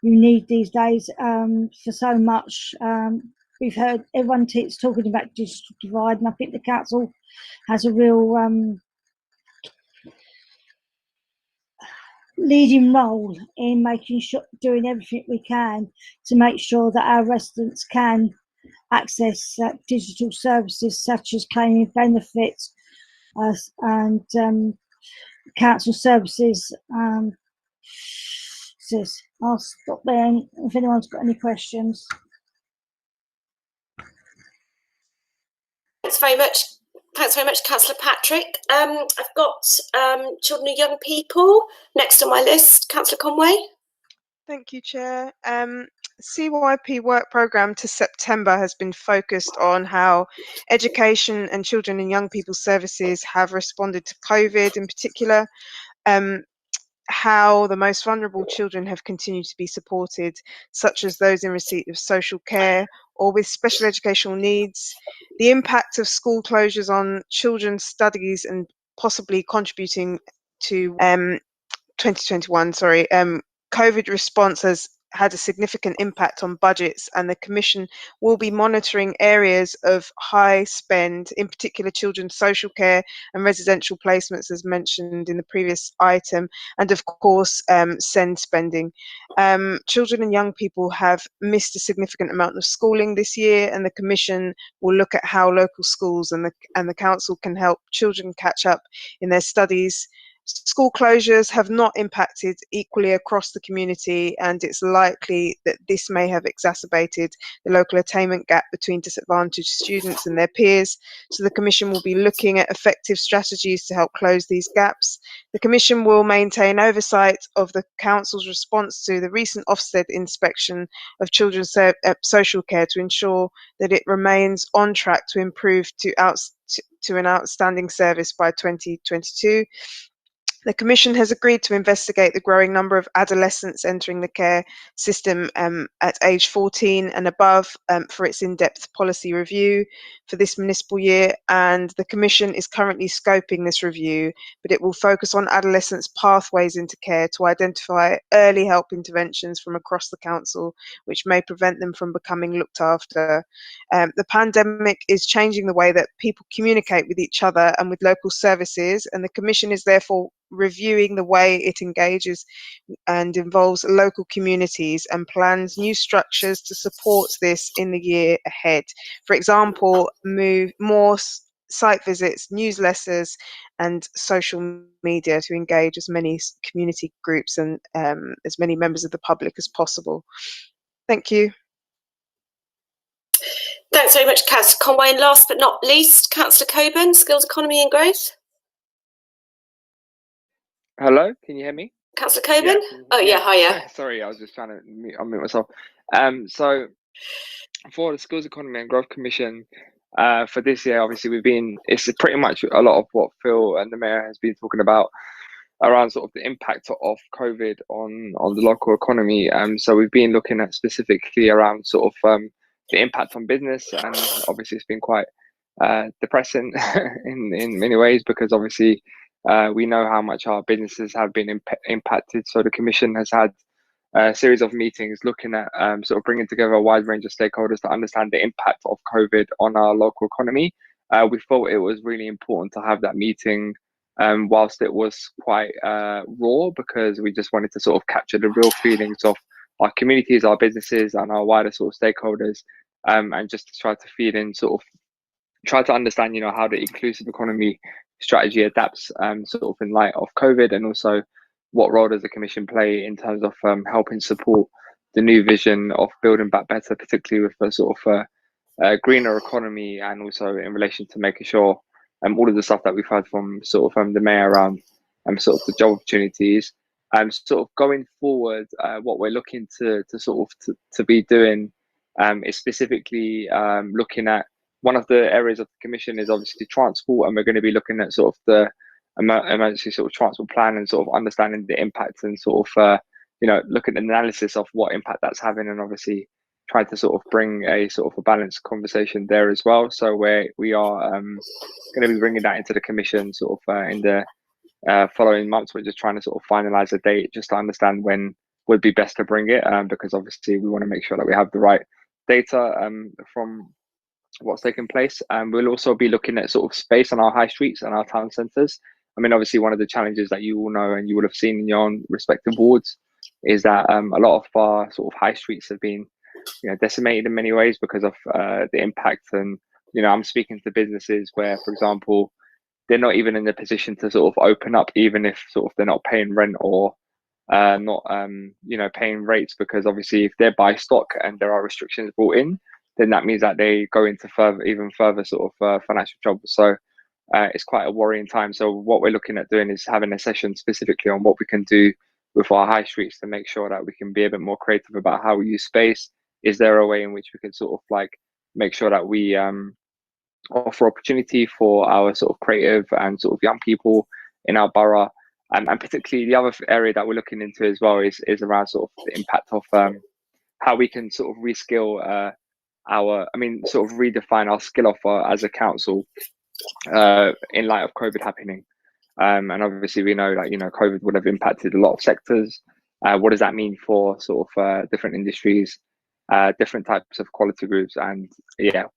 you need these days for so much. We've heard everyone keeps talking about digital divide, and I think the council has a real leading role in making sure, doing everything we can to make sure that our residents can access digital services such as claiming benefits and council services. I'll stop there if anyone's got any questions. Thanks very much. Thanks very much, Councillor Patrick. I've got children and young people next on my list. Councillor Conway. Thank you, Chair. CYP work programme to September has been focused on how education and children and young people services have responded to COVID in particular, how the most vulnerable children have continued to be supported, such as those in receipt of social care or with special educational needs, the impact of school closures on children's studies and possibly contributing to 2021, COVID response has had a significant impact on budgets, and the Commission will be monitoring areas of high spend, in particular children's social care and residential placements, as mentioned in the previous item, and of course SEND spending. Children and young people have missed a significant amount of schooling this year, and the Commission will look at how local schools and the Council can help children catch up in their studies. School closures have not impacted equally across the community, and it's likely that this may have exacerbated the local attainment gap between disadvantaged students and their peers. So the Commission will be looking at effective strategies to help close these gaps. The Commission will maintain oversight of the Council's response to the recent Ofsted inspection of children's social care to ensure that it remains on track to improve to an outstanding service by 2022. The Commission has agreed to investigate the growing number of adolescents entering the care system at age 14 and above for its in-depth policy review for this municipal year, and the Commission is currently scoping this review, but it will focus on adolescents' pathways into care to identify early help interventions from across the Council, which may prevent them from becoming looked after. The pandemic is changing the way that people communicate with each other and with local services, and the Commission is therefore reviewing the way it engages and involves local communities and plans new structures to support this in the year ahead. For example, more site visits, newsletters and social media to engage as many community groups and as many members of the public as possible. Thank you. Thanks very much, Councillor Conway. And last but not least, Councillor Coban, Skills Economy and Growth. Hello, can you hear me? Councillor Coban? Yeah, hiya. Sorry, I was just trying to unmute myself. So for the Skills Economy and Growth Commission for this year, obviously it's pretty much a lot of what Phil and the Mayor has been talking about around sort of the impact of COVID on the local economy. So we've been looking at specifically around sort of the impact on business, and obviously it's been quite depressing in many ways, because obviously we know how much our businesses have been impacted. So the Commission has had a series of meetings looking at sort of bringing together a wide range of stakeholders to understand the impact of COVID on our local economy. We thought it was really important to have that meeting whilst it was quite raw, because we just wanted to sort of capture the real feelings of our communities, our businesses and our wider sort of stakeholders, and just to try to feed in sort of try to understand, you know, how the inclusive economy strategy adapts sort of in light of COVID, and also what role does the Commission play in terms of helping support the new vision of building back better, particularly with a sort of greener economy, and also in relation to making sure all of the stuff that we've heard from sort of the Mayor around sort of the job opportunities. Sort of going forward, what we're looking to be doing is specifically looking at one of the areas of the Commission is obviously transport, and we're going to be looking at sort of the emergency sort of transport plan and sort of understanding the impact and sort of look at the analysis of what impact that's having, and obviously try to sort of bring a sort of a balanced conversation there as well. So we are going to be bringing that into the commission sort of in the following months. We're just trying to sort of finalize a date just to understand when would be best to bring it, because obviously we want to make sure that we have the right data from what's taking place. And we'll also be looking at sort of space on our high streets and our town centres. I mean, obviously one of the challenges that you all know and you would have seen in your own respective wards is that a lot of our sort of high streets have been decimated in many ways because of the impact. And I'm speaking to businesses where, for example, they're not even in the position to sort of open up, even if sort of they're not paying rent or not paying rates, because obviously if they're by stock and there are restrictions brought in, then that means that they go into even further sort of financial trouble. So it's quite a worrying time. So what we're looking at doing is having a session specifically on what we can do with our high streets to make sure that we can be a bit more creative about how we use space. Is there a way in which we can sort of like make sure that we offer opportunity for our sort of creative and sort of young people in our borough? And particularly the other area that we're looking into as well is around sort of the impact of how we can sort of reskill sort of redefine our skill offer as a council in light of COVID happening. And obviously we know that, COVID would have impacted a lot of sectors. What does that mean for sort of different industries, different types of quality groups, and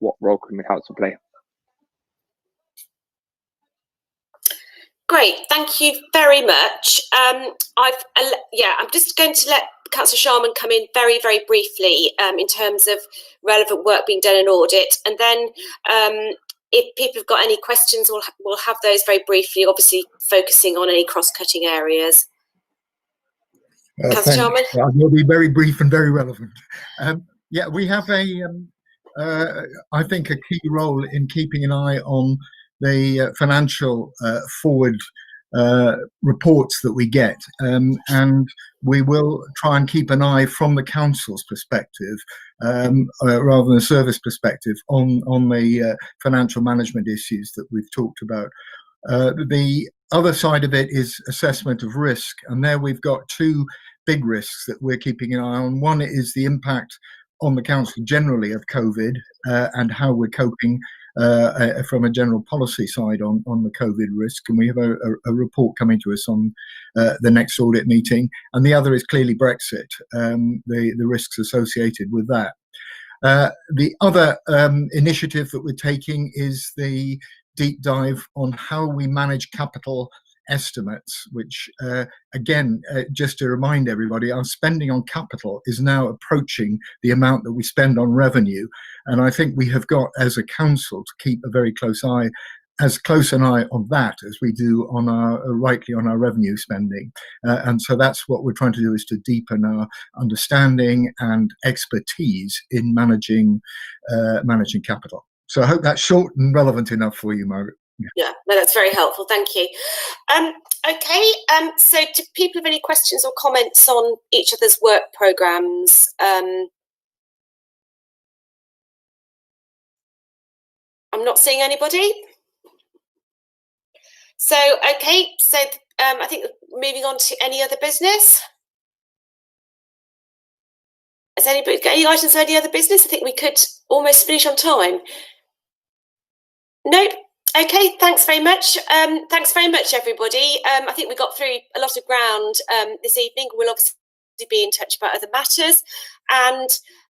what role can the council play? Great, thank you very much. I'm just going to let Councillor Sharman come in very, very briefly in terms of relevant work being done in audit, and then if people have got any questions, we'll have those very briefly, obviously focusing on any cross-cutting areas. Councillor Sharman? I will be very brief and very relevant. We have I think a key role in keeping an eye on the financial forward reports that we get, and we will try and keep an eye from the council's perspective, rather than a service perspective, on the financial management issues that we've talked about. The other side of it is assessment of risk, and there we've got two big risks that we're keeping an eye on. One is the impact on the council generally of COVID and how we're coping from a general policy side on the COVID risk, and we have a report coming to us on the next audit meeting. And the other is clearly Brexit, the risks associated with that. The other initiative that we're taking is the deep dive on how we manage capital estimates, which again, just to remind everybody, our spending on capital is now approaching the amount that we spend on revenue, and I think we have got as a council to keep a very close eye, as close an eye on that as we do on our revenue spending, and so that's what we're trying to do, is to deepen our understanding and expertise in managing capital. So I hope that's short and relevant enough for you, Margaret. Yeah, no, that's very helpful. Thank you. So do people have any questions or comments on each other's work programmes? I'm not seeing anybody. So, okay, so I think moving on to any other business. Has anybody got any items of any other business? I think we could almost finish on time. Nope. Okay, thanks very much. Thanks very much, everybody. I think we got through a lot of ground this evening. We'll obviously be in touch about other matters, and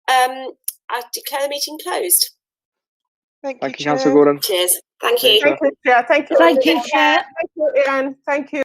I declare the meeting closed. Thank you, Councillor Gordon. Cheers. Thank you. Thank you, Chair. Thank you. Thank you, Chair. Thank you, Ian. Thank you.